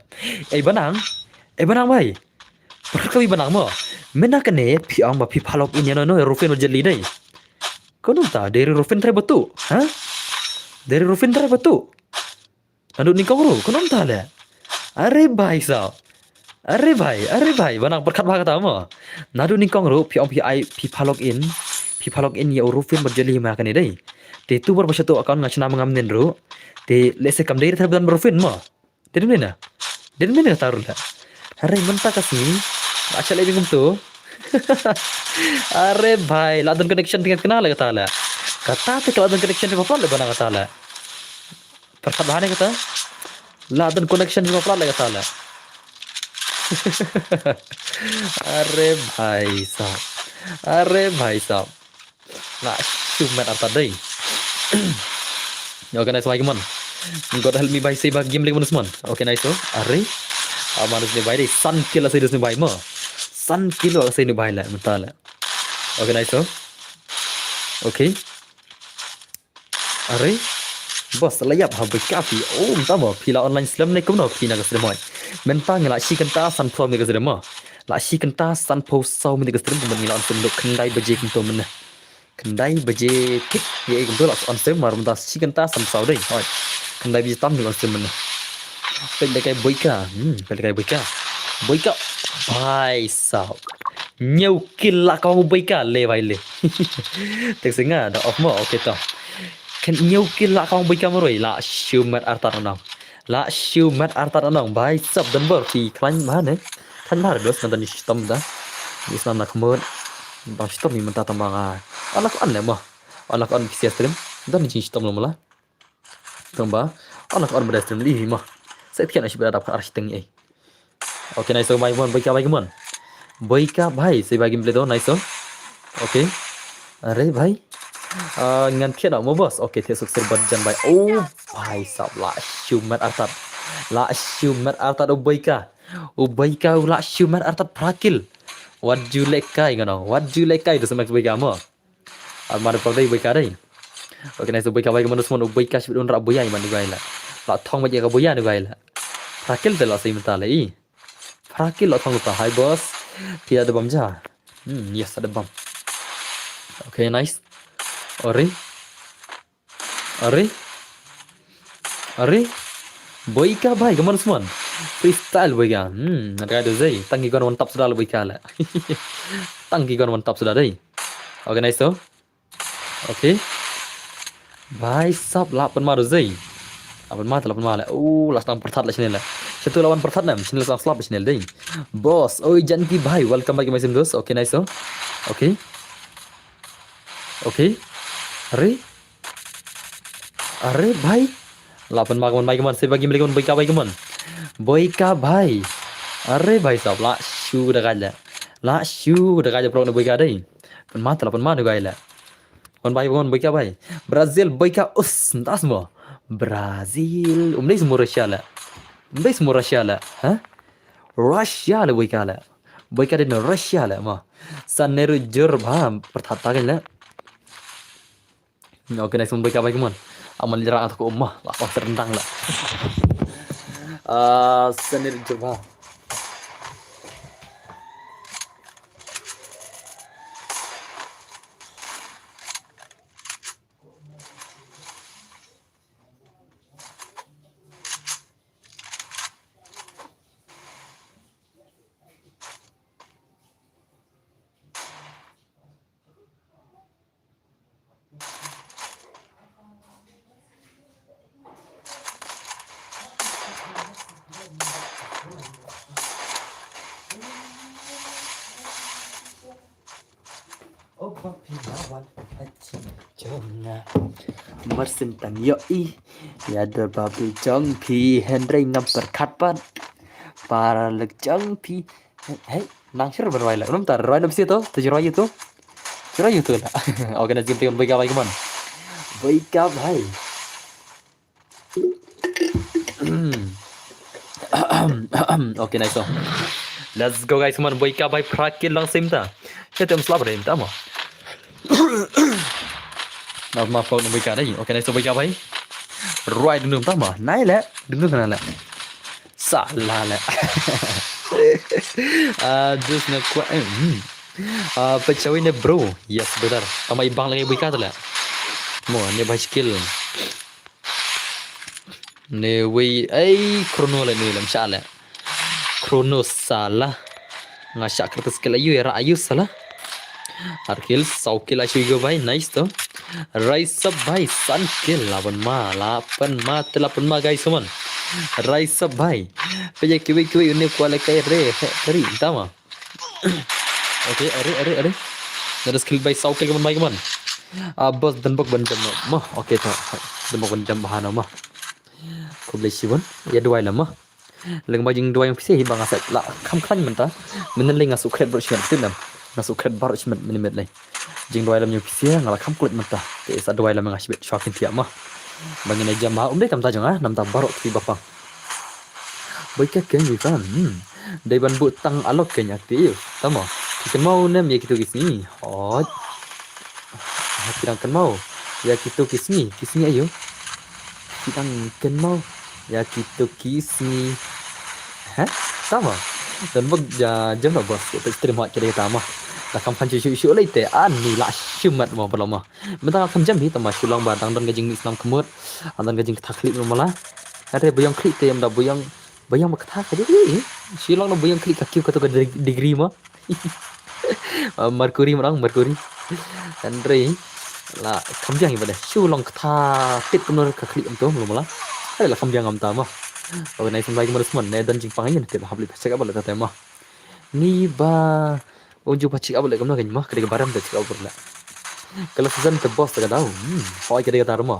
Banang. Banang bai. Perkali banang mo. Mena kene pi ang ba pi palok ini no Rufin jeli dai. Kau nonta dari Rufin try betu. Ha? Dari Rufin try betu. Aduh ni kau ru. Kau nonta le. Are bhai sao. Are bhai, banang berkat bah kata mo. Nadu ningkong ru pi palog in ya Rufin berjeli ma kan dai. Te tu ber tu account ngachna mengamnin ru. Te lese kam dai terban Rufin mo. Te mana? Den mana taruh la. Hare menta kasih. Acha le bingum tu. Are bhai, ladan connection tingkat kenal la kata la. Kata te ladan connection apa le banang kata la. Berkat bah kata. Ladan connection di apa la kata la. Are bhai sab. Nak cuma apa dai. Okay, nice lagi man. God help me bhai say bag game lagi manus man. Okay, nice so. Are manus ni bhai dai sun kill asai dus ni bhai mo. Sun kill asai ni bhai la mentala. Okay, nice so. Okay. Are bos layap ha berkafi. Oh, tama pila online slam ni kumno pina ka sedemoi. Mentang la si kenta san pro mi ka sedema. La si kenta san po sau mi ka sedem men ngila on duk kendai baje kunto men. Kendai baje kit ye kumto la on sem mar menta si kenta san sau dai. Hoi. Kendai baje tam ni on sem men. Pen dekai boika. Pen dekai boika. Boika. Bhai sao. Nhiều kill la kau boika le vai le. Tek singa da off mo okay to. Kan nhiều kill la kau boika mo roi la shumat artar nang. La siu mat artat anong bai sub dan ber ti klan ba ne klan ba dos nanti sistem dah Islam nak kemud bang sistem ni mentah tambang anak an le mah anak an kisia stream dan ni sistem lo mala tamba anak an berada stream li mah saya tiada nak berada dapat arsitek ni okay nice so mai mon baik ka bhai saya bagi beli do nice so okay अरे भाई ngan kia nak mau bos okay tiada sukses berjan baik oh bhai sab la shumat artat ubaika la shumat artat prakil what you like kai ngono what you like kai tu semak ubaika mo almar pagdai ubaika dai okay nice ubaika baik manus mon ubaika sibut unra boya man gai la thong baje ka boya gai la prakil te la sai mata lai prakil la thong ta hai bos tiada bam ja yes ada bam okay nice अरे boika bhai kaman semua freestyle boika ada ada zai tangki kon mantap sudah boika lah tangki kon mantap sudah deh okay nice so okay bhai sab 8 ma zai 8 ma lah last time pertat lah channel lah satu lawan pertat nam channel sang slap channel deh boss oi janki bhai welcome back my sim dos okay nice so okay अरे भाई लापन मागमन मागमन से bagi mereka boika भाई अरे भाई साहब la shu dah kaja pro boika dai pen mata gai la kon boika भाई Brazil boika us entas mo Brazil umdai semua Rusia la ha Rusia la boika di Rusia la ma saneru jur bham pertata kan la oke nice boika baik mon amal jarak atau ummah lah terentang lah sendiri coba Mersentan yoi ya ada babi jongpi Henry number katpan para lek jongpi hey nang share berwai lah belum tar roi nabsi to tujuh itu lah oke nanti kita baik bhai oke nice so let's go guys man baik bhai prakil langsung ta kita slap rin ta moมาฟังบริการได้โอเคในสบายกันไปรวยดึงตั้งมาไหนแหละดึงกันนั่นแหละสาลาแหละ just nak kuat pecawai ni bro yes benar tambah ibang lagi berikan tu lah mo ni bicycle ni krono lah ni lah masalah krono salah ngasak kertas kelayu ya ayu salah Arkil saukil asyik go bhai nice to Rise up bhai sun kill 8 ma guys teman Rise up bhai peja kiwi ini kuala kai re tadi tama oke are ada skill bhai saukil teman bos dan bok ban jam mah oke to dan bok ban jam bahana mah ko boleh siwan ya dua lah mah leng bajing dua yang pisih bang aset la kham khan mentah meneleng asuk kret bersih tinam masuk kred baru cuma minit lagi jing dua lam nyupisia ngalah kam kulit mentah te sa dua lam ngasih bet shokin tiap mah bangin aja mah deh tam tajang nam tam baru ti bapa baik kan bukan dai ban butang alok kenya ti tama kita mau nem ya gitu kisni hot kita kan mau ya gitu kisni ayo kita kan mau ya gitu kisni sama dan bag jam lah bos kita terima kira tama tak kam pancu syu lai te ani la shumat mo balama mentang kam jam hi tama sulang badang dan gajing Islam kemut dan gajing taklip mala ada boyang klik te am da boyang makta ka di silang no boyang klik kakyu ka to degree ma mercury dan re la kam jang ibada sulang kta tip kunur ka klik am to mala ada la kam jang am tama Organization baik mo semua ne dan jing pangayin ke habli check up la tema ni ba unju pa check up la kamna kan ma kade baram de check up la kalau season ke boss ka daw hoy kade ka tarmo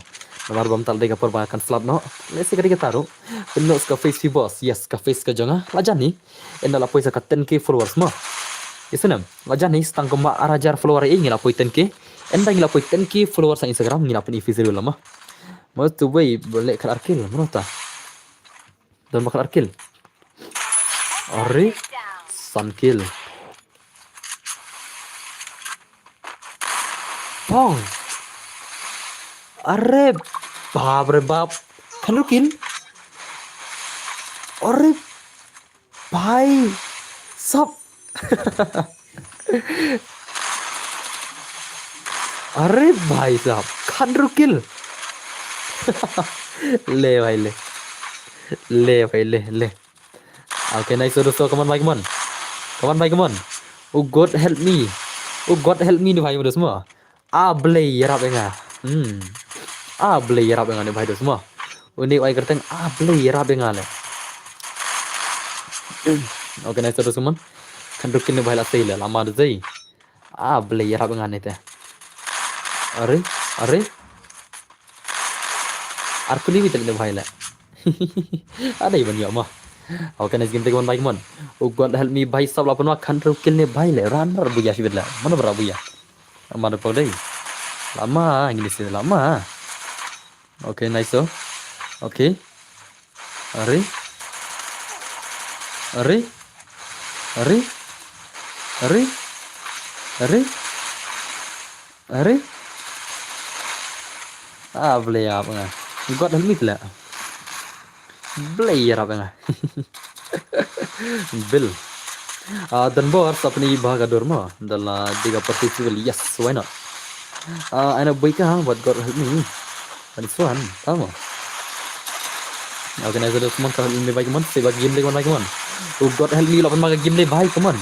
namar bam tal de ka por ba kan slot no lesi kade ka taru pinno ska face fi boss yes ka face ka jonga la jani enda la poisa ka 10k followers ma isenam la jani stang ko ma arajar follower e ngila poi 10k enda ngila poi 10k followers sa Instagram ngila pun ifizir lama mo tu bay boleh kal arkil menota dan bakal arkil Are
Down.
sun kill Pong Are बाप रे बाप खनु किल अरे भाई सब अरे भाई साहब खनु किल ले भाई ले भाई ले ओके नाइस दोस्तों कमान भाई कमान oh god help me nih भाई मेरे semua able yarap enga able yarap enga nih भाई दोस्त semua ini ai kerteng able yarap enga le oke naik terus teman kan rukin nih भाई la sei le lama de zai able yarap enga nih teh अरे arkuni bitel nih भाई le ada iban ya mah oke nice game teman baik mon oh god help me भाई सब अपन kan rukin nih भाई le runner buya sibet la mana berapa ya mana podai lama gini sih lama oke nice so oke are boleh ya apa nggak god help me lah player apa nggak bill dan bos अपनी भागदौड़ में दला दिगा participate yes why not ana baik buat god help me this one tama oke nice terus teman kalau ini baik teman saya bagi game lagi baik teman oh god help me lapan maga game lagi baik teman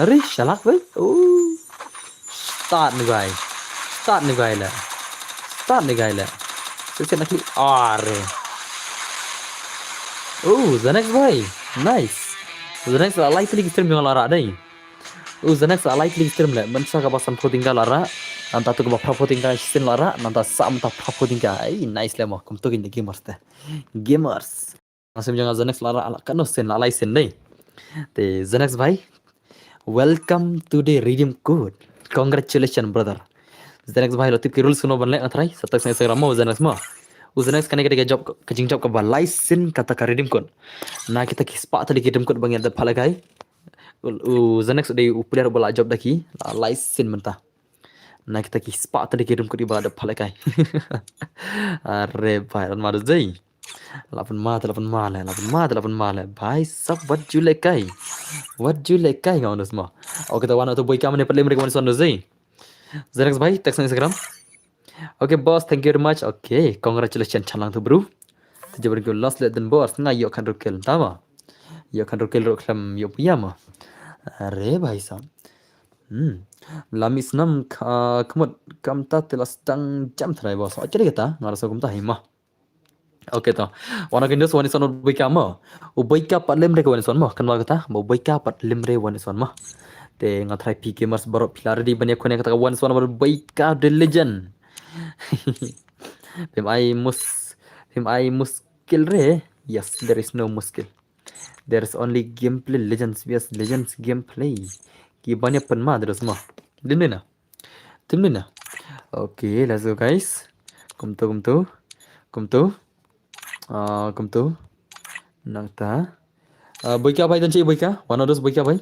are shalak baik start nih guys lah Susah nak are Zanex भाई nice Zanex la like lagi stream dengan lara dai Zanex la like lagi stream le mensa ka basan pro tinggal lara nanta tu ka pro tinggal sin lara nanta sam ta pro tinggal ai nice le mo kum to gin gamers langsung jangan Zanex lara ala kanu sin la like sin dai te Zanex भाई welcome to the redeem code congratulations brother Zanex भाई lo tip ki rules kuno banle atrai satak sa Instagram mo Zanex mo Zanex kan kita job kajing job ka ba license kata ka redeem code na kita ki spa tadi redeem code bang ada palagai Zanex dei upler bola job daki license mentah na kita ki spa tadi redeem code ba ada palagai are bhai ran mar jai 8 male bhai sab what you like kai ngau semua oke tawan atau boy kam ne pale mereka son jai Zanex bhai text Instagram Oke boss, thank you very much. Oke, congratulations chalang tu bro. Terjadi berikut lost let dan boss ngai yo kan rukil, tama? Yo kan rukil ruklam yo punya mah. Are bhai sahab. Lamis nam kemud kamta telas tang jam trai boss. Jadi kata ngarasa kumta hima. Oke toh. Wana kindos wani son ubaika mah. Ubaika pat lemre ko wani son mah. Kan kata mau ubaika pat lemre wani son mah. Te ngatrai PK mars baru pilar di banyak kone kata wani son baru ubaika the legend. Him I muskil re yes there is no muskil there is only gameplay legends yes legends gameplay ki banyak pen ma terus mah dimna okay let's go guys come to nangta boy ka bhai dan chi boy ka one of those boy ka bhai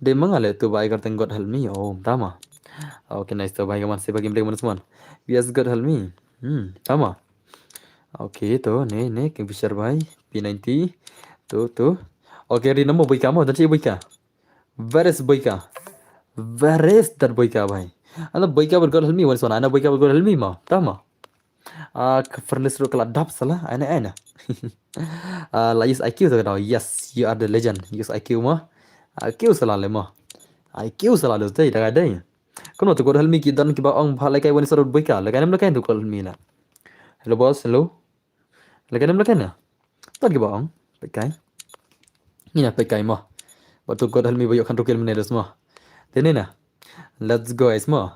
de mangale tu bhai karten god help me tama okay nice to bhai kaman se bagi gameplay man semua yes god help me tama okay to ne ke besar bhai P90 tu okay ri namo boy ka mo dan chi boy ka where is that boy ka bhai ana boy ka god help me one sona ana boy ka god help me ma tama furnace ro kala dap sala ana la is IQ to yes you are the legend use IQ ma IQ sala le ma IQ sala le dai daga dai Kuno tu God help me ki dan ki ba ong bha lai kai wani sarut boy ka lagai nam lakai tu God help me la. Hello boss, hello. Lagai nam lakai na. Tan ki ba ong pai kai. Ni na pai kai mo. Batu God help me boy kan rukil mene dos mo. Tene na. Let's go guys mo.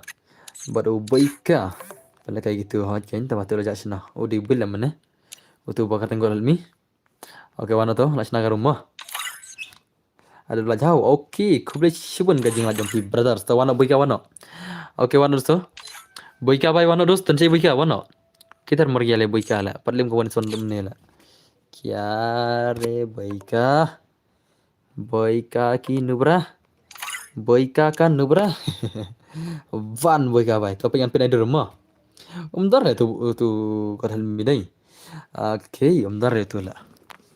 Batu boy ka. Pala kai gitu hot kain ta batu raja sina. Odi bil mene. Utu ba katan God help me. Oke wana to lasna ka rumah. Ada belah jauh. Oke, kuble shibun gajing la jampi brothers. Ta wana boy ka wana. Oke wana dos. Boy ka bai wana dos tan sei boy ka wana. Kitar मर गया ले बोई का ला पटलिम को वन सोन ने ला क्या रे बोई का की नुब्रा बोई का Nubra wan boy ka bai to pengen pindah di rumah umdar tu kadal mi dai oke umdar itu lah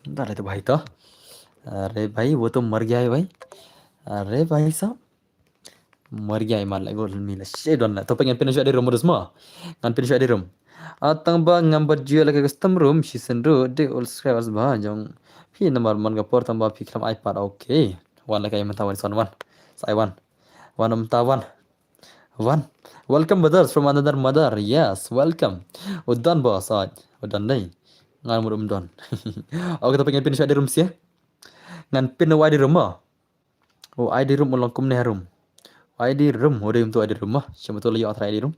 umdar itu भाई तो अरे भाई वो तो मर गया है भाई अरे भाई साहब मर गया है malah gol mi la shedon la to pengen pindah di rumah semua kan pindah di rumah Atang ba ngambat jual ke custom room season ro de all subscribers ba jong phi number man ga por tamba phi kram ipad okay wan la kay mantawan son wan sai wan wan tawan wan welcome brothers from another mother yes welcome udan ba saj udan dai ngan mudum don okay ta pengen pin di room sia ngan pin wa di rumah oh ID room ulang kum ne room ID room ode um tu ID room mah siapa tu layo atra ID room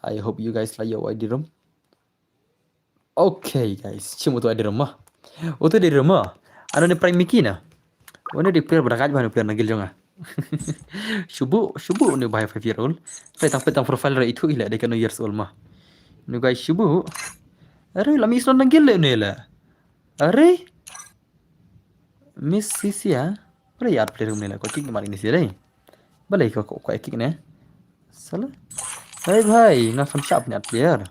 I hope you guys like your ID room. Okay guys, cuma tu ID room mah. Itu di rumah. Ano ni prime Mickey na? Ano di player berakat bahan player nagil jonga. Subuh ni bahaya 5 year old. Petang profile ra itu ila dekan years old mah. Ni guys subuh. Are la mis non nagil le ni la. Are Miss Sisi ya. Bale yaar player room ni la ko kick mari ni sire. Bale ko kick ne. Salah. Hey भाई ना fun shop net player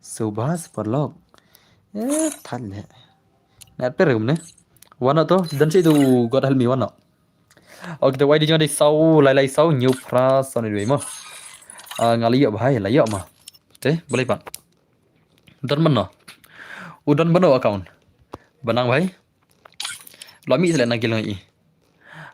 Subhash परलोक थाल ले नेट पे रगम ने wana to dan si tu god help me wana ok the why di jang dei sau lai sau new pra son ni mo ngali yo bhai la yo ma te boleh pak dan mana udan bano account banang bhai lami sele nagil ngai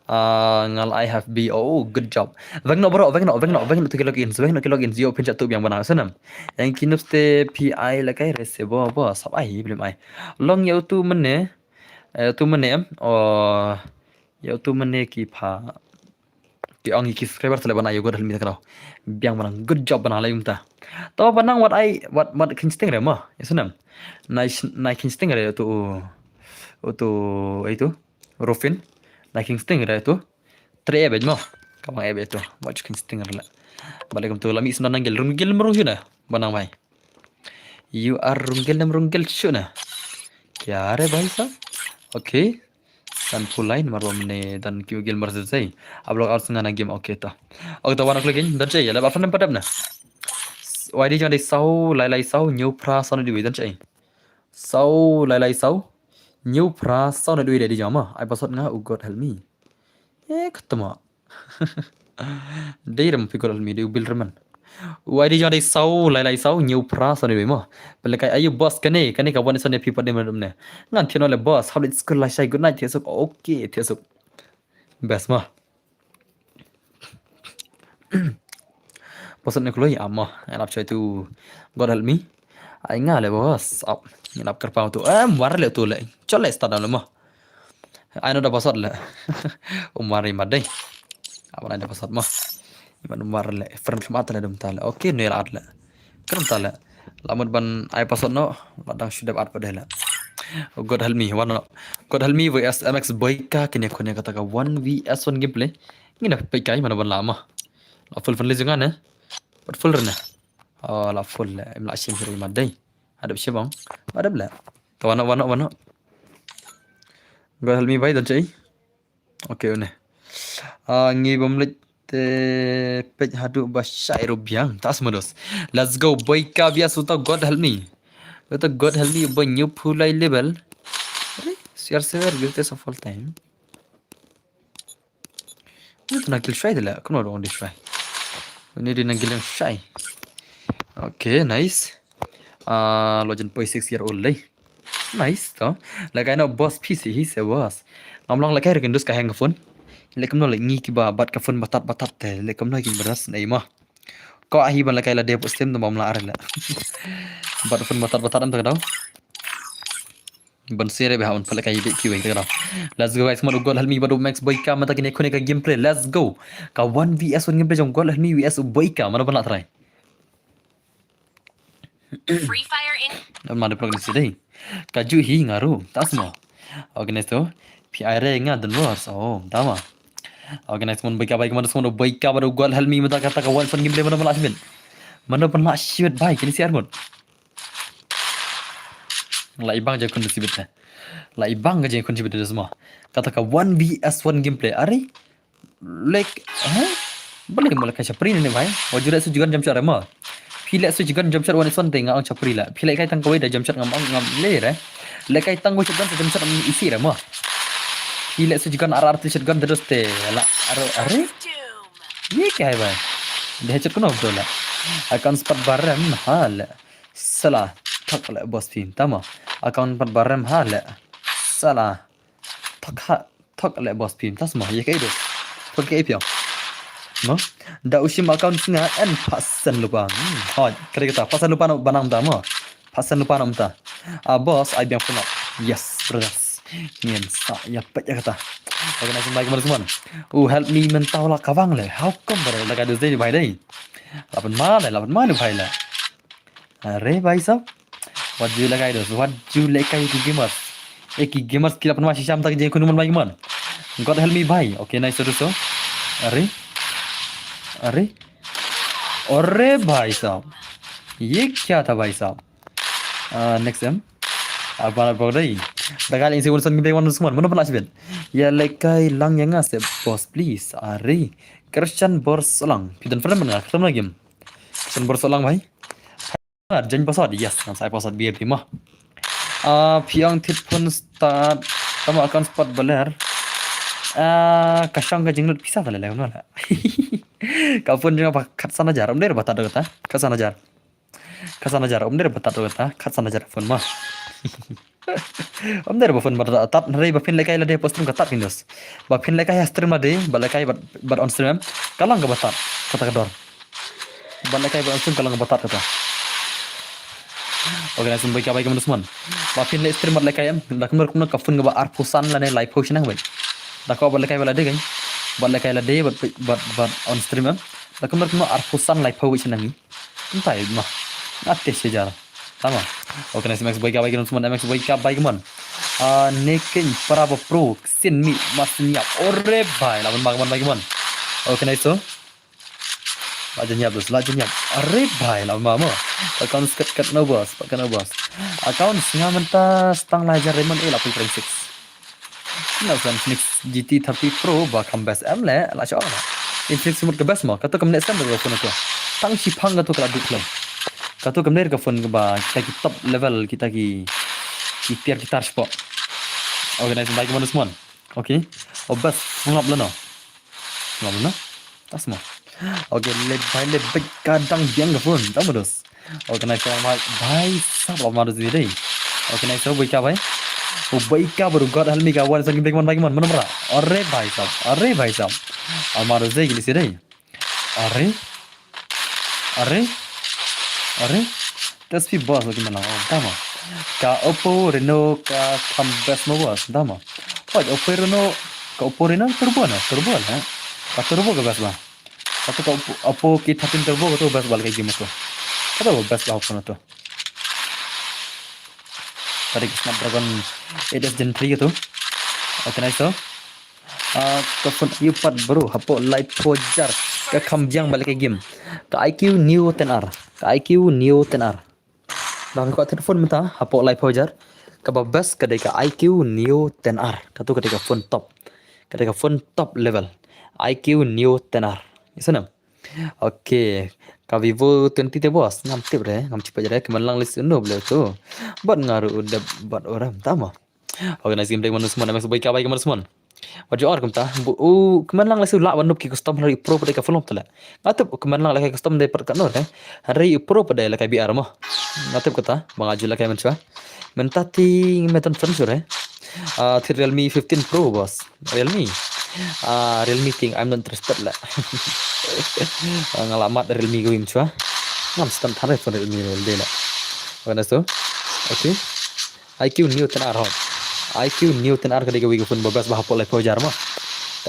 ngal I have B oh good job veng no tu login zio pin tu yang banang sanam yang kinus te PI la kai resebo bo sab ai belum ai long yau tu mene yau tu mene ki pha ki ang ki subscriber sele banang yo god helmi takau biang banang good job banang la yumta to banang what kin sting re mo sanam nai kin sting re tu itu Rufin King Sting itu 3 ebed mo kamang ebed itu watch King Sting la balik tu lami sunan nanggil runggil merunggil banang bhai you are runggil shuna kya re bhai sab okay dan full line marwa mene dan kyu gil mar sai ab log out ngana game okay ta ok ta wan login dan chai la ba fan padap na why di jang dei sau lai sau new pra son di dan chai sau lai sau new pra son di di jama ai pasot nga god help me ketemu Deiram pikir almi dia bil reman. Wadi jangan sau lai sau new pra sana dia mah. Belakai ayu boss kene kawan sana pipa dia madam ne. Ngan tiano le boss how it's school lah shy good night tiasuk okay tiasuk. Best mah. Bosan nak loi amma enap cai tu god help me. Ai nga le boss up enap kerpau tu war le tu le. Chole start dalam mah. Ai no da pasot le. Umari madai. Apa ada pasat mah iman umar le friend mata le dum tala okay nel ad le kram tala lamun ban ai pasat no badang sudah ad pada la god help me vs mx boyka kini kone kata ka 1vs1 gameplay ngina pe kai mana ban lama la full fun le jangan but full rena la full imla sim suri madai ada bisya bang ada bla to wana god help me bhai dan chai okay one ngi bomlet pej hadu basai rubiang tas modos let's go boy ka bias uta god help me boy new pulai level share server gilte so full time itu nak kill shy dela kono on this try ini dia nak kill shy okay nice legend boy 6 year old lay nice to like I know boss PC he say was ngomong like I reckon dus ka hang phone lekum no le ngi ki ba bat ka phun batat te lekum no ki beras nei ma ko ahi ban la kai la de postem no mamla ar la bat phun batat am ta daw ban sere be haun pala kai be ki we ta daw let's go guys mo gol halmi badu max boy ka mata kini khone ka gameplay let's go ka 1 vs 1 gameplay jong gol halmi vs boy ka mana ban la try
Free Fire in.
dan mana progresi dei kaju hi ngaru tasmo organize to pi are nga dan was oh tama organize mon baik baik mana semua baik baru gol halmi mata kata ka wal fan gameplay mana ban la sibin mana ban la sibit baik kini siar mon la ibang je kun sibit la ibang je kun sibit semua kata ka 1 vs 1 gameplay are like boleh ke malaka chapri ni bhai wajura su jugan jamshar ma philek su jugan jamshar wan son te nga ang chapri la philek kai tang kawai da jamshar ngam le re le kai tang go jugan jamshar isi re ma philek su jugan arar tu jugan terus te la are
Doom.
ye kya hai bhai de chat kono abdullah akan sempat barem hal salah thak la bos tin tama akan sempat barem hal salah thak la bos tin tasma ye kai do thak kai piang no da usim account singa en pasan lupa ha kata pasan lupa no banam da mo pasan lupa nam ta boss I biang pun yes brothers nien sa ya pet ya kata organize baik teman-teman help me mentau la kawang le how come bar la kada dei bhai dei lapan mana bhai la are bhai sab what do you like idos what do you like ki gamers ki gamers ki lapan ma sham tak je kunun baik man god help me bhai okay nice so अरे अरे भाई साहब ये क्या था भाई साहब next time apa nak kau dah dah kali ini saya urusan gede wan semua mana pernah sih ya lekai lang yang ngasih boss please are Christian Borsolang pidan pernah mendengar ketemu lagi Christian Borsolang bhai jangan password yes saya password biar mah piang tit pun start kamu akan spot beler kasang ka jinglut pisah tala lewan wala kapun jeng apa khat sana jar om der bata do ta khat sana jar om der bata do ta khat sana jar phone ma om der ba phone bata tat rei ba pin lekai la de postum katat pindos ba pin lekai stream la de ba lekai ba on stream kalang ka bata kata ka dor ba lekai ba on stream kalang ka bata kata oke langsung baik baik teman-teman ba pin le stream ba lekai am dak mer kumna ka phone ga ba ar pusan la ne live post nang bai dak ko ba lekai wala de gai balik kaya lade but on stream dah kemudian cuma arfusan live power channel ni entah mah nanti sejarah sama oke nasi max baik semua max baik man nekin para pro sin mi masnya ore bhai lawan baik man oke nasi so lajanya bos ore bhai lawan mama account kat no boss account singa mentah stang lajar remon 8.6 Nasan Phoenix GT30 Pro ba kambas amle la cha na Infinix smut ke bas ma kato kamne sam ba phone ko tang si phang ga to kala duklam kato kamne ka phone ba kita ki top level kita ki tier gitar spo organize baik mana semua okay bas ngap leno tasma okay le baik kadang biang ga phone tamu dos organize baik sab ma dos dei okay nice baik ka bhai baik ka baru god halmi ka wan sang baik man mana mera अरे भाई साहब हमारे से गिली से रे अरे taspi boss lagi mana tama ka Oppo Reno ka kambas mo boss tama pag Oppo Reno turbo na ka turbo ka bas ba atau ka Oppo ki 13 turbo ka to bas bal ka game to kada bas ba phone to tadi Snapdragon 8 Gen 3 gitu oke nice so telepon iPad bro hapo light pojar ke kamjang balik ke game ke IQ Neo 10R dan kau telepon menta hapo light pojar ke babas ke IQ Neo 10R katu ketika phone top level IQ Neo 10R isana oke ka Vivo 20 te bos ngam tip re ngam cepat jare kemelang list undo beliau tu buat ngaruh udah buat orang tama organize game mana semua nama sebaik baik mana semua baju or kumta kemelang list la wanup ki custom hari pro pada ka film tala ngatup kemelang la custom de per kanor hari pro pada la ka BR mah ngatup kata mangaju la ka menca mentati meton sensor Realme 15 Pro bos Realme Realme King, I'm not interested lah. Ngalamat Realme gue cua. Ngam stand tarik for Realme dia lah. Mana so? Okay. IQ new tenar hot. IQ new tenar kadega gue phone babas bah apa live pojar mah.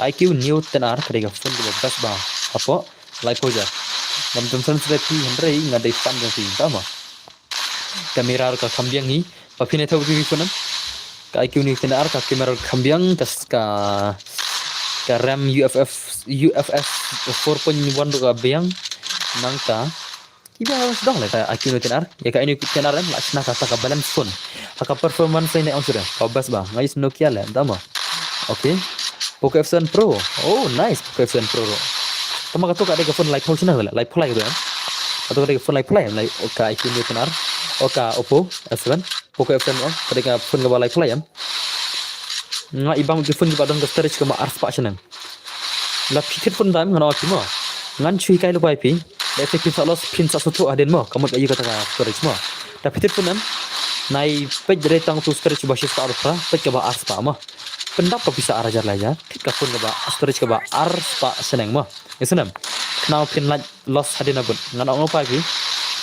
IQ new tenar kadega phone babas bah apa live pojar. Nam tum sudah pi hendrai ngadai fan dan sih tama. Kamera ka kambiang ni, papine tahu gue phone ka IQ new tenar ka kamera kambiang tas ka RAM UFS 4.1 tu ka biang nangka iba harus dong lah ka IQ new tenar ya ka ini tenar lah sna kata ka balance phone ka performance ini ang sudah ka bas ba ngais Nokia lah tama. Okay. Poco F7 Pro. Oh nice Poco F7 Pro. Tama ka tu ka ada phone live phone na wala live play tu kan. Atau ka ada phone live play like ka IQ new tenar o ka Oppo F7 Poco F7 ka phone ka live play nga ibang phone ka dong ka storage ka ma arpa siya la pikir pun dam ngana mo ngan chui kai lu pai pi le te pin salos pin sa sutu aden mo kamot ayu kata storage mo ta pikir pun nai pej retang tu storage ba shi sta arpa pej ka ba arpa mo pendap ka bisa arajar laja tik ka phone ka ba storage ka ba arpa seneng mo yesunam now pin la loss aden abun ngana ngo pai pi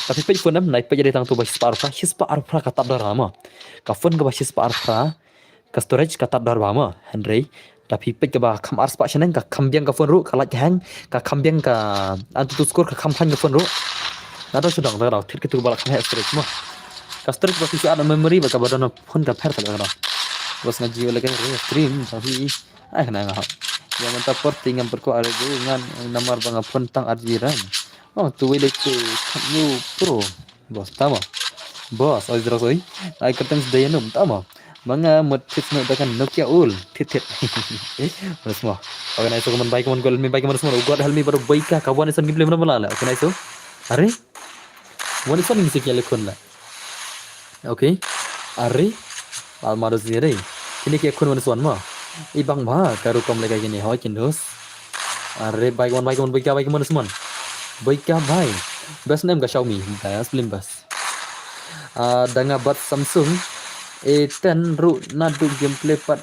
tapi pej pun nai pej retang tu ba shi sta arpa ka tab dara mo ka phone ka ba shi sta arpa ka storage ka tab dar bama Henry tapi pek ka ba kham ars pa shaneng ka khambiang ka phone ru kala hang ka khambiang ka antu tu score ka khampan ka phone ru nado sudang da thit ke tu bala kham storage mo ka storage ba su ada memory ba ka ba don phone ka pher ta da bos ngaji wala ka stream tapi na nga ya manta porting ngam perko ada go ngan nomor bang phone tang arjiran oh tu wele ke new pro bos tama bos oi drosoi ai kertem sedaya num tama Mga motif na dakan Nokia ul titit. Mana semua. Okay na iso kuman baik kuman gol mi baik kuman semua. Ugod halmi baru baik ka kawan isan gible mana malala. Okay na iso. Are? Wani isan ngisi kiale kun la. Okay. Are? Al maro sire. Kini kia kun wani suan ma. Ibang ba karu kom lega gini hoy kindos. Are baik kuman baik kuman semua. Baik ka baik. Best name ka Xiaomi. Best slim best. Danga bat Samsung ten ru na du gameplay pat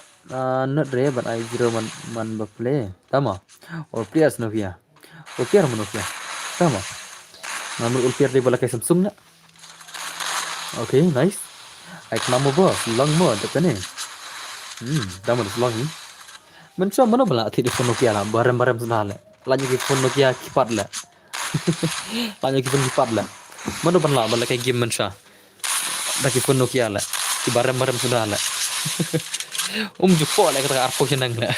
not re but I zero man ba play tama or players no via o pier mo no via tama namu ul pier de bala kay Samsung na okay nice ay namo boss long mo de tane tama de long ni man so mano bala ti de phone Nokia la barem sunale lanyo ki phone Nokia kipat la lanyo ki phone kipat la mano bala kay game man sha da ki phone Nokia la barem sudah lah. Jupo lah kata arpo senang lah.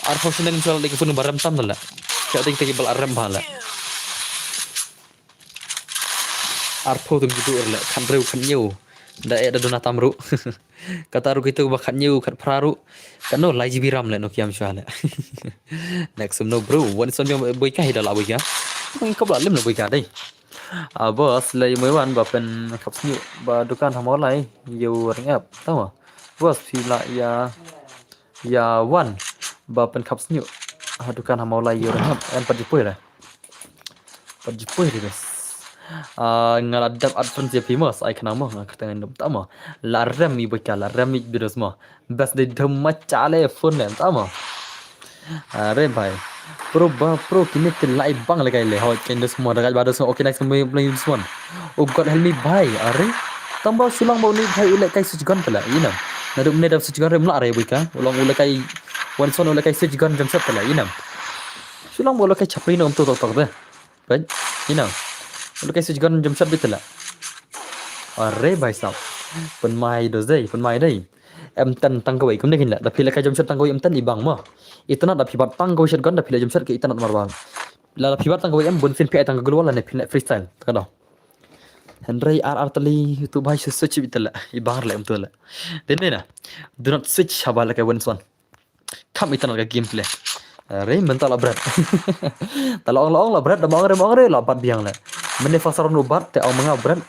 Arpo senang soal lagi pun barem tam lah. Kata kita bal arem bala. Arpo tu gitu lah. Kan reu kan nyu. Da ada dona tamru. Kata ru kita bakat nyu kat praru. Kan no lai jibi ram lah no kiam soal. Next no bro. Wan son yang boy kah dah lah boy kah. Kau belalem lah boy kah deh. Bos lay mới ban ba pen khap sniu ba dukan hamo lai yu ring up tahu bos pila ya one ba pen khap sniu dukan hamo lai yu ring up en pajipoi di bes ngaladap advance ya famous ai kana mo kata ngam tama la ram mi baka la ram mi biros mo bas de dhamma chale phone len tama are bhai pro kini telai bang lagi le hot kende semua dekat baru semua okay next kami play this one oh god help me bhai are tambah sulang bau ni bhai ulek kai switch gun pala inam nadu mne dap switch gun rem la are buka ulang ulek kai one son ulek kai switch gun jam set pala inam sulang bau ulek kai chapri nom to tok de bhai inam ulek kai switch gun jam set bitala are bhai sab pen mai do dai em tan tang kawai kum nekin la da phila kai jam set tang kawai em tan ibang mo itana da phibat tang kawai shotgun da phila jam set ke itana marwa la phibat tang kawai em bun fin pi tang gulwa la ne phila freestyle kada Henry tali tu bhai switch bitala ibang la em tu la denena do not switch habala kai one one kam itana ga gameplay re mental abrat talong la brat da mong re la bat biang la mene fasar no bat te au manga brat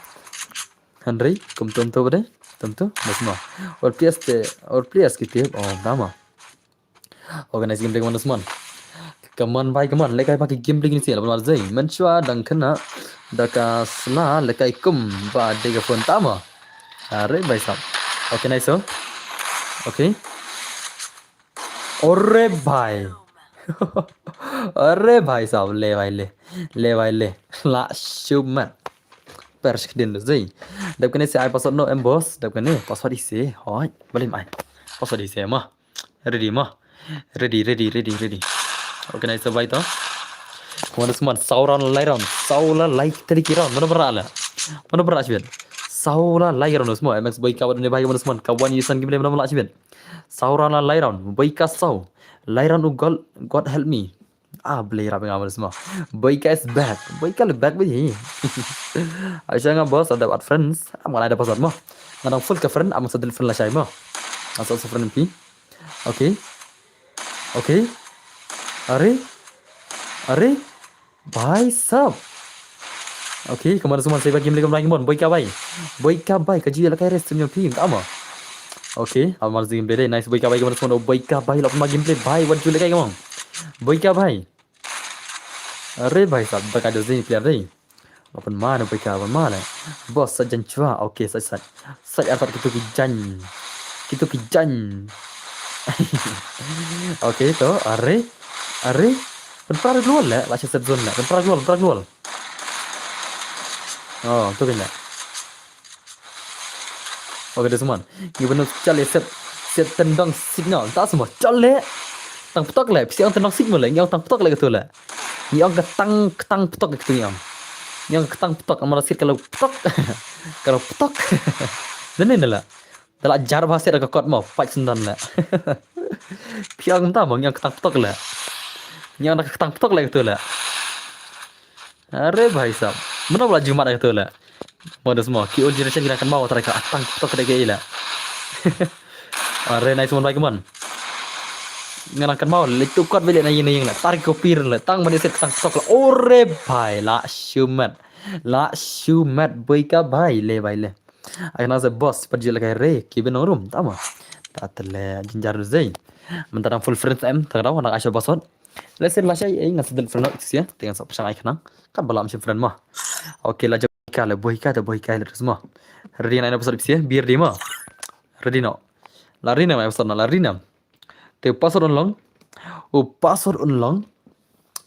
Henry kum tum tu bade tentu semua or players kita oh nama organize game dengan semua kaman lekai pakai game begini sih lawan zai menchua dan kena daka sla lekai kum ba dega phone tama are bai sab okay nice okay अरे भाई अरे भाई साहब ले भाई ले la shumat pers kedin zai dap kene si ai password no em boss dap kene password isi hoi balik mai password isi mah ready ready oke nice baik to Mana semua sauran lairan saula like tadi kira mana berat sih saula lairan semua MX baik kawan ni baik mana semua kawan Yusan gimana mana melak sih sauran lairan baik kasau lairan God help me beli rapi ngamal semua baik is back baik back begini Aisyah nggak bos ada buat friends mana ada password mah ngadang full ke friend amak sedel friend lah saya mah asal friend pi oke अरे भाई साहब okay kemana semua saya bagi mereka lagi mon boy ka bai ka jiya la kai rest nya ping ama oke amal zim bede nice boy ka bai kemana semua boy ka bai la pun gameplay bai what you like mon boy ka bai अरे भाई साहब बका दे zin player dei upon mana boy ka upon mana bos sajan chua oke saj atat kitu kijan oke to अरे Penpara keluar lah, last set zone lah. Penpara keluar. Oh, tu kena. Oke deh semua. Gimana cale set tendang signal. Tak semua. Cale. Tang putok lah. Siang tendang signal lah. Yang tang putok lah gitu lah. Yang ketang putok gitu yang. Yang ketang putok. Amar sikit kalau putok. Kalau putok. Dan ini lah. Dalam jar bahasa ada kekot mau. Fight sendan lah. Piang entah bang. Yang ketang putok lah. Yang nak ketang putok lah gitu lah. अरे भाई साहब mana pula Jumat gitu lah. Mana semua KO generation kita akan mau terika atang putok kedai gila. Are nice mon baik mon. Ngan akan mau letu kuat beli na yin lah. Tarik kopir lah. Tang mana set ketang putok lah. Ore भाई la shumat boika भाई le. Akan asa boss pergi lah kayak re kiben room tama. Tak terle jinjar zai. Mentang full friends em terdawa nak asal password. Let's say lah saya ingat sedang friend ya, dengan sok pasang ikan kan balam si friend mah. Oke lah jauh boyka lah semua. Ready na episode ya, biar dia mah. Ready no. Lari na episode na lari na. Te password unlong.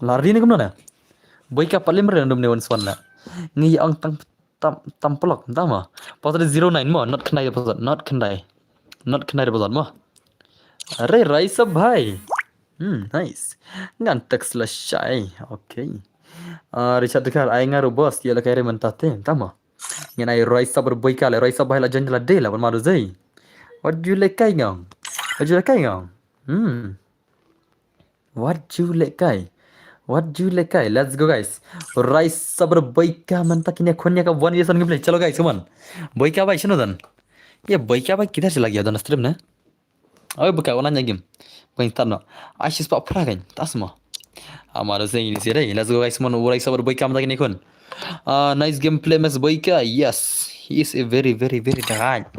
Lari ni kemana? Boyka paling random ni one swan lah. Ni ang tampelok entah mah. Password 09 mah, not kenai password, not kenai password mah. Are Raisa bhai. Nice. Ngantek selesai. Okay. Richard Dekar, ay nga bos, dia lah kaya mentate, tama. Yan ay Raisa berboy kala, Raisa bahay la janjala de la, maru zay. What do you like kay ngam? What do you like kay? Let's go guys. Raisa berboy ka mentak ini akunnya ka 1 years on gameplay. Chalo guys, come on. Boy ka bhai suno dan. ये boy ka bhai किधर चला गया दोनों stream ना? अबे buka warnanya game. Bukan tak no. Aisyah sebab perah kan? Tak semua. Amar saya ini sih deh. Let's go guys, semua orang sabar boy kam lagi ni kun. Nice gameplay mas boy ka. Yes, he is a very dagaj.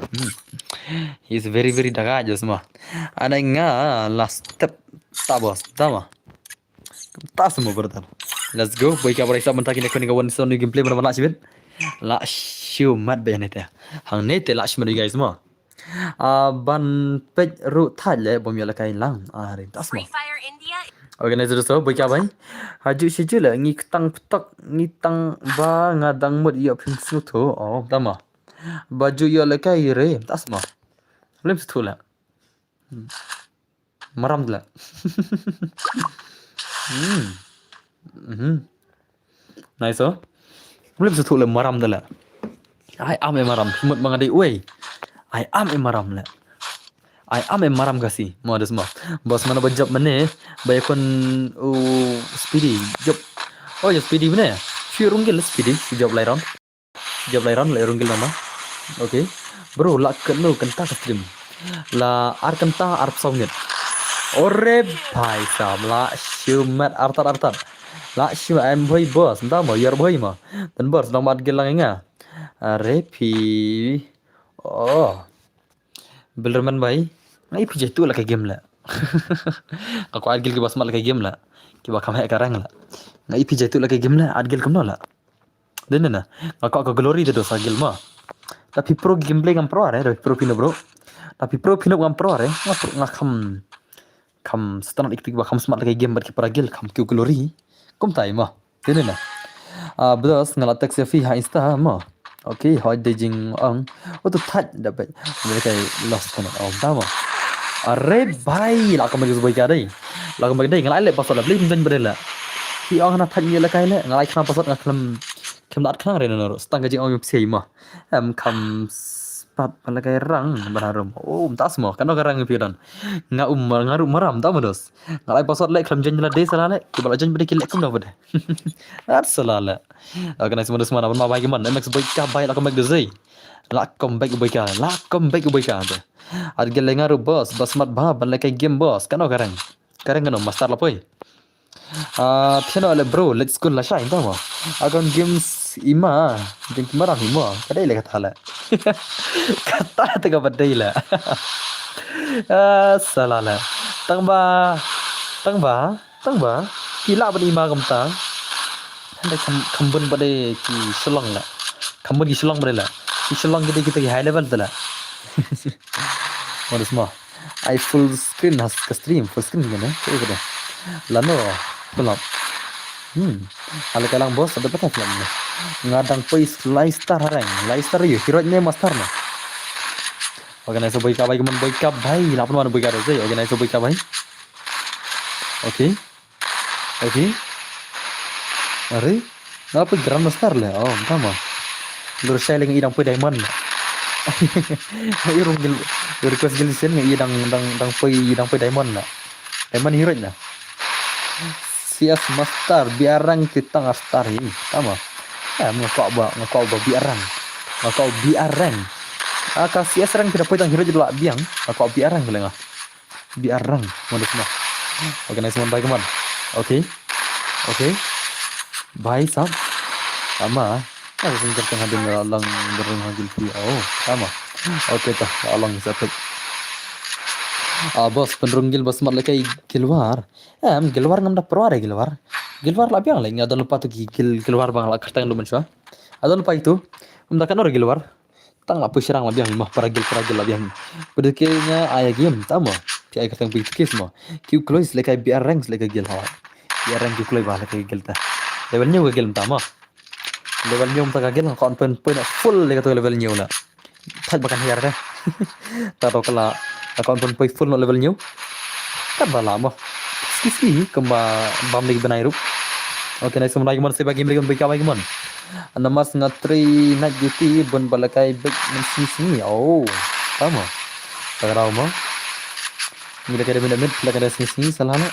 He is very dagaj semua. Ana nga last step tak bos. Tama. Tak semua bertal. Let's go boy ka berai sabar tak ini kun dengan one gameplay mana sih ben? La shumat benete. Hang nete la shumat guys semua. Ban pej ru thaj le bom yala kain lang ari tas mo
Free Fire India.
organizer so boy ka bai haju siju le ngi tang putok ngi tang ba ngadang mut ya phim su tho tama baju yala kai re tas mo lem su la maram la nice so lem su la maram la ai ame maram mut mangadai oi I am maram kasi mau ada semua bos mana berjob mana bayakon speedy job job speedy mana few runggil speedy job lairan lai runggil nama okay bro la kenu kenta ke stream la ar kenta ar songit ore bhai sab la shumat artar la shuma am boy boss entah mau yar boy mah dan bos dong mat gelang nga are pi Bilderman भाई नहीं पीछे तू लगा गेम ला aku adgil ke basmat lagi game lah ki bakam hek karang lah ngai pijai tu lagi game lah adgil kemno lah den na aku glory de dosa gil mah tapi pro gameplay ngam pro are pro pino bro tapi pro pino ngam pro are ngakam Kam setan iktik ba kam smart lagi game bat ki paragil kam kyu glory. Kom tai ma. Tene na. Bedos ngalatak se fi ha insta ma. Okay, hoi de jing ang. Oh tu that dapat. Mereka lost kan. Oh, tama. Arre bhai, la kam bagi ka dai. La kam bagi dai ngalai le pasal la beli dan berela. Ki ang na that ni la kai le ngalai kham pasal ngaklam kem dat khang re no. Stang gaji ang sei ma. Kam spat pala kai rang bararum. Oh, tas mo kan rang piran. Nga ngaru maram ta modos. Ngalai pasal le kham jan la dei sala le. Ki bala jan bede ki le kum na bede. At sala le. Akan semua semua apa bagi man. Max boy ka bai la kam bagi dei. La kam bagi boy ka. La kam bagi boy ka. Ad gel ngaru bos mat ba ban kai game bos kan karang. Karang kan master la poi. Piano le bro, let's go la shine tama. Akan games ima, game marah ima. Kadai le kata la. Kata tega badai la. Salah la. Tang ba. Kila ban ima kam ta. Hande kambun badai ki selong la. Kambun ki selong badai la. Ki selong kita high level tu la. Mana semua? I full screen has ke stream full screen kan ya? Kayak gitu. Lano belum. Kalau kalang bos ada apa film ni? Ngadang pais Leicester harang. Leicester yo hero nya master na. Organize boy ka bhai man boy ka bhai. Lapun mana boy ka rasa? Organize boy ka bhai. Okay. Are? Ngapa grandmaster le? Oh, tama. Lurus saya lagi idang poi diamond. Irong gil request gil sen ngi dang poi diamond na. Diamond hero na. CS master biarang kita ngastar ini sama. Ngakau ba biarang. Aka CS rang tidak poi tang hero jadi biang. Ngakau biarang kali ngah. Biarang mana semua. Oke, nice one bye kawan. Oke. Bye sab. Sama. Aku singkat tengah dengar alang bereng hagil pi. Oh, sama. Oke tah, alang sapet. Bos penrunggil bos mat lekai gilwar. Gilwar ngam da pro ada gilwar. Gilwar la biang lagi ada lupa tu gilwar bang la kertang lu mensua. Ada lupa itu. Kan orang gilwar. Tang la pusirang la biang mah paragil la biang. Bedeknya aya game tama. Ti ay kertang pi kes mo. Ki close lekai biar ranks lekai gil hawa. Biar rank ki close ba lekai gil ta. Levelnya gua gil tama. Level nyom tak agil kon pen full le kata level nyu la thaj bakan hiar deh ta to kala kon pen full no level nyu kan bala mo ski kemba bam lagi benai rup. Oke nice semua lagi mon se bagi mereka bagi bagi mon namas ngatri nak duty bon balakai bek sini. Oh tama tagarau mo mila kada minit la kada sini salana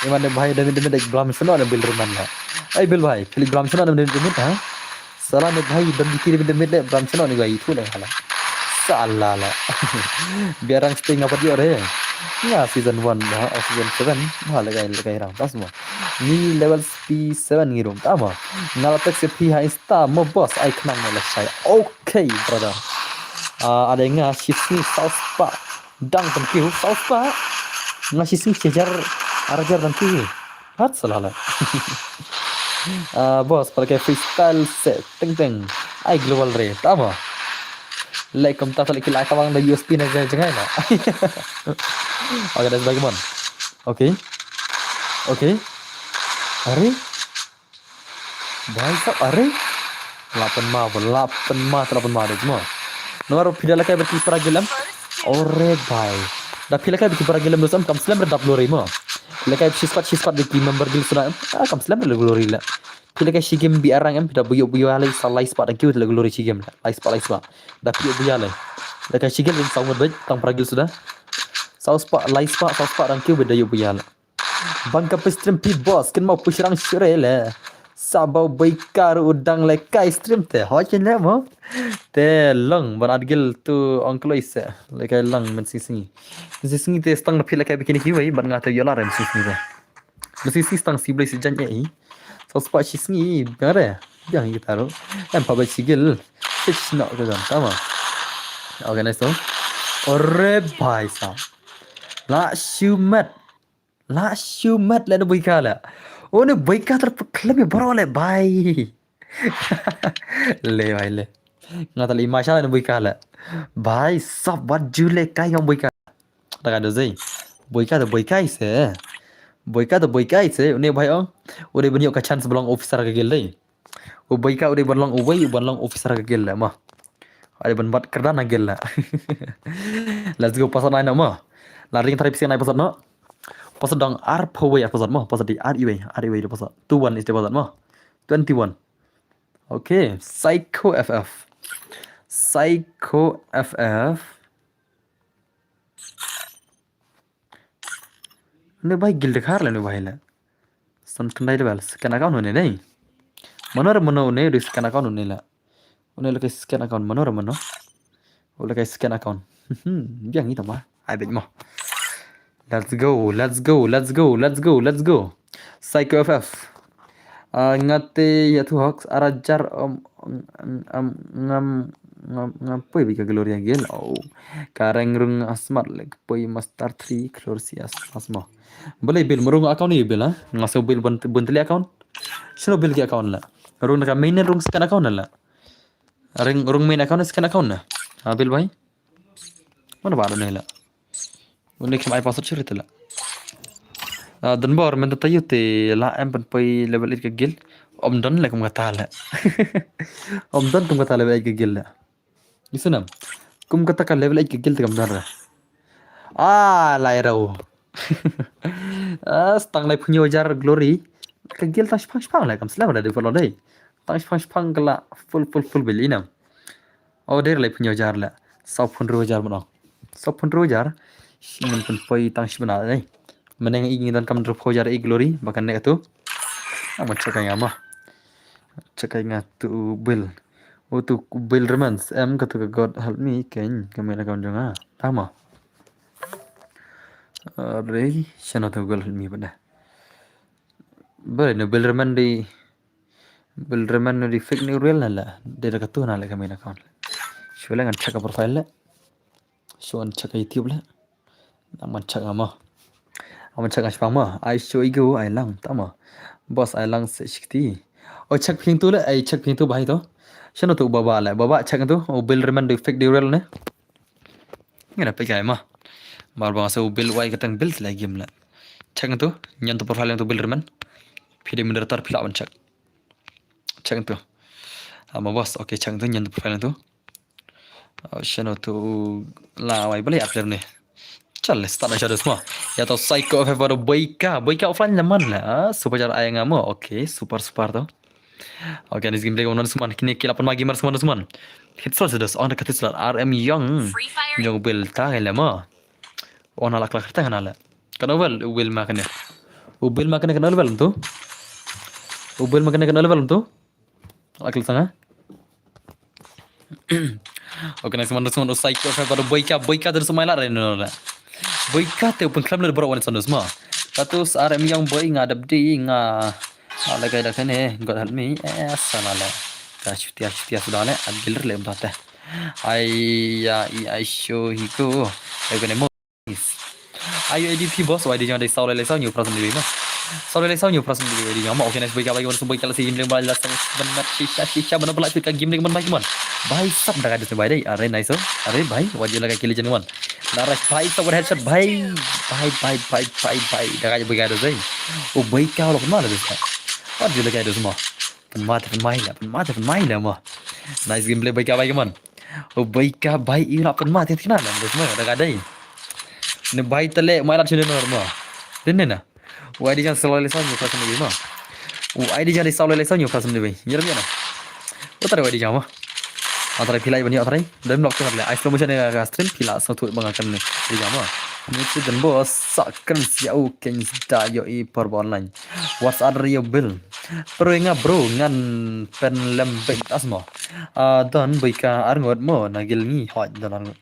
iman bhai demi ek blam suno na bil ruman la ai bil bhai kili blam suno na demi ha salah में भाई दम दikir में ले ब्रांच ना नहीं गई तू नहीं हाला salah lah biarang stay ngapa dia re ya season 1 dah season 7 mah lagai rang tas semua ni level P7 ngirum tama ngalatek se pi ha insta mo boss ai kenang lah saya okay brother ada yang ngasih south spa dang penkiu south spa ngasih sejar arajar dan kiu hat salah lah bos pakai freestyle set teng ai global re tama like kam ta like like bang da USP na jangan na. Oke dan bagaimana oke are bhai sab are 8 ma ada semua nomor video la kai berki paragilam ore bhai da phila kai berki paragilam dosam kam slam redap lori mo lekai sispat di member gil sudah kam slam le glory la pila kai shigem bi arang em da buyo ale salai spat ang kiut le glory shigem la spat da buyo ale lekai shigem in sawad baj tang pragil sudah saw spat ang kiut da buyo ale bangka stream pi boss ken mau pushrang shure le sabau baikar udang lekai stream te hochen le mo te long ban adgil tu onkel ise lekai long men sing te stang na pila kai bikini hiwai ban ngata yola rem sing ni mesti stang siblai si jan ei so spa sing bare yang kita ro em pa ba sigil six no ka gan tama okay nice so ore bhai sa la shumat le no buikala one buika ter klub ya baro le bhai le bhai le ngata li masha no buikala bhai sab wat jule kai ngam buika daga do zai boy kai se une bhai ong ode bani ka chance belong officer ka gel dei o boy ka ode belong ubai belong officer ka gel ma ade ban bat kerda na gel la let's go pasal na ma la ring tari pisi na pasal no pasal dong ar phoi pasal ma pasal di ar iwe pasal 21 is the pasal ma 21 okay psycho ff ne bhai gil dikhar le ne bhai la san kandai le bal scan account ne nei manor mano ne ris scan account ne la une le scan account manor mano ole kai scan account biang ni tama ai bet mo let's go psycho ff ngate ya tu hoax arajar ngam poi bika gloria gel oh kareng rung asmat leg poi master 3 chlorsias asma boleh bil merung account ni bil ha ngaso bil benteli account sino bil ki account la rung ka main rung scan account la rung main account scan account na bil bhai mana baru ne la une kem ai password cerita la dan bor men tayu te la em pen poi level it ke gil om don la kum kata la om don tum kata level it ke gil la isunam kum kata ka level it ke gil te kam dar lai rau stang lai punyo jar glory ke gil tas pang la kam sela ada di follow dai tas pang kala full beli nam der lai punyo jar la 10,000 jar mana 10,000 jar men pen poi tang sibana dai meneng ingin dan kam drop jar glory bahkan nek tu amat cekai ngatu bill tu bill remans em kata god help me ken kamen account jonga tama re chana tu god help me benda bare no bill reman di fake ni real nala de katu nala kamen account shula ngan chaka profile la shon chaka youtube la amat chaka ma amat chaka spama I show you I lang tama boss I lang 60 o chak phing tu la ai chak phing tu bhai to shano tu baba chak tu o bill reman di fake di real ne ngena pe kai ma bar bang so bill wai katang bill la game la chak tu nyan tu profile tu bill reman phide moderator phila ban chak tu ama boss okay chak tu nyan tu profile tu shano tu la wai bali upload ne चल start aja semua ya to psycho ff baru boyka offline zaman lah super jar ayang amo oke super to oke ini game lagi semua kini kila pun magi mar semua hit sol sudah on dekat sol rm young
Free Fire
young bel ta gele ma on ala klak ta hanala kana wel makane ubel makane kana wel tu ubel makane kana wel tu akil sanga oke next semua psycho ff baru boyka terus main la boyka te open club le bro wan sanus ma katus rm yang boy ngadap di nga ala kai dak ne god help me salala ka chutia sudah le adil le mbata ai show hiko egone mo ayo edp boss wadi jangan di saule le sau new person di ma saule le sau new person di ma oke next boyka bagi boyka la si game le bala benar shisha benar pula kita game le benar man bhai sab daga de bhai dai are nice are bhai wadi laga kili jangan Laras bhai to headshot bhai daga je boyka dai o boyka lo mana dai wadi laga dai semua penmata la ma nice gameplay boyka bhai man o boyka bhai ira penmata kena lah semua daga dai ne bhai tele mairat chune norma dinne na wadi jan selalu lesan ni pasal ni ma wadi jan selalu lesan ni pasal ni bhai yeram na utar wadi jan ma atrai pilai bani atrai dan block tu le ice promotion ga stream pila so tu bangakan ni di jan ma ni tu dan bos sakkan siau ken sta yo I per online what's other your bill bro ngan pen lembek asma dan boyka arngot mo nagil ni hot dan arngot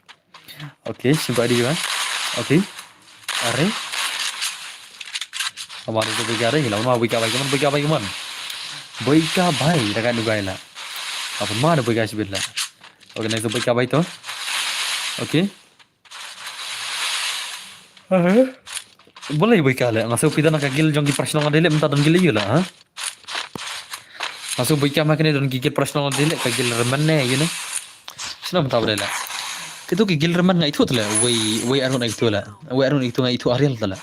okay sudah di kan okay are हमारे तो बोइका रही लाउन मा बोइका भाई मन बोइका भाई daga dugai la apa mana boika sibilla oke next boika भाई तो oke boleh boika la ngaso pidana ka gil jong ki personal dele menta don gil yo la ha ngaso boika makne don gigil personal dele ka gil remanne you know sino menta bela Itu ke Gilman ngai itu tala. Wei arun itu la. Wei arun itu ngai itu Ariel tala.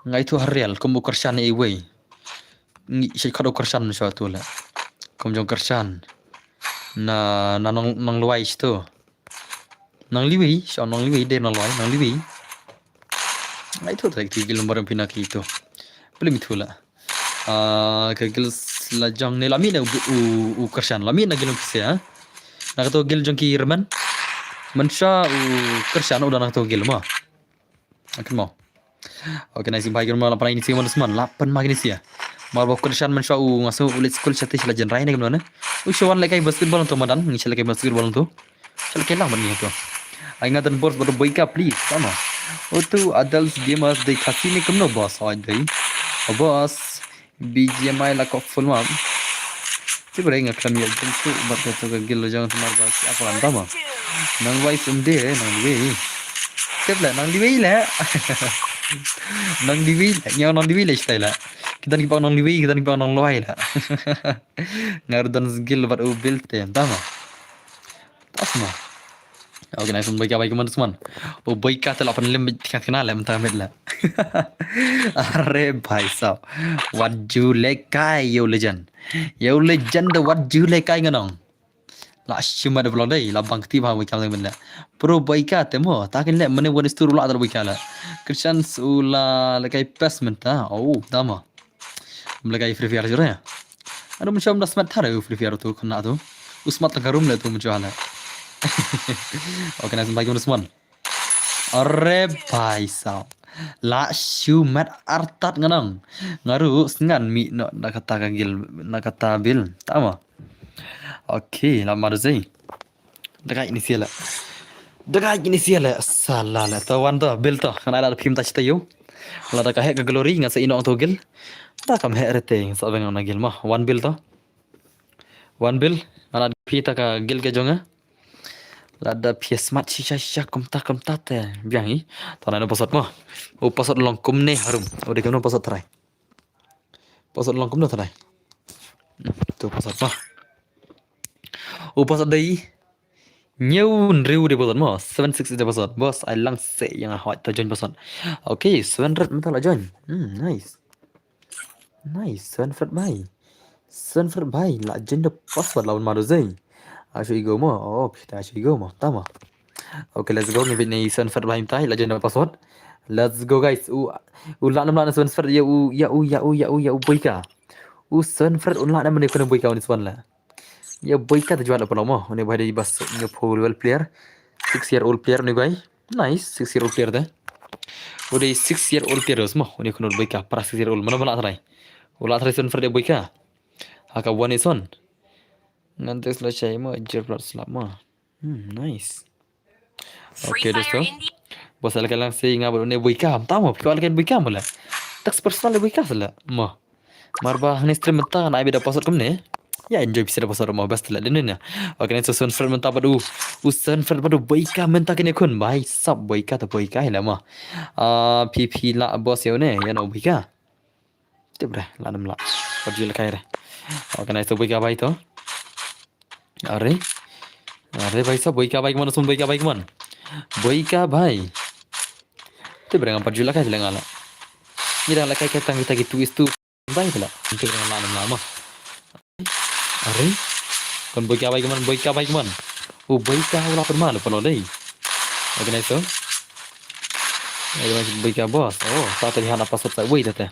Ngai itu Ariel kamu kersan wei. Ngi kado kersan suatu la. Kamu jong kersan. Na nang luai itu. Nang liwi, nang liwi deh nang luai, nang liwi. Ngai itu tala itu Gilman pinak itu. Belum itu la. Kagil lajang ni lami na u kersan lami na gilong kisah. Nak tu gil jong kirman. Mansha u kersan udah nak tu gil mah. Akan mau. Oke nasi baik rumah lapan ini sih manusman lapan makin sih ya. Mal bok kersan mansha u ngasu ulit school chatih sila jen rai ni gimana? U shawan lekai basketball untuk madan, ngisal lekai basketball untuk. Sel kelang bani itu. Ingatan bos baru boyka please sama. Itu adults gamers de kasih ni kemno boss aja. Boss BGMI lah kok full mam. Coba ingat kami ya tentu baca tu gil jangan semar baca apa anda mah. Nang wai sumde nang diwi. Coba nang diwi lah. Nang diwi yang nang diwi lah istilah. Kita ni nang diwi kita ni nang loai lah. Ngardan gil bat u build tem tama. Tasma. Oke nice baik baik teman-teman. Oh baik kata lah penelim kenal lah mentah lah. Arre bhai sahab. What you like yo legend. Yo legend what you like nganong. La shuma de blonde la bangti ba baik kata benda. Pro baik kata mo takin le mene one stur la dar baik kala. Christians ula lekai passment ta. Oh tama. Lekai free fire jure. Anu macam dah smart thara free fire tu kena tu. Usmat tagarum le tu macam ala. Oke nice baik teman-teman. Arre bhai sahab. La shumat artat nganang ngaru sengan mi no nakata kagil nakata bil tama. Oke lama rezai dekat ini siala salah lah tawan tu bil tu kan ada film tak cerita yo la dekat hek glory ngasa ino tu gil tak kam hek rete sabeng na gil mah one bil ana pita ka gil ke jonga lada pies mat shisha kumta te biang hi tanah no pasat mah o pasat longkum ne harum o de kemno pasat trai pasat longkum no trai tu pasat mah o pasat dai nyau riu de pasat mah 76 de pasat bos ai lang se yang hot ta join pasat okay 700 mental la join nice 700 bai la jenda pasat lawan maruzai Asyik go mo. Oh, kita asyik go mo. Tama. Okay, let's go. Ni ni Sunford Bahim tai legend password. Let's go guys. La nam Sunford ya boyka. Sunford la nam ni kena boyka ni swan la. Ya boyka terjual apa lama. Ni bahaya di bas ni full well player. 6-year-old player ni guys. Nice 6-year-old player dah. Udah 6-year-old player semua. Ni kena boyka para 6-year-old mana bala try. Ulah try Sunford dia boyka. Haka one is on. Nanti selesai mau ajar plat selama. Nice. Okay, dosto. Bos alkan lang say nga ni buikam. Tama, kau alkan buikam bola. Tax personal buikam sala. Mah. Marba ni stream menta na beda password kumne. Ya enjoy bisa password mau best la dennya. Okay, ni so friend menta padu. Usan friend padu buikam menta kini kun. Bai sab buika tu buika hila mah. PP la bos yo ne ya no buika. Tibra la nam la. Perjul kai re. Okay, ni so buika bai tu. अरे भाई साहब बोई का बाइक मन सुन बोई का भाई ते berang apa jula kai lengala mira la kai ketang kita gitu istu baik lah untuk lama lama अरे kon boy ka baik man oh boy ka wala permal palo dei oke nice so boy ka boss oh tate hana pasot sa wei tete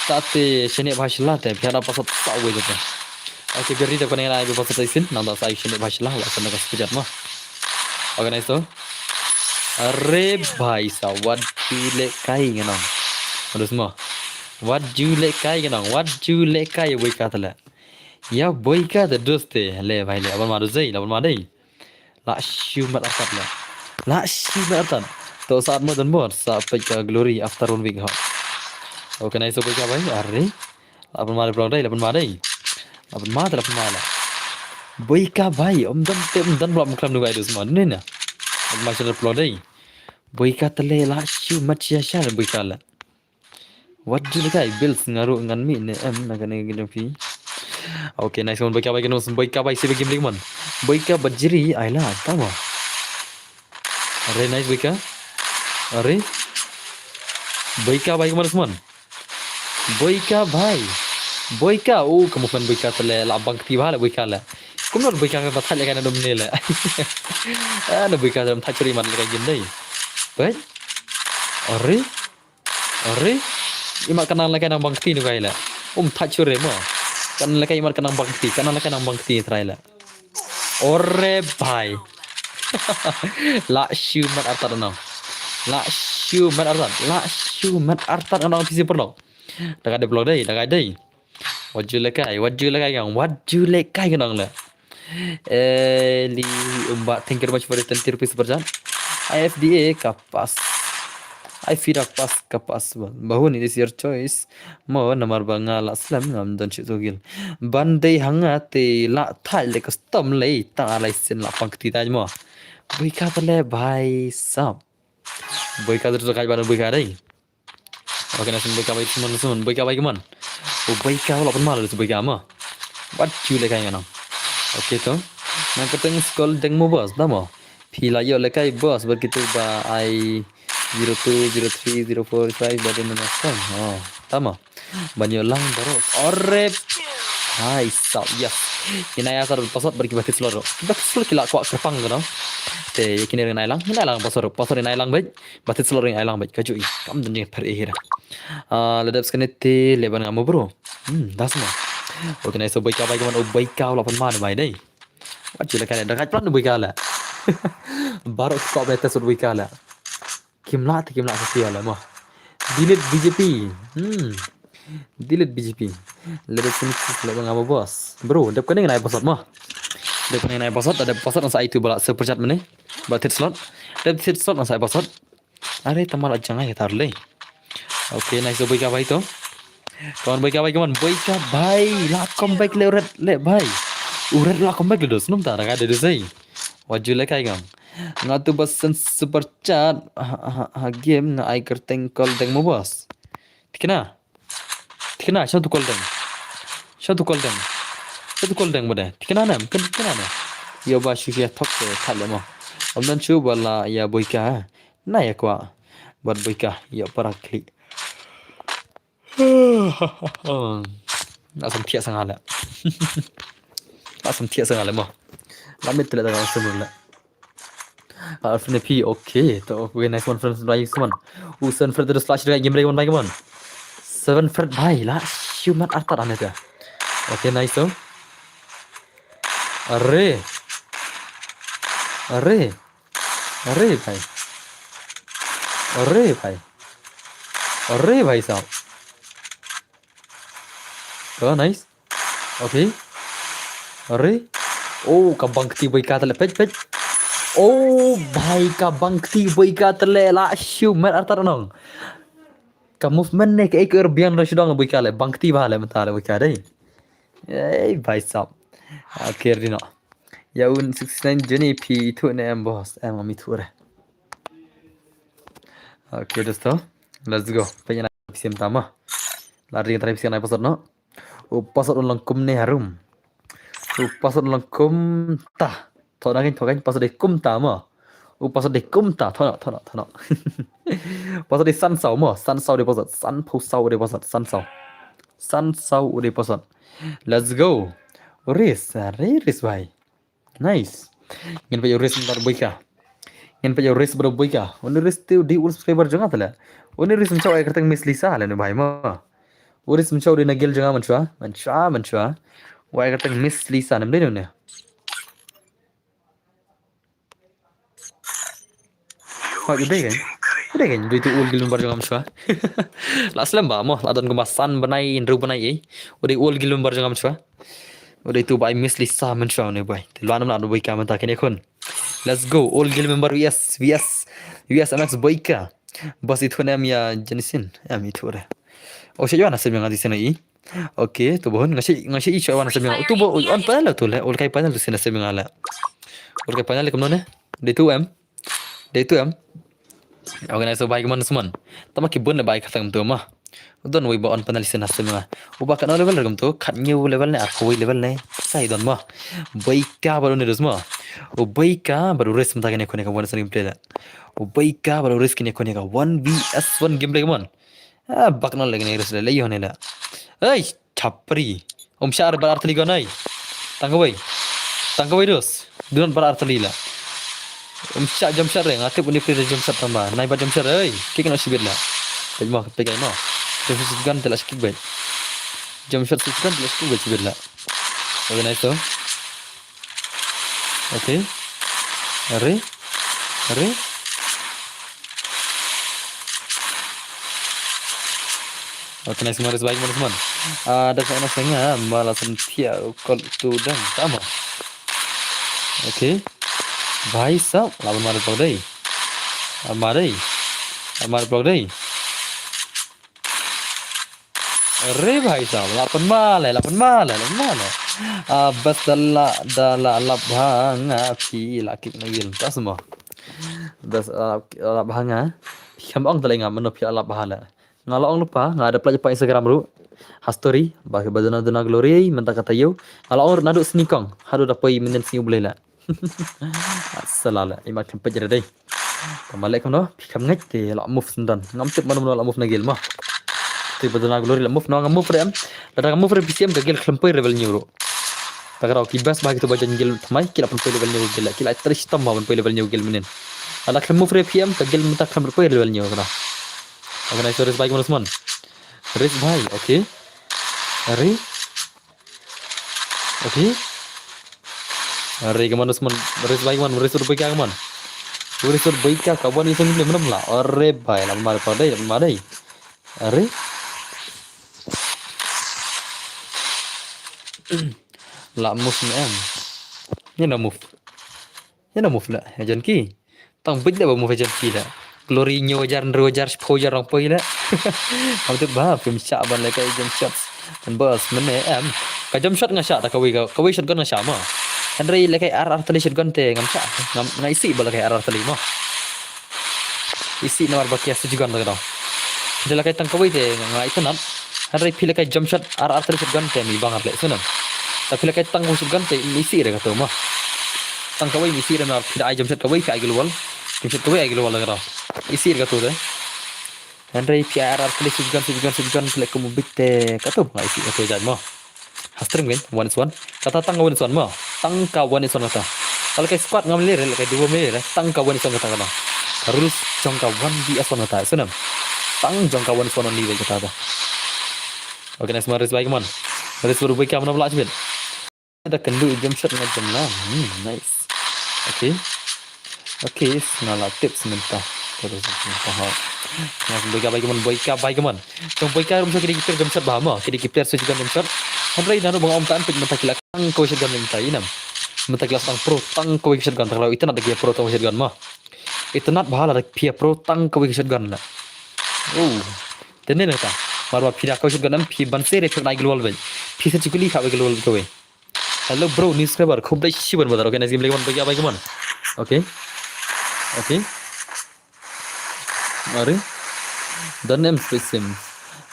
tate shene bhashla te hana pasot sa wei tete Oke, biar kita kena lagi pasal isin, nanda saya sini bahaslah, lah sana kasih pecat mah. Oke, nice tu. Arre bhai sawat jule kai nganong. Terus mah. What jule kai nganong. What jule kai boy kata lah. Ya boy kata doste le bhai le. Abang maru zai, abang madai. La shumat atat lah. La shumat atat. To saat mah dan bor sampai ke glory after 1 week ha. Oke, nice boy ka bhai. Arre. Abang maru pulang dai, abang madai. Apa mata apa mala boyka bhai dan belum kelam dua itu semua ni na macam upload boyka tele la shu macam siapa boyka la what do you guys bills ngaruh ngan mi ne nak ni gini pi okay nice one boyka bhai sih bagi game man boyka bajri aila tama Are nice Boyka. Are Boyka भाई कमर Usman. Boyka भाई. Boyka, kamu fan Boyka tele labang tiba lah Boyka lah. Kamu nak Boyka ke batal kan ada menela. Ada Boyka dalam tak curi mana lagi gini. Baik. Are. Are. Imak kenal lagi nang bangti ni kaya lah. Tak curi mah. Kan lagi imak kenang bangti. Kan lagi nang bangti try lah. Ore bhai. La shumat artar nang. La shumat artar. La shumat artar nang PC perlo. Dah ada blog dai, dah ada. Waju lekai yang. Waju lekai kan nang lah. Li umbat thank you very much for the 20 rupees per jam. IFDA kapas. I feed up kapas bahun it is your choice. Mo namar bangal aslam ngam don chitogil. Bandai hangate la thai le custom le ta lai sin la pangti taj mo. Boyka tale bhai sab. Boyka tu kai ban boyka dai. Oke nasin boyka bai semon boyka bai keman. Boyka la pun mal tu boyka ma. What you le kai ngana. Oke to. Nang keteng skol deng mo bos dah mo. Pila yo le kai bos begitu ba ai 02, 03, 04, 5 badan menasam. Oh, tama. Banyak lang baru. Ore. Hai, sab yes. Kina asar pasot bagi batit seloro. Batit seloro kila kuat kerpang kan. Te kini ring nailang pasor nailang baik. Batit seloro ring nailang baik. Kaju i. Kam dunia per ihira. Ledap sekali te leban ngamu bro. Dah semua. Oke, nice boy ka baik man boy ka lapan mana baik deh. Wajib kan dah plan boy ka lah. Baru kau betes boy ka lah. Kimla setia lah mah. Delete BJP. Delete BJP. Lebih sini lebih ngapa bos. Bro, dap kena naik pasat mah. Dap kena naik pasat ada pasat nasa itu bala sepercat mana? Batit slot. Dap tit slot nasa pasat. Are tamal ajang ay tarle. Okay, nice boy ka bhai to. Kawan boy ka bhai kawan boy ka bhai. La comeback le urat le bhai. Urat la comeback le dos. Num ta ada desai. Waju le kai gam. Ngatu basan super chat game na ai kerteng call deng mo bos. Tikna satu call deng bode. Tikna nam ya ba shi ya thok thale mo. Omdan chu bala ya boyka na ya kwa bad boyka ya parakli. Asam tia sangala. Mo. Lamit tele dalam semula. Friend P, okay. So, we nice one friend by someone. Usan friend terus slash game break one by one. 7 friend bhai lah. Human artar ane tu. Okay, nice so. Arre bhai sahab. Oh, nice. Okay. Arre. Oh, kabangti boy ka tale pej. Oh, bhai ka bangti boy ka tale la human artar nong. Ka movement ne ke ek bian rashdong boy ka le bangti bhale mata le boy ka dai. Eh, bhai sahab. Akhir dino. Ya un 69 jeni pi tu ne am boss. Am ami tu re. Okay, dosto. Let's go. Pengen sim tama. Lari tadi sim naik pasar no. Pasar ulang kum ne harum. Pasar ulang kum ta. Thokan pasar de kum ta ma. Pasar de kum ta thono. Pasar de san sau ma. San sau de pasar. San pu sau de pasar. San sau de pasar. Let's go. Race bhai. Nice. Ngin pa race bentar boy ka. Ngin pa race bro boy ka. Oni race tu di ul subscriber jangan tala. Oni race mencau ay kertang miss Lisa halen bhai ma. Race mencau de nagil jangan mencua. Wai kertang miss Lisa nam de ne. Kau ide kan du itu ul gilun bar jangan mencua. Laslam ba mo ladon kemasan banai indru banai udi ul gilun bar jangan mencua. Udah itu by Miss Lisa mencau ne boy. Luanam nak boy ka menta kene kon. Let's go. All gil member yes MX boy ka. Bos itu nam ya jenisin. Am itu re. Oh saya nak sebang di sana i. Okay, tu bohon ngasi i cawan sebang. Tu bo on panel tu le. All kai panel tu sana sebang ala. All kai panel kem none. Day 2M. Okay, so baik man semua. Tama ki bun baik kata tu mah. Don we ba on panel sen hasem ma uba kan level regam to khat new level ne akoi level ne sai don ma bai ka baru ne dosma Ubaika baru race mentah kene kone ka one gameplay la. Ubaika baru race kene kone ka 1 vs 1 gameplay man. Bakna lagi nih race le lagi hoने la. Chapri. Syar bar artli gonai. Tangkawai dos. Dunan bar artli la. Syar jam syar re ngate puni pre jam syar tamba. Nai bar jam syar ei. Kik na sibit la. Pejma pegai no. Jam syar gan telas kik bai. Jam syar gan telas kik bai sibit la. Okay, nice to. Okay. Are. Okay, nice maris baik teman-teman. Ada sana setengah malah sentia kol tu dan sama. Okay. Bhai sab lawan maris blog dai. Maris blog dai. Arre bhai sab lapan malah. Bas dalla labhanga pi laki nagil ta semua. Das labhanga. Kamang telinga menopi labhala. Ngalong lupa nggak ada pelajar Instagram bro. History bagi badana glory mentah kata yo. Ngalong nadu snikong haru dapai menen sini boleh lah. Salala imat kan pejar dai. Kamalek no pikam ngait te la move sendan. Ngam tip mana la move nagil mah. Te badana glory la move no ngam move rem. Dada ngam move PCM gagel klempai level nyuro. Tagarau kibas bagi tu bajan gel thamai kila pun level nyuro gel. Kila tris tambah pun level nyuro gel menen. Ala klem move PM gagel mentah klem level nyuro kana. Okay, nice race baik teman-teman. Race baik, okay. Hari. Okay. Hari kemana teman? Race baik man, race baik kawan. Race baik kawan itu ni mana lah. Arre baik, lama padai. Hari. La move ni am. Ni na move lah. Ajan ki. Tang baik dah move ajan ki lah. Glory nyo wajar spoiler orang poi la. Kamu tu bah film Syaban like jam shots. Dan bos mene ka jam shot nga shot kawai shotgun nga syama. Henry like RR tali shotgun te ngam sya. Ngam isi bala kai RR tali mo. Isi nomor bakia shotgun ta daw. Dia like tang kawai te nga itanat. Henry pila kai jam shot RR tali shotgun te mi bangar le sunam. Tapi like tang shotgun te isi re ka to mo. Tang kawai isi re na pila jam shot kawai ka agilwal. Jam shot kawai agilwal la daw. Isi ka tu deh. Henry PR kali sujugan kali kamu bitte kata apa isi okay jadi mah. Hastring kan 1-1. Kata tang 1-1 mah. Tangka 1-1 kata. Kalau kayak squad ngambil kayak 2 menit tangka 1-1 kata kata. Terus jangka 1 kata sunam. Tang jangka 1 ni kata. Okay, nice maris baik man. Maris baru baik kamu nak belajar. Ada kendu jam shot macam lah. Nice. Okay, senala tips mentah. Terus tahu. Nah, boika baik man. Tong boika rum sakit dikipir jam shot bahama. Kiri kipir sujugan jam shot. Henry nanu bang om tan pit mentah kilak tang ko shotgun mentah inam. Mentah kelas tang pro tang ko shotgun kalau itu nak dia pro tang shotgun mah. Itu nak bahala ada pia pro tang ko shotgun lah. Tenen neta. Marwa pira ko shotgun am pi ban sere pir naik global ben. Pi se chikuli khabe global ko. Hello bro newspaper khub dai shiban badar okay nice game man boika baik man. Okay. Are dan name specim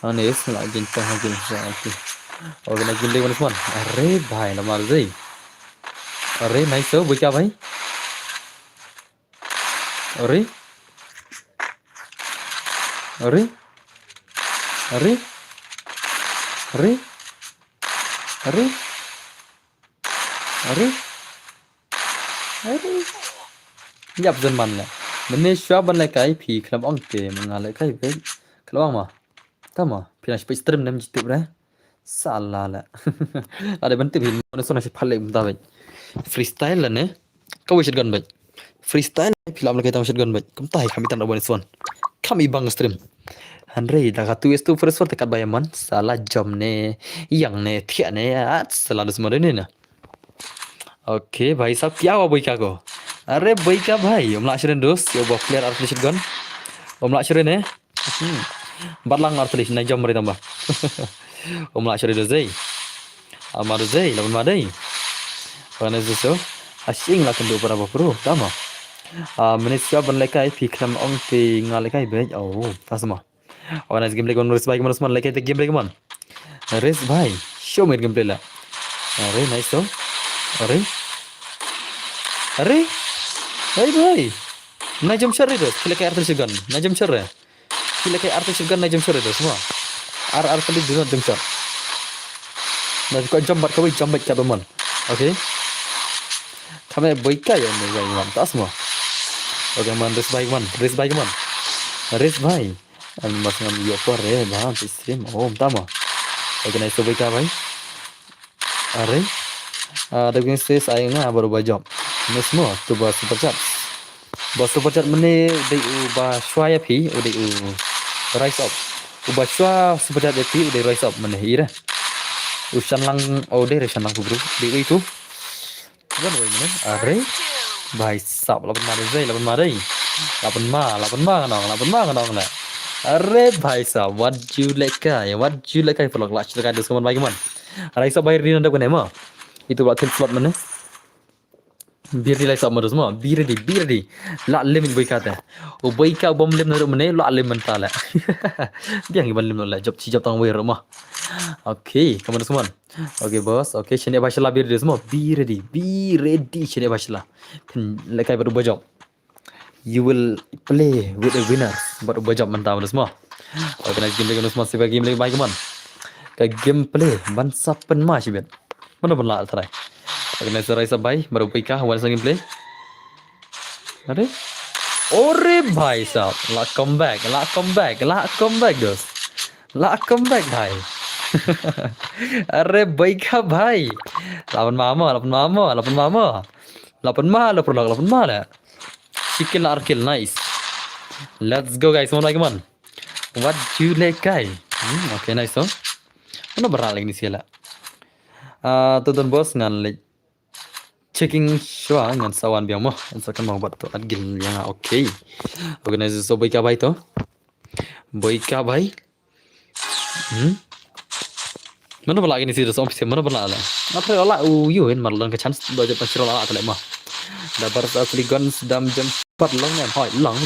anes lagi panggil okay. Okay nak gile mana teman are bhai nama zai are nice so boika bhai are Nhập dân man là mình nên xóa ban lại cái phi làm ông tệ mà ngà lại cái vậy kalau ông mà tahu mà phi là phải stream nem jitu ra salah lah ada bentuk hin mana sona si phale mta vậy freestyle là nè kau shotgun vậy freestyle phi làm lại cái tao shotgun vậy kum tai kami tan abon son kami bang stream Andre dah katu es tu first one tekat bayaman salah jam ne yang ne thiak ne selalu semua ini na Okay, भाई साहब क्या हुआ बोई का को अरे बोई का भाई हम लाशरें दोस्त यो बॉक्स प्लेयर आर्टिस्ट गन हम लाशरें है barlang artilis na jam mari tambah हम लाशरें दोस्त है amar zai lawan madai karena itu asing lah kendo para bro tama menit siap ban lekai fikram ong ti ngalekai be tas mah orang game lagi on race bike manus man lekai te game lagi man race bhai show me game play la अरे nice तो अरे अरे भाई ना jump shot itu kila kayak artificial gun na jump shot ya kila kayak artificial gun na jump shot itu semua ar kali do not jump shot na ko jump bat kawai jump bat ka man okay kami boika ya ni guys man tas semua okay man race bike man mas ngam yo por bang stream tama okay na so boika bhai अरे देखिए से आएगा बरोबर जॉब मैं semua tu bas super chat mene de ba shwa ya phi de rise up ba shwa super chat ya phi de rise up mene ira usan lang de resan lang bro de itu kan boy mene अरे भाई साहब lapan ma kanong la अरे भाई साहब what you like vlog last ka dos kaman bagaimana rise up bayar di nanda kene ma itu buat slot mana biar di like sama semua biar di la lim boy kata o boy ka bom lim naro mana la lim mentala dia ngi lim la job tang boy rumah oke kamu semua oke bos oke sini bashala biar di semua biar di sini bashala lekai baru bajok you will play with the winners baru bajok mentah semua oke nice game lagi semua siapa game lagi baik man ka gameplay ban sapen ma sibet mana pun la try oke nice rise up bhai baru pika one second play अरे ओरे भाई साहब ला come back दोस्त ला come back भाई अरे भाई का भाई lapan mama lah sikil arkil nice let's go guys mau lagi man what you like guys okay nice so mana beral lagi ni sila tonton bos ngan checking shwa ngan sawan biang mo kan mau buat tu adgil yang okay organize so boy ka bhai mana bala lagi ni sila so office mana bala la apa ola you in marlon ke chance do je pasir ola atale mah dapat asli guns dam jam 4 long hoi long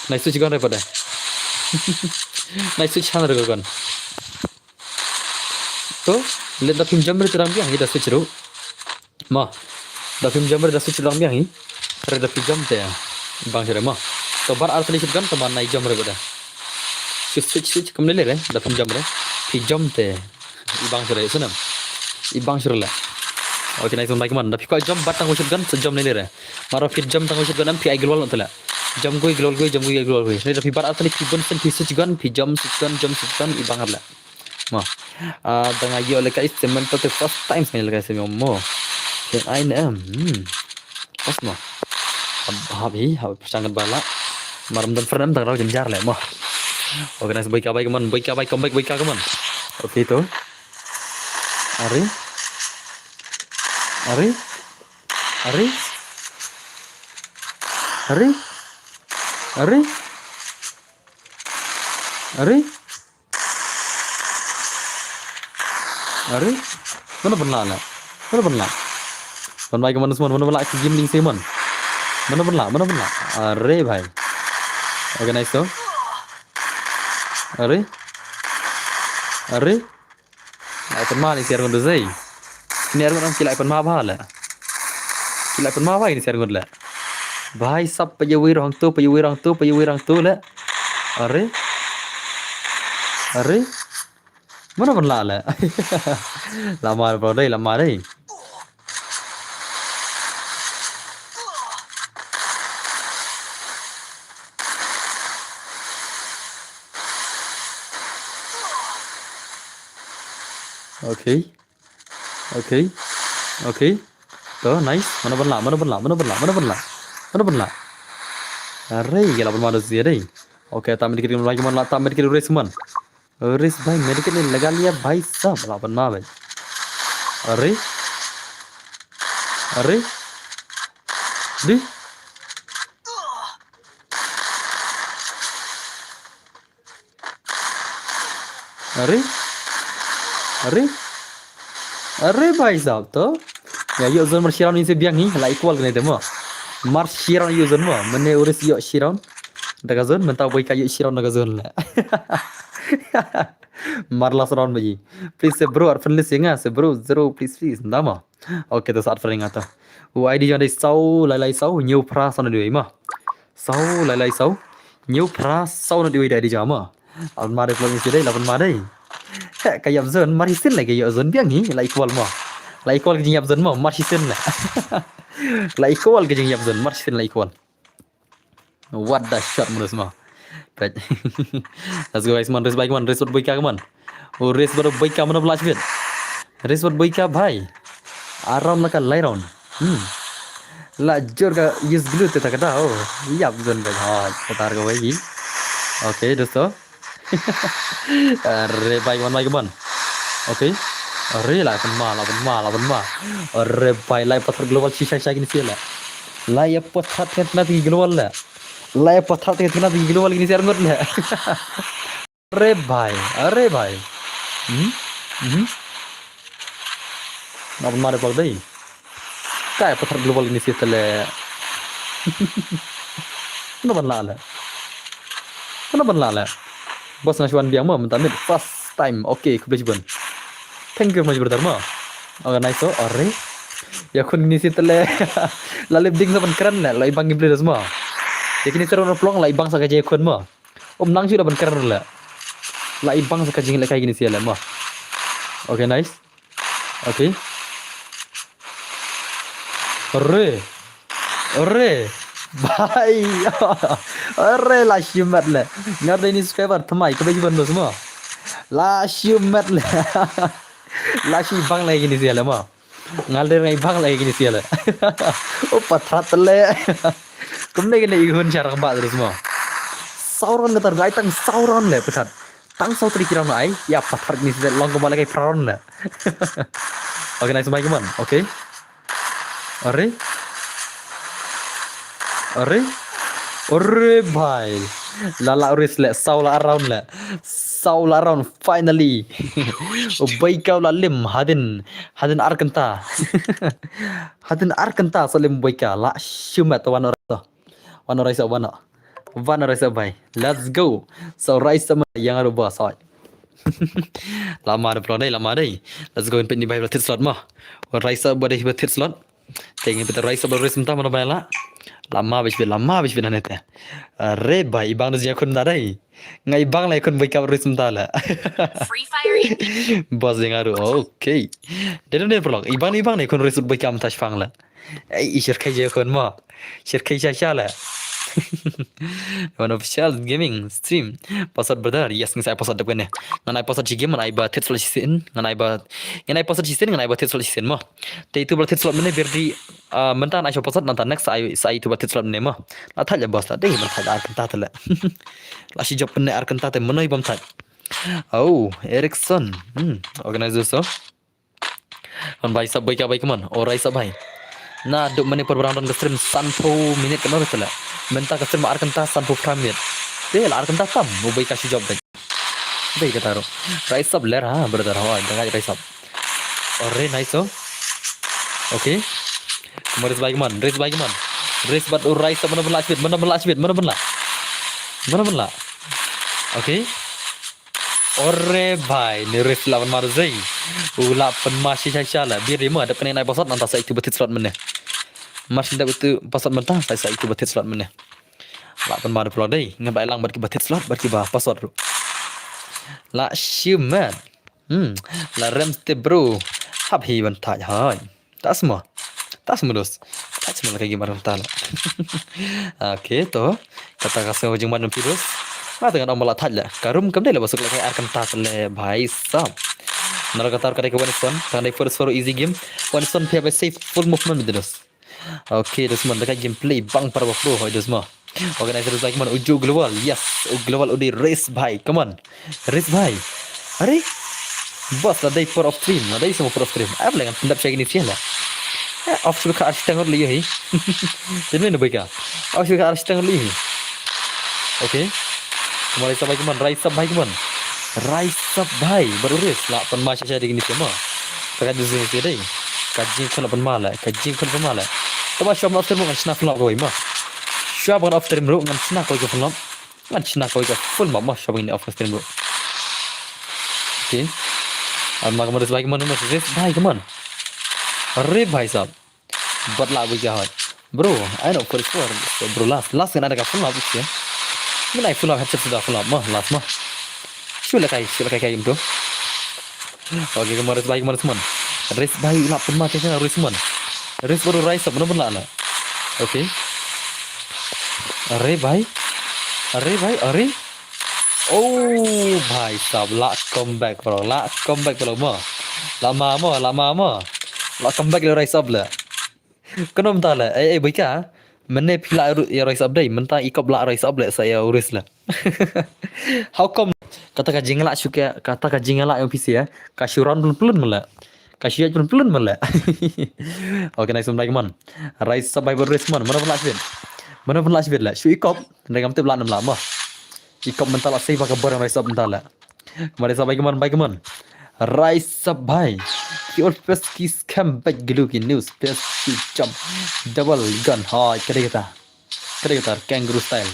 nice switch gun daripada nice switch hand gun तो ले the film जमरे तरम भी हंगी दस चिरो मा the film जमरे दस चिरो भी हंगी रे द फिल्म जमते बांग रे मा तो बार आर्थ लिखत गन तो मान नाइ जमरे बदा switch कम ले रे द फिल्म जमरे फिल्म जमते ई बांग रे सुनम ई बांग रे ओके नाइस वन बाइक मन द फिको जम batang usut gan sejam ले रे मारो फिर जम तंग usut gan am fi ai glol नतला जम गoi glol गoi रे द फिर बार आर्थ लिखत गन सन फिर switch gan fi jam switch gan ई बांग ला ma dengan yo lekai semen to the first time saya lekai semi mo dan aina pas mo habi sangat bala maram dan fernam tang rau jenjar le mo organize boy ka bai comeback boy ka kaman oke itu are अरे mana pernah मन भाई के मन मन वाला game link से मन पernah अरे भाई ओके नाइस तो अरे अपन मा ni share kon dozai ni ar kon kilai अपन मा bhala kilai अपन मा bhai ni share kon la भाई सब पयवी रंग तो le अरे mana pernah lah lama bro đây lama đây okay तो nice mana pernah अरे gila pun manusia sih deh oke tak medikit lagi mana tak medikit race man race भाई medikit ने लगा लिया भाई साहब लापन मां भाई अरे दी अरे भाई साहब तो ya yuk zon marsiran ini sebiang ni lah equal kena temo marsiran yuk zon mo mene urus yuk siran daga zon mentau boy kayu siran daga zon lah marla seron baji please bro ar friendly singa se bro zero please nama oke to saat friendly ngata ID cho đây lại sau nhiều pra sau nó đuổi mà sau lại sau nhiều pra sau nó đuổi đại đi chả mà anh mà được lần đây là anh mà đây cái nhập dân mà thì xin lại cái nhập dân biết nhỉ lại equal mà lại equal cái nhập dân mà thì xin lại lại equal cái nhập dân mà thì xin lại equal what the shot menurut semua let's go guys man race bike man race buat boyka man oh race buat boyka mana belas fit race buat boyka bhai around lah kan round la jor ka use glue te takda oh yap zon ka ha patar ka bhai okay dosto अरे भाई मन ओके अरे लाइपन मा अरे भाई लाइप पत्थर ग्लोबल शीशा शीशा किन सिला लाइप पत्थर कितना ती ग्लोबल ला लाइप पत्थर कितना ती ग्लोबल किन सियार मत ले अरे भाई अपन मारे पग दई काय पत्थर ग्लोबल किन सिया तले न बनला ले bos nasuan biang mah mentamit first time okay kebetulan thank you much brother mah organize so ore ya kun ni si tele lalu ding saban keren lah lai bang gimble semua ya kini terus plong lai bang sakaje kun mah nang sudah ban keren lah lai bang sakaje lai kayak gini sih lah mah okay nice okay ore भाई अरे लाशी मत ले नर देनी स्क्वायर थमाई कबे जीवन दो semua लाशी मत ले लाशी bang lagi gini sih lah mah ngalir ngai bang lagi gini sih lah oh patrat le kumne gini ihun cara kembali terus semua sauron ngetar gai tang sauron le patrat tang sau tri kira nai ya patrat ni sih long kembali kai praron le oke nice bye teman oke अरे भाई लाला उरिस ले साउला around finally baikau lalim hadin arkanta salim baika la shumat wana raisa bhai let's go so raisa yang ada bos oi lama dai let's go in pit ni bai tit slot mah raisa bade tit slot tengin pit raisa bade raisa mta mana bai la lama habis nanti अरे भाई bang tu kun nadai ngai bang lai kun baik kabur sementara
Free Fire Indie.
bos dengar okay dia prolog ibang lai kun resut baik kam tas fang la shirkai je kun ma shirkai sha la one official gaming stream password brother yes ngai password depan ni ngai password game ngai ba tet solution ngai password sistem ngai ba tet solution ma te itu berarti slot mana biar di mentan ai password nanti next sai itu berarti slot ni ma la tha ja boss la dei man tha arkan ta la la si job ne arkan ta te menoi bam tha oh Ericsson organizer so on bhai sab baik baik man orai sab bhai na duk mani perberang dan stream sanpo minit kan betul lah menta ke stream arkan ta sanpo minit del arkan ta tam mo baik kasih job dei kata ro rise up ler ha brother ha dengar rise up ore nice so okay kemarin baik man race bat rise up mana belah okay ore bhai ni race lawan marzai ula penmasih shala biar dia ada penai naik password nanti saya itu betit slot mana masih dah betul password mentah saya itu betit slot mana la penmar pula dai ngabai lang berki betit slot berki bah password bro la shuman la remste bro hab hi bantah hai tak semua dos tak semua kayak gimana mentah okay to kata kasih ujung mana virus lah dengan omol atat lah karum kamdai lah masuk lagi arkan tas le bhai sab nara katar kare ke one tandai first for easy game one pia by safe full movement dos okay dos man dekat gameplay bang para pro hoy dos ma organizer lagi man uju global yes global udi race bhai come on race bhai are bos ada for of stream ada semua for of stream apa lagi pendap saya gini lah off suka arsitek li hi jadi mana baik off suka arsitek li okay kembali sampai keman Raisa bhai baru res lah penmasih saya di gini semua pakai di sini deh kaji kan penmala tapi shop after mo ngan snack log mah shop after mo ngan snack ko film ngan snack ko full mah shop ini after mo okay amma kemarin lagi mana res bhai keman अरे भाई साहब Buat lah jahat. Bro, I know for sure. Bro, last kan ada full up ya. Mana full up headset sudah full up mah last mah. Sila kai itu. Oke, kemarin baik kemarin teman. Race baik lah pun mah kayaknya race teman. Race baru rise up benar lah. Oke. Are baik. Oh, भाई साहब ला comeback bro mah. Lama mah. La comeback le rise up le. Kena mentah le. Baika. Mene pila ya rise up day. Mentah ikop la rise up le saya urus le. How come? Kata ka jingala yang PC ya. Kasyuran pelun mele. Kasyat pelun mele. Oke, next one lagi man. Rise up by race man. Mana pun lah sibir le. Shu ikop. Ndai kamte bla 6 lama. Ikop mental lah saya pakai barang rise up mental lah. Kemarin sampai kemana? Rise up bhai. Your first kiss come back geluki news. First jump double gun. Hai kata kangaroo style.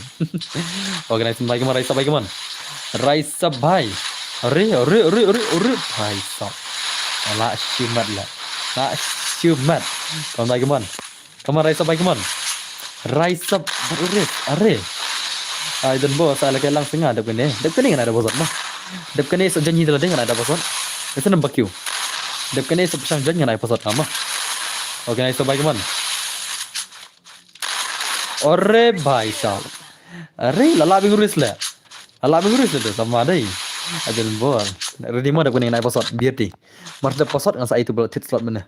Oke, nice sampai kemana? Rise up bhai. Are bhai stop. Ala syumat lah. Sampai kemana? Rise up are. Dan bos saya lagi langsung ada kan ada bosot mah. Dep kan so janji telah dengan ada bosot. Itu nampak you. Dep kan so pasang janji ada bosot nama. Oke, nice so bagaimana? Ore bhai sahab. Are lala binguris le tu sama ada. Adan bol. Ready mah ada kan ada bosot biar ti. Mas ada bosot ngan saya itu bel tit slot mana.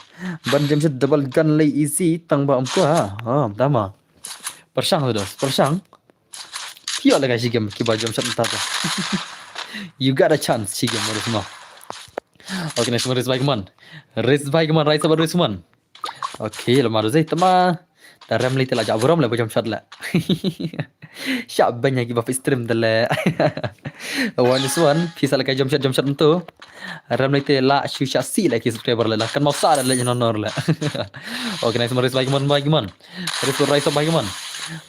Ban jam double gun lay easy tang ba amku ha. Tama. Persang tu dos. Pure lah guys game kibar jam shot entah tu. You got a chance game harus semua. Oke, next race bike man. Race up race man. Oke, lemah tu tama. Dalam lite lah jaburam lah jam shot lah. Siap banyak kibar stream dah. One is one. Kisah lah jam shot tu. Dalam lite lah susah si lah subscriber lah. Kan mau sah lah nonor lah. Oke, next race bike man. Race up bike man.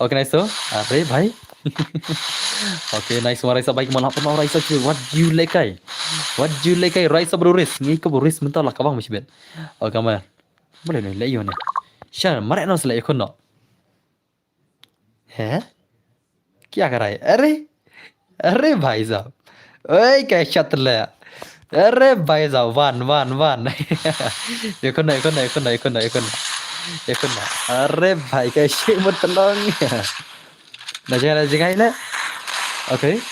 Oke, nice tu. Are bhai. Okay, nice one Raisa baik malah pernah Raisa cuy. What do you like Raisa beruris. Ni ke beruris mentah lah kabang masih bet. Oh kamar. Boleh ni layu ni. Syar marek nos layu kono. He? Kya कर रहा है अरे भाई साहब ओए कैसा चल रहा है अरे भाई साहब वन देखो ना अरे भाई कैसे मत तलोंग Nah jangan lah. Oke.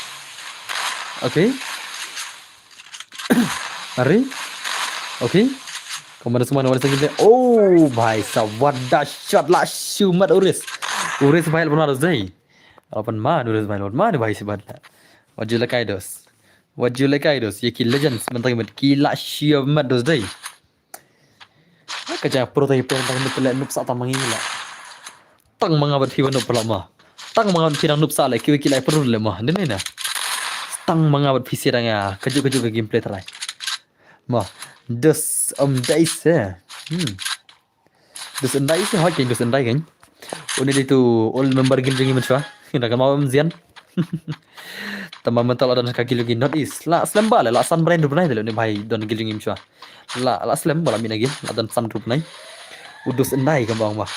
Mari. Oke. Kemana semua nomor segini? Oh, bhai sahab, what dahsyat lah syumat uris bhai benar zai. Apan man uris bhai sebat. What you like idos? Ye ki legends mentang kila syumat dos zai. Kaca prototype tentang betul nup sa tamang ila. Tang mangabat hiwan nup lama. Tang mangabat pirang nup sa la kiwi kilai perlu lemah. Dene na. Tang mangabat fisir nga kaju ke gameplay terai. Mah, dus days eh. Dus days eh hokin dus days kan. Uni itu all member game jengi menchwa. Ina kan mau zian. Tamam mental ada kaki lagi not is. La slam bala la san brand runai dele ni bhai don gil jengi menchwa. La slam bala mina game la dan san runai. Udus endai kan bang mah.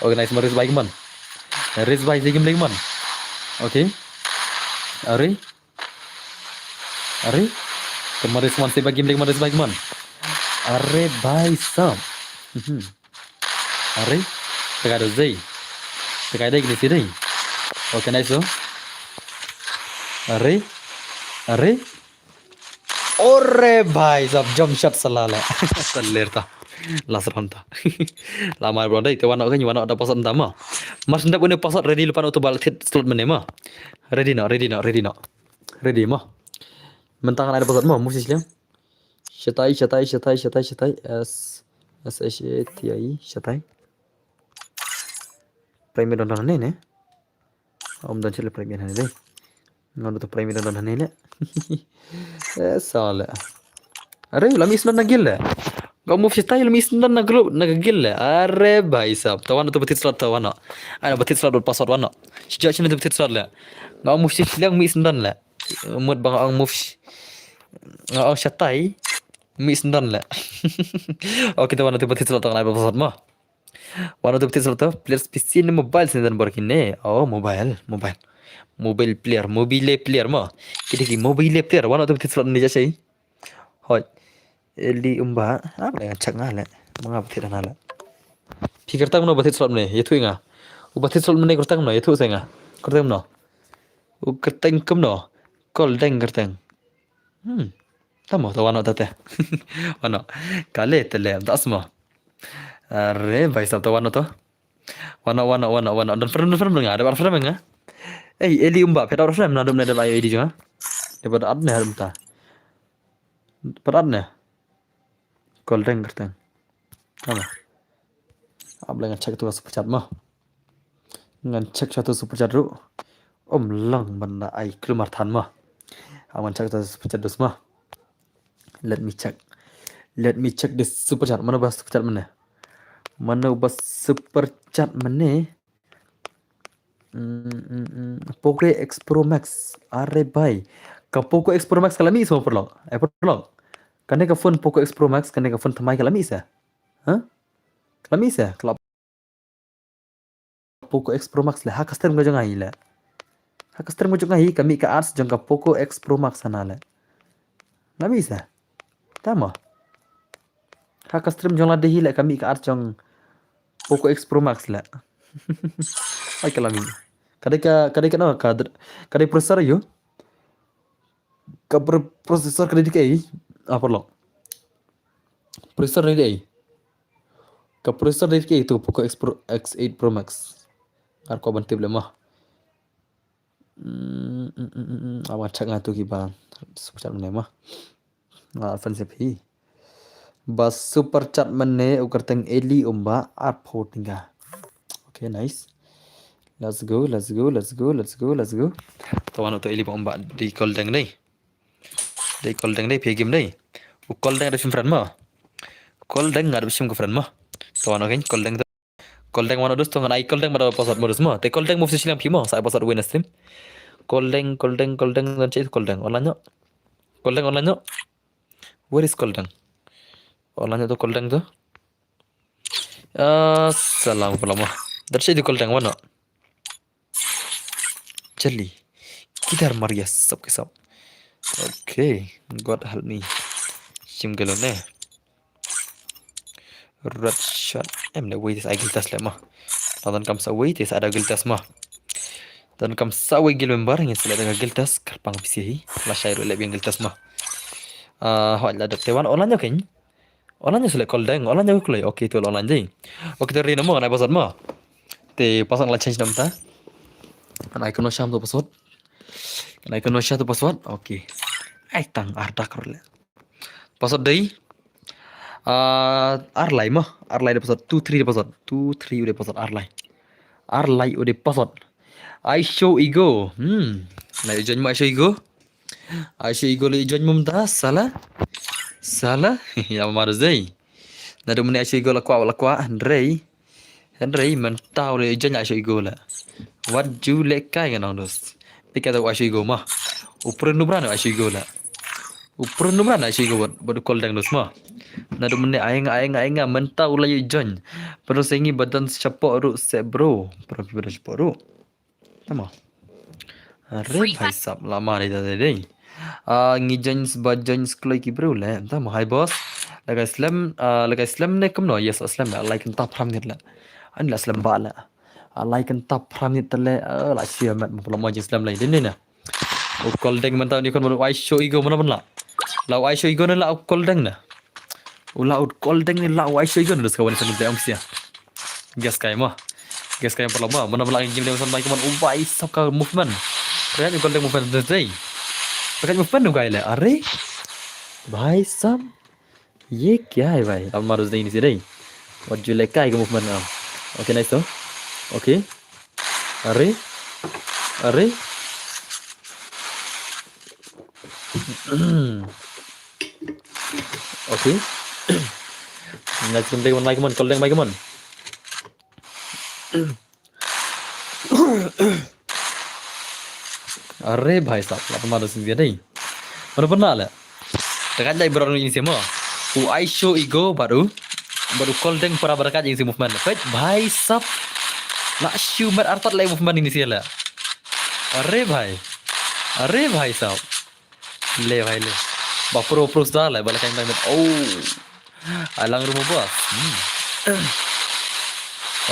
Organize maris baik man. Race by game lagi man. Okay. Are. Kemarin semua saya bagi game lagi man. Are bhai sahab. Are. Tengah ada zai. Tengah ada gini sini. Okay, nice so. Are. Ore bhai sahab jump shot salala. Salir ta. Last round ta. Lama bro dai tewan kan yuan ada pasal entama. Mas ndak punya pasal ready lepas auto bal hit slot menema. Ready no. Ready mah. Mentang ada pasal mah mesti silang. Shatai S H A T I shatai. Premier don ne. Om dan chile premier ne dai. Nonton tu premier don ne. Salah. Are lamis nan nagil. Kau move style misnan na group nagagil. Are bhai sahab. Tawan tu betit slot tawan. Ana betit slot password wan. Sejak sini tu betit slot la. Kau move silang misnan la. Mud bang ang move. Ang shatai misnan la. Okay tawan tu betit slot tawan password mah. One of the betul tu players PC ni mobile sini dan berkini. Oh mobile. Mobile player mah. Kita ki mobile player. One of the betul ni je sih. Hoi. Eli umba. Apa yang cak ngala. Mengapa tidak ngala? Fikir tak mana betul ni. Itu ingat. Betul ni kertas mana? Itu saya ingat. Kertas mana? Kertas mana? Kol deng kertas. Tamo तो वन होता है वन काले तले दस मो अरे भाई साहब तो one dan film nggak ada film nggak Eli umba peta film nado nado bayi di juga daripada adne harum ta pada adne golden kerteng apa abla ngecek tu super chat mah ngecek satu super chat ru lang benda ai kelumar than mah aman cek tu super chat dus mah let me check this super chat mana bahas super chat mana Poco X Pro Max are bhai ka Poco X Pro Max kala mi semua perlo kane ka phone Poco X Pro Max kane ka phone thamai kala mi sa kala mi sa kala Poco X Pro Max le ha kastar ngo jang ai le ha kastar ngo jang ai kami ka arts jang ka Poco X Pro Max sana le la mi sa tama ha custom jong la dehi la kami ka art jong Poco X Pro Max la ai kalami kadai no kadai processor yo ka processor kadai kai apa lo processor ni dai ka processor ni kai tu Poco X8 Pro Max ar ko ban tible mah awan chak ngatu ki ba super chat mah fan se phi bas super chat mane uker teng Eli umba art tinggal. Okay, nice. Let's go. Tawan to Eli umba di koldeng ni. Pia game ni. Koldeng ada sim friend mah. Koldeng ada sim ke friend mah. Tawan okay koldeng mana dus tongan ai koldeng pada password modus mah. Te koldeng move silam ki mah. Saya password win stream. Koldeng dan cek koldeng online. Where is koldeng? Online tu koldeng tu. Salam lama. Dari di koldeng mana? Jeli. Kita Maria sab ke sab. Okay, God help me. Sim galon ne. Red shot. Le wait is agil tas lama. Dan kam sa wait is ada agil tas mah. Dan kam sa wait gil member ngin sila ada agil tas karpang pisi. La shairu le agil tas mah. Hoi la tewan online kan? Online sulit koldeng, online aku kulai. Okay tu online je. Okay tu ri nama naik password mah. Te pasang la change nama ta. Naik kena syam tu password. Okay. Ai tang arda kerle. Password dei. Arlai mah. Arlai de password 23 de password. 23 udah password arlai. Arlai udah password. I show ego. Naik join I show ego. Le join mumta salah. Ya marzai. Nado mene asyik gol lakwa Henry mentau le janya asyik gol la. What you le kai kan dos. Pika tu asyik gol mah. Upren nubrana asyik gol la. Bodu kol dang dos mah. Nado mene aing mentau la jon. Pero sengi badan siapa ru se bro. Tapi badan siapa ru. Tama. Are bhai sab lama ni tadi. Ngijans bajans kloi ki bro le. Tama hi boss. Laga Islam ne kam no yes Islam la like tap pram nit la an la Islam ba la like tap pram nit le la sia mat pula mo Islam lai din na o kol deng man ta ni kon mo ai show ego mana ban la ai show ego na la kol deng na ula kol deng ni la ai show ego na dos kawan sa ni am sia gas kai pula mo mana bala game dem son mai kon ubai soccer movement kaya ni kol deng movement dei pakai movement guy le are भाई साहब ये क्या है भाई अब मारो नहीं से नहीं और जो लेका है मूवमेंट ना ओके नाइस तो ओके अरे ओके नाइस कम like मन कल देंगे मन अरे भाई साहब आप मारो से नहीं mana pernah lah. Dekat jai berorang ini semua. I show ego baru. baru call deng para berkat yang si movement. Wait, भाई सब ना shumer artat lay movement ini sih lah. अरे भाई साहब ले भाई ले बापरो प्रोस डाल है बाला kain banget alang rumah bos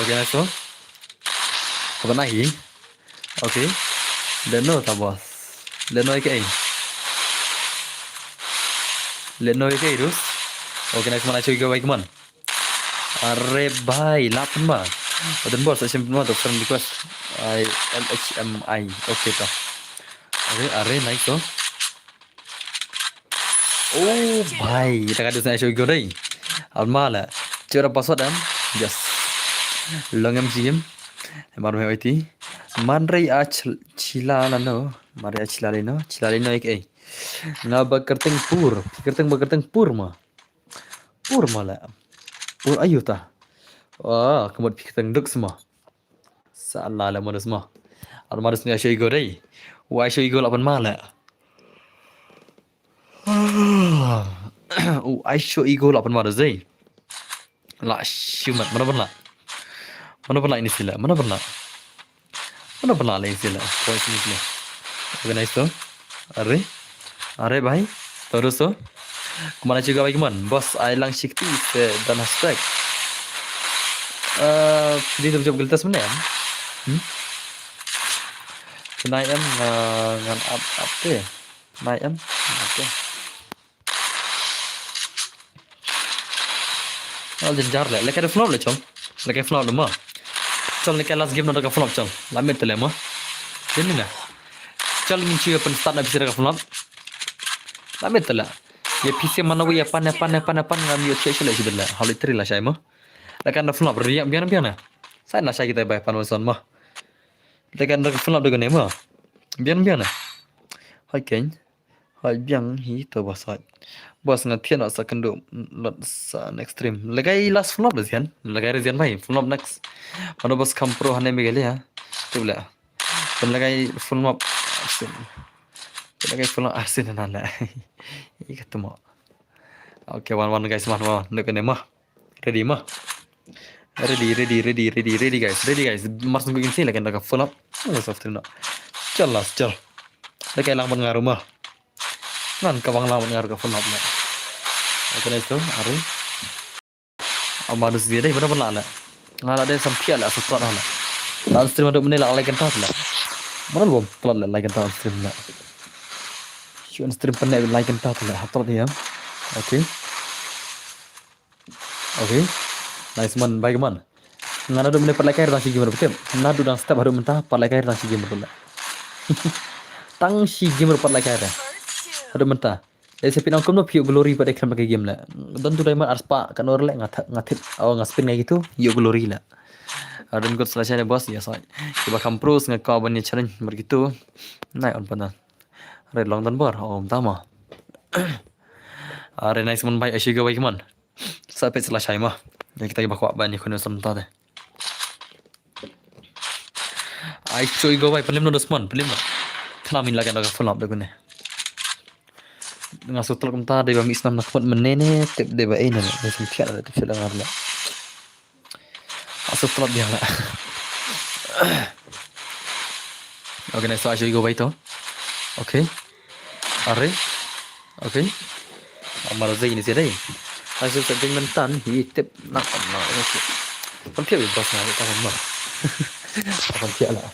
oke next one apa lagi oke Leno ta bos Leno ikai terus oke next mana cuy baik man अरे भाई lapan mah dan bos saya simpen tuh friend request LHMI oke toh अरे nice tuh भाई kita kadus na show goday almala cura password am yes longam sigim mar me waiti manrei a chilala no mare a chilalino ek nga bakerteng pur mala pur ayuta wah kemud piketeng duk semua salah la modus ma almarus ni show goday wa show go lapan mala I show ego lah pen mana zai. Lah shumat mana pernah ini sila mana pernah lain sila point ini sila. Organize tu. अरे भाई terus tu. Kemana juga baik man? Bos Ailang Shikti dan hashtag. Di tu job giltas mana? Kenai ngan apa? Kenai apa? Jenjar le, lekai flop le chong, lekai flop le ma, chong lekai last game nada ka flop chong, lamit le ma, jadi na, chong ingin cuy pen start na bisa ka flop, lamit le, ya PC mana wi ya pan ngam yo cuy le sibel le, hal itu lah saya ma, lekai na flop riak biar na, saya na saya kita bayar pan wasan ma, lekai na flop dengan ma, biar na, hai ken, hai biang hi tu basat. Bos ngatian asa kendo lot sa next stream lagai last flop rezian lagai rezian bhai flop next mano bos kampro hane me gele ha tibla pen lagai flop arsin na la ikatmo okay one guys man nekene ma ready guys mas nungguin sih lagai naga flop soft na chal lagai lang ban ngaru ma nan kawang lawan ngaru ka flop na oke itu hari amadus dia deh benar-benar lah ngala deh sampai lah suka lah lah stream ada menilai like kan lah mana belum pelan lah like kan stream lah cuman stream pernah like kan lah hatul dia oke nice man baik man ngala ada menilai per like air nasi gimana betul nadu dan step baru mentah per like air nasi gimana betul tang si gimana per like air ada mentah. Saya pinang kum no piu glory pada iklan pakai game lah. Dan tu diamond arspa kan orang le ngatit ngaspin kayak gitu, yuk glory lah. Dan kot selesai deh bos ya soal. Coba kampros ngekau banyak challenge begitu. Naik on pada. Red long dan bar. Tama. Are nice man baik asyik baik man. Sampai selesai mah. Yang kita bakwa banyak kono sementara deh. Ai cuy go baik pelim no dosman pelim. Kelamin lagi nak follow up deh kono. Dengan sutul kemtar dari bami Islam nak buat menene tip de ba ini lah macam tiada ada tip sedang lah sutul dia lah oke next aja go baik tu oke amal zai ini sedai hasil setting mentan tip nak oke pun tiada bos nak kita mah apa tiada lah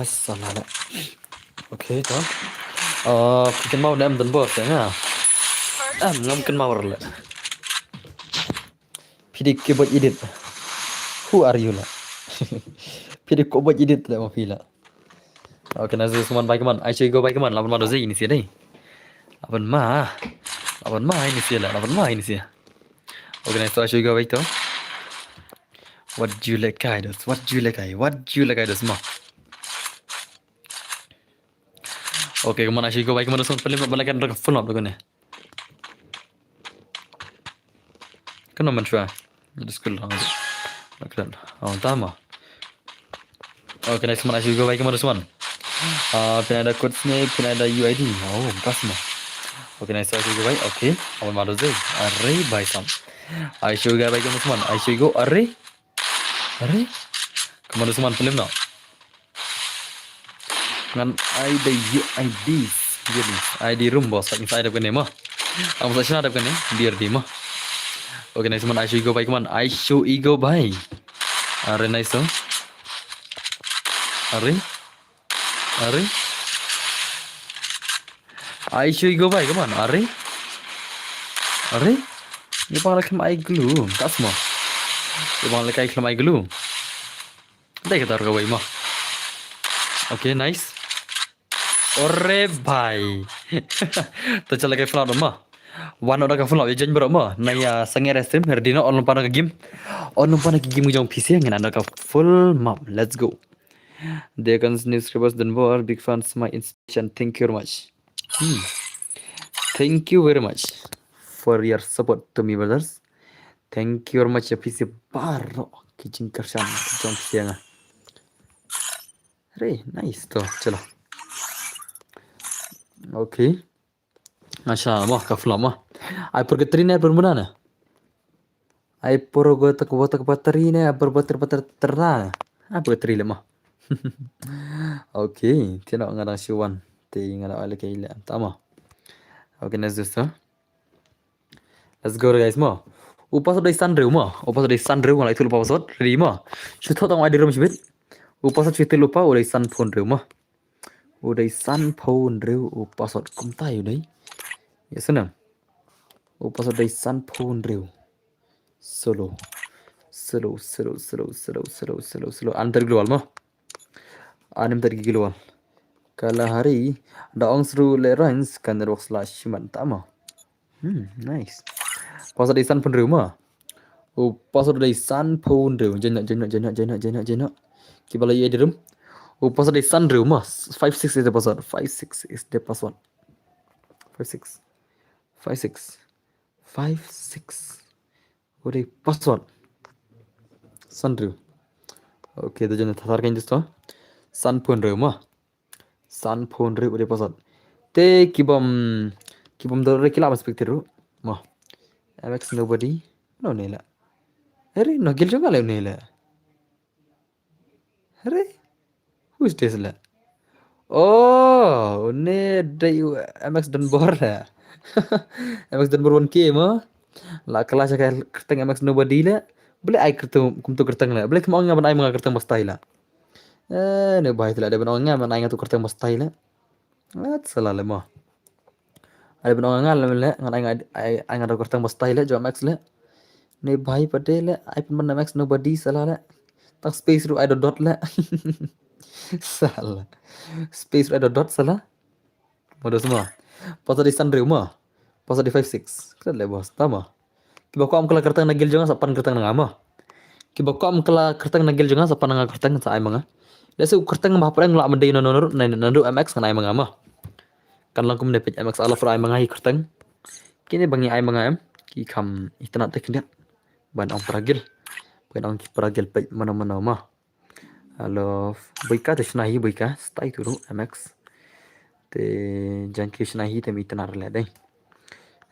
salah dah. Okay, toh. Bikin mau dan bos ya. Ngam mau lah. Pidik ke buat edit. Who are you lah? Pidik ko buat edit lah mau pila. Okay, nasi semua baik man. Aisyah go baik man. Lapan mana ini sih deh. Lapan mah ini sih lah. Okay, nasi Aisyah go baik toh. What do you like guys? What do you like guys mah? Okay, kemana sih kau baik kemana semua paling balakan mereka full up dulu ni. Kenapa mencuba? Jadi sekolah. Naklan. Tama. Oke, next one I should go baik kemana teman? Pin ada code snake, pin ada UID. Oh, pas mah. Oke, next I should go baik. Oke, apa malu sih? Array by some. I should go baik kemana teman? I should go array. Array? Kemana teman film no? Dengan ID UID. Jadi ID room bos. Inside ada kan mah? Ang session ada kan biar di mah. Oke, next one I should go baik kemana? I should go baik. Array nice tuh. Array. Array. I should go baik kemana? Array. Array. Ini pangalan klaim I glue. Tak semua. Ini pangalan klaim I glue. Dah kita taruh ke mah. Oke, nice. Ore bhai. To chala kai flat mah. One order ka flat ya jan bro mah. Na ya sange stream herdino on pana ka game. On pana ki game jong PC ngena na ka full map. Let's go. There comes new scribers then more big fans my inspiration. Thank you very much. Thank you very much for your support to me brothers. Thank you very much ya PC baro ki jing kersan jong PC nga. Re nice to chalo. Okay. Asha mah ka flat mah. Ai por Katrina permunana. Ai por go tak baterina berbater terana. Apa Katrina mah. Okay, tidak ngada syuan. Ti ngada ala kaila. Tama. Okay, next this. Let's go guys mah. Upas udah sunrew mah. Upas udah sunrew ngala itu lupa password. Ready mah. Syuto tang ID room sibit. Upas syuto lupa udah sun phone rew mah. Udah sun phone rew upas kum tayo dai. Ya senang. Upas udah sun phone rew. Slow. Antar global mah. Anim tadi global. Kala hari daong seru lerans kan rock slash mantama. Nice. Pasal di sun phone rew mah. Pasal di sun phone rew. Jenak. Kibala ye di room. Pasal di sun rew mah. 56 is the password. 56 is the password. 56. Udah password. Sunrew. Oke, itu jangan tatarkan justo. Sun phone rew mah. Sun phone rew udah password. Te kibam dore kila aspect ru mah. MX nobody. No nela. Hare no gil juga le nela. Hare. Who's this la? Oh, ne day MX dan bor la. MX dan bor 1K mah. La kelas kayak kerteng MX nobody la. Boleh ai kerteng kum tu kerteng la. Boleh kemau ngaban ai mga kerteng mustahil la. Ne bahai la ada benong ngaban ai ngatu kerteng mustahil la. Salah le mah. Ada benong ngal le ngan ai ngatu kerteng mustahil la jo MX la. Ne bahai pade la ai pun MX nobody salah la. Tak space ru ai dot la. Salah. Space ru ai dot salah. Modo semua. Pasal di sunrew mah. Pasal di 56. Kira le bos tama. Kiba ko am kala kertang nagil jonga sa pan kertang ngama. Kiba ko am kala kertang nagil jonga sa pan nga kertang sa ay mga. Desa kertang mahapran ngla mendai nandu MX kan ay mga ma. Kan lang kum nepet MX ala fra ay mga hi kertang. Kini bangi ay mga em ki kam itana tek dia. Ban ang peragil. Ban ang peragil pe mana-mana ma. Halo, boika te shnahi boika stai turu MX. Te janki shnahi te mitana rele dai.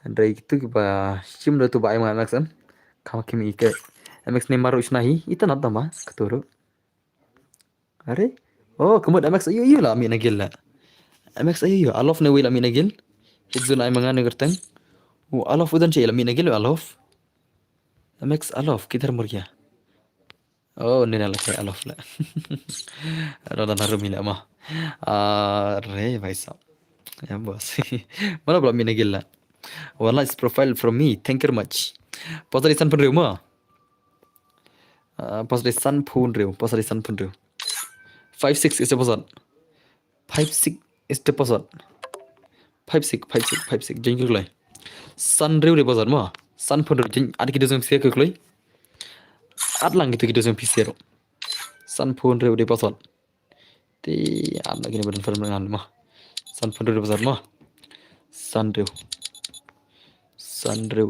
Andai itu kiba sim do tu ba ay mga MX em. Kama kimi ke MX ne maru shnahi itana tama keturu. Are? Oh, kemud MX ayo lah ambil nagil lah. MX ayo alof ne wila ambil nagil. Idzul ay mga negerteng. Alof udan chay ambil nagil alof. MX alof kitar murya. Oh, ni lah kay alof lah. Ano na narumila mah. Re भाई साहब. Ya bos. Mana belum ambil nagil lah. One nice profile from me. Thank you very much. Pasal di sun pun rew mah. Pasal di sun pun rew. 56 is the password. 56 is the password. 56 jeng kelai. Sun rew the password mah. Sun phone jeng ada kita zoom share kelai. Ad lang gitu kita zoom PC ro. Sun phone rew the password. Ti ad lagi ni badan firm dengan mah. Sun phone rew the password mah. Sun rew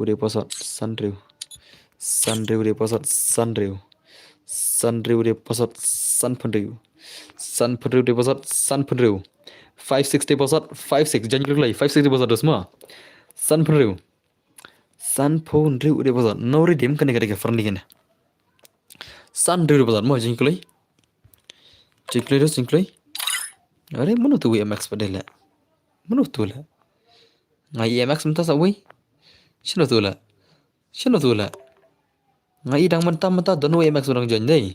the password. Sun rew the password. Sun rew the password. Sun phone rew. Sun Punriu deposit Sun Punriu 56 deposit 56 jangan klik lagi 56 deposit tu semua Sun Punriu deposit no redeem kena kena friendly kena Sun Punriu deposit mau jangan klik अरे मनो तो EMX पडेला मनो तोला ngai EMX mentah sawi shino tula ngai dang mentah don EMX orang janjai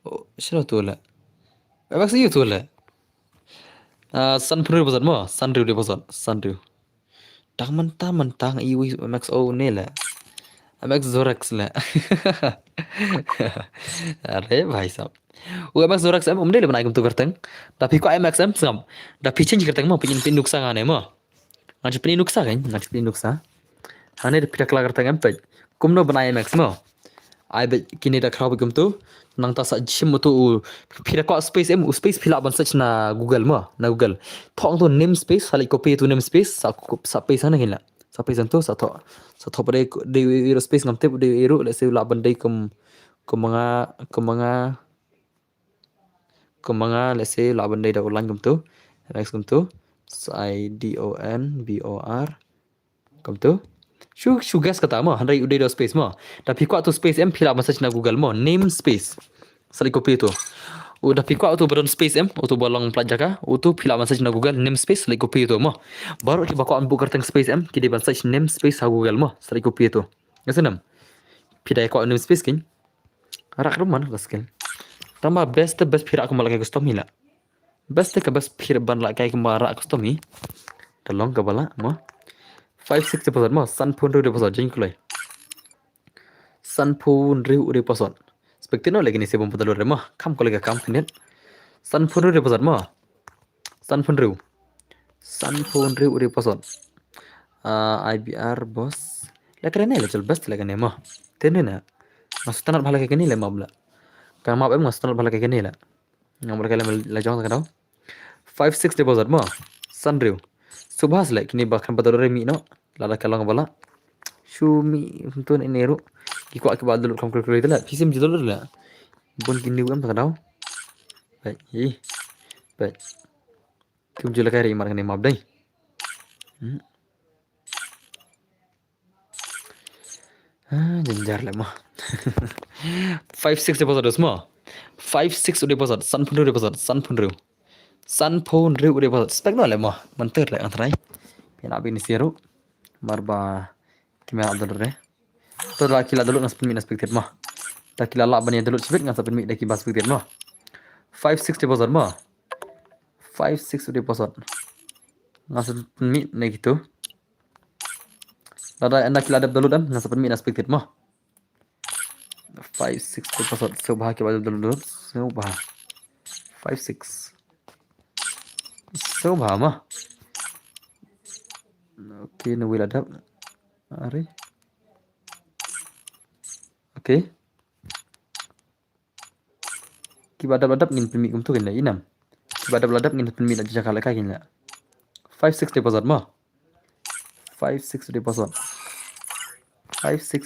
oh shino tula EMX itu tula Sunriu deposit mo Sunriu deposit Sunriu dang mentah ngai EMX oh nela EMX Zorax la अरे भाई साहब वो MX Zorax em umde le banai kum tu kerteng tapi kok MX em sengam da pitching kerteng mo pin nuksa ngane mo ngaji pin nuksa hane de pitak la kerteng em pej kum no banai MX mo ai be kini da khrau kum tu nang ta sa jim tu phira ko space em space phila ban search na Google mo na Google thong tu namespace hali copy tu namespace sa space na hinla sa space tu sa tho pare de space ngam te de ero le se la ban dei kemanga let's say laban day da ulang kum tu next kum tu IDONBOR kum tu shu guess kata mo handai udai do space mo tapi ko tu space em phila message na Google mo name space sali copy tu udah pikwa tu beron space em tu bolong pelajaka tu phila message na Google name space sali copy tu mo baru ki bako ambu kerteng space em ki di message name space ha Google mo sali copy tu ngasenam pidai ko name space kin rak ruman laskel tamba best phira aku malak custom hila best phira ban la kai mara custom hi talong ka bala mo 560% mo Sun Punriu deposit jing kulai Sun Punriu deposit spektino lagi ni sebum putalur mo kam kolega kam net Sun Punriu deposit mo Sun Punriu deposit IBR boss la kene le chal best la kene mo tenena maksudnya bhala kayak gini le mabla kan mab em maksudnya bhala kayak gini la ngamur kala la jong ka daw 56 deposit mo Sunriu subhas le kini bakhan badore mi no lala kalong bala shumi tun ineru ki ko akibat dulu kam kul la fisim jidul la bon kini em ka daw baik hi baik kum jula kay ri mar kani mab dai jenjar le mo 56 deposit semua 56 deposit Sun Punriu deposit Sun Punriu deposit spek no le mo manter le antrai pina bini siru marba kimera dulu re to la kila dulu ngas pin expected mo ta kila la bani dulu sibit ngas pin mi de ki bas expected mo 56 deposit mo 56 deposit ngas pin mi ne gitu Lada anda kila ada dulu dan ngas pin mi expected mo 56 deposit subah ke baju dulu subah 56 subah mah oke nunggu ladap are oke kibadap ngin pemi kum tu kan inam kibadap ngin pemi nak jakala ka kin la 56 deposit mah 56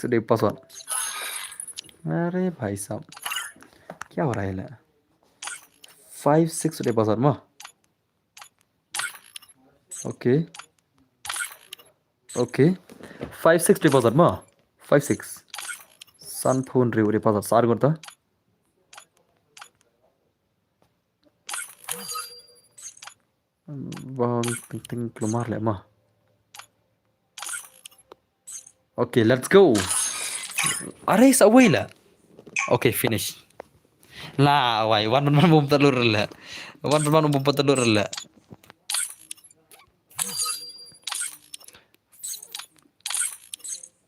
deposit अरे भाई साहब क्या हो रहा है 56 deposit mah okay 56 deposit mah 56 Sun Punriu deposit सार करता bang penting keluar le mah okay let's go अरे सवई la okay finish lah wai wan bum telur la bum telur la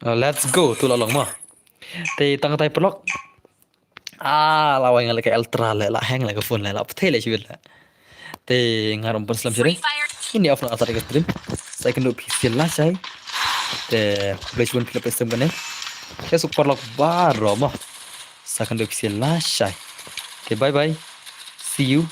let's go tu lolong mah te tang tai pelok lawai ngale ke ultra la hang la ke phone la pthele chiwit la te ngarom pon slam sire ini off na asar ke stream saya kena official lah saya te place one play system kan ya super lock bar mah saya kena official lah saya okay bye bye see you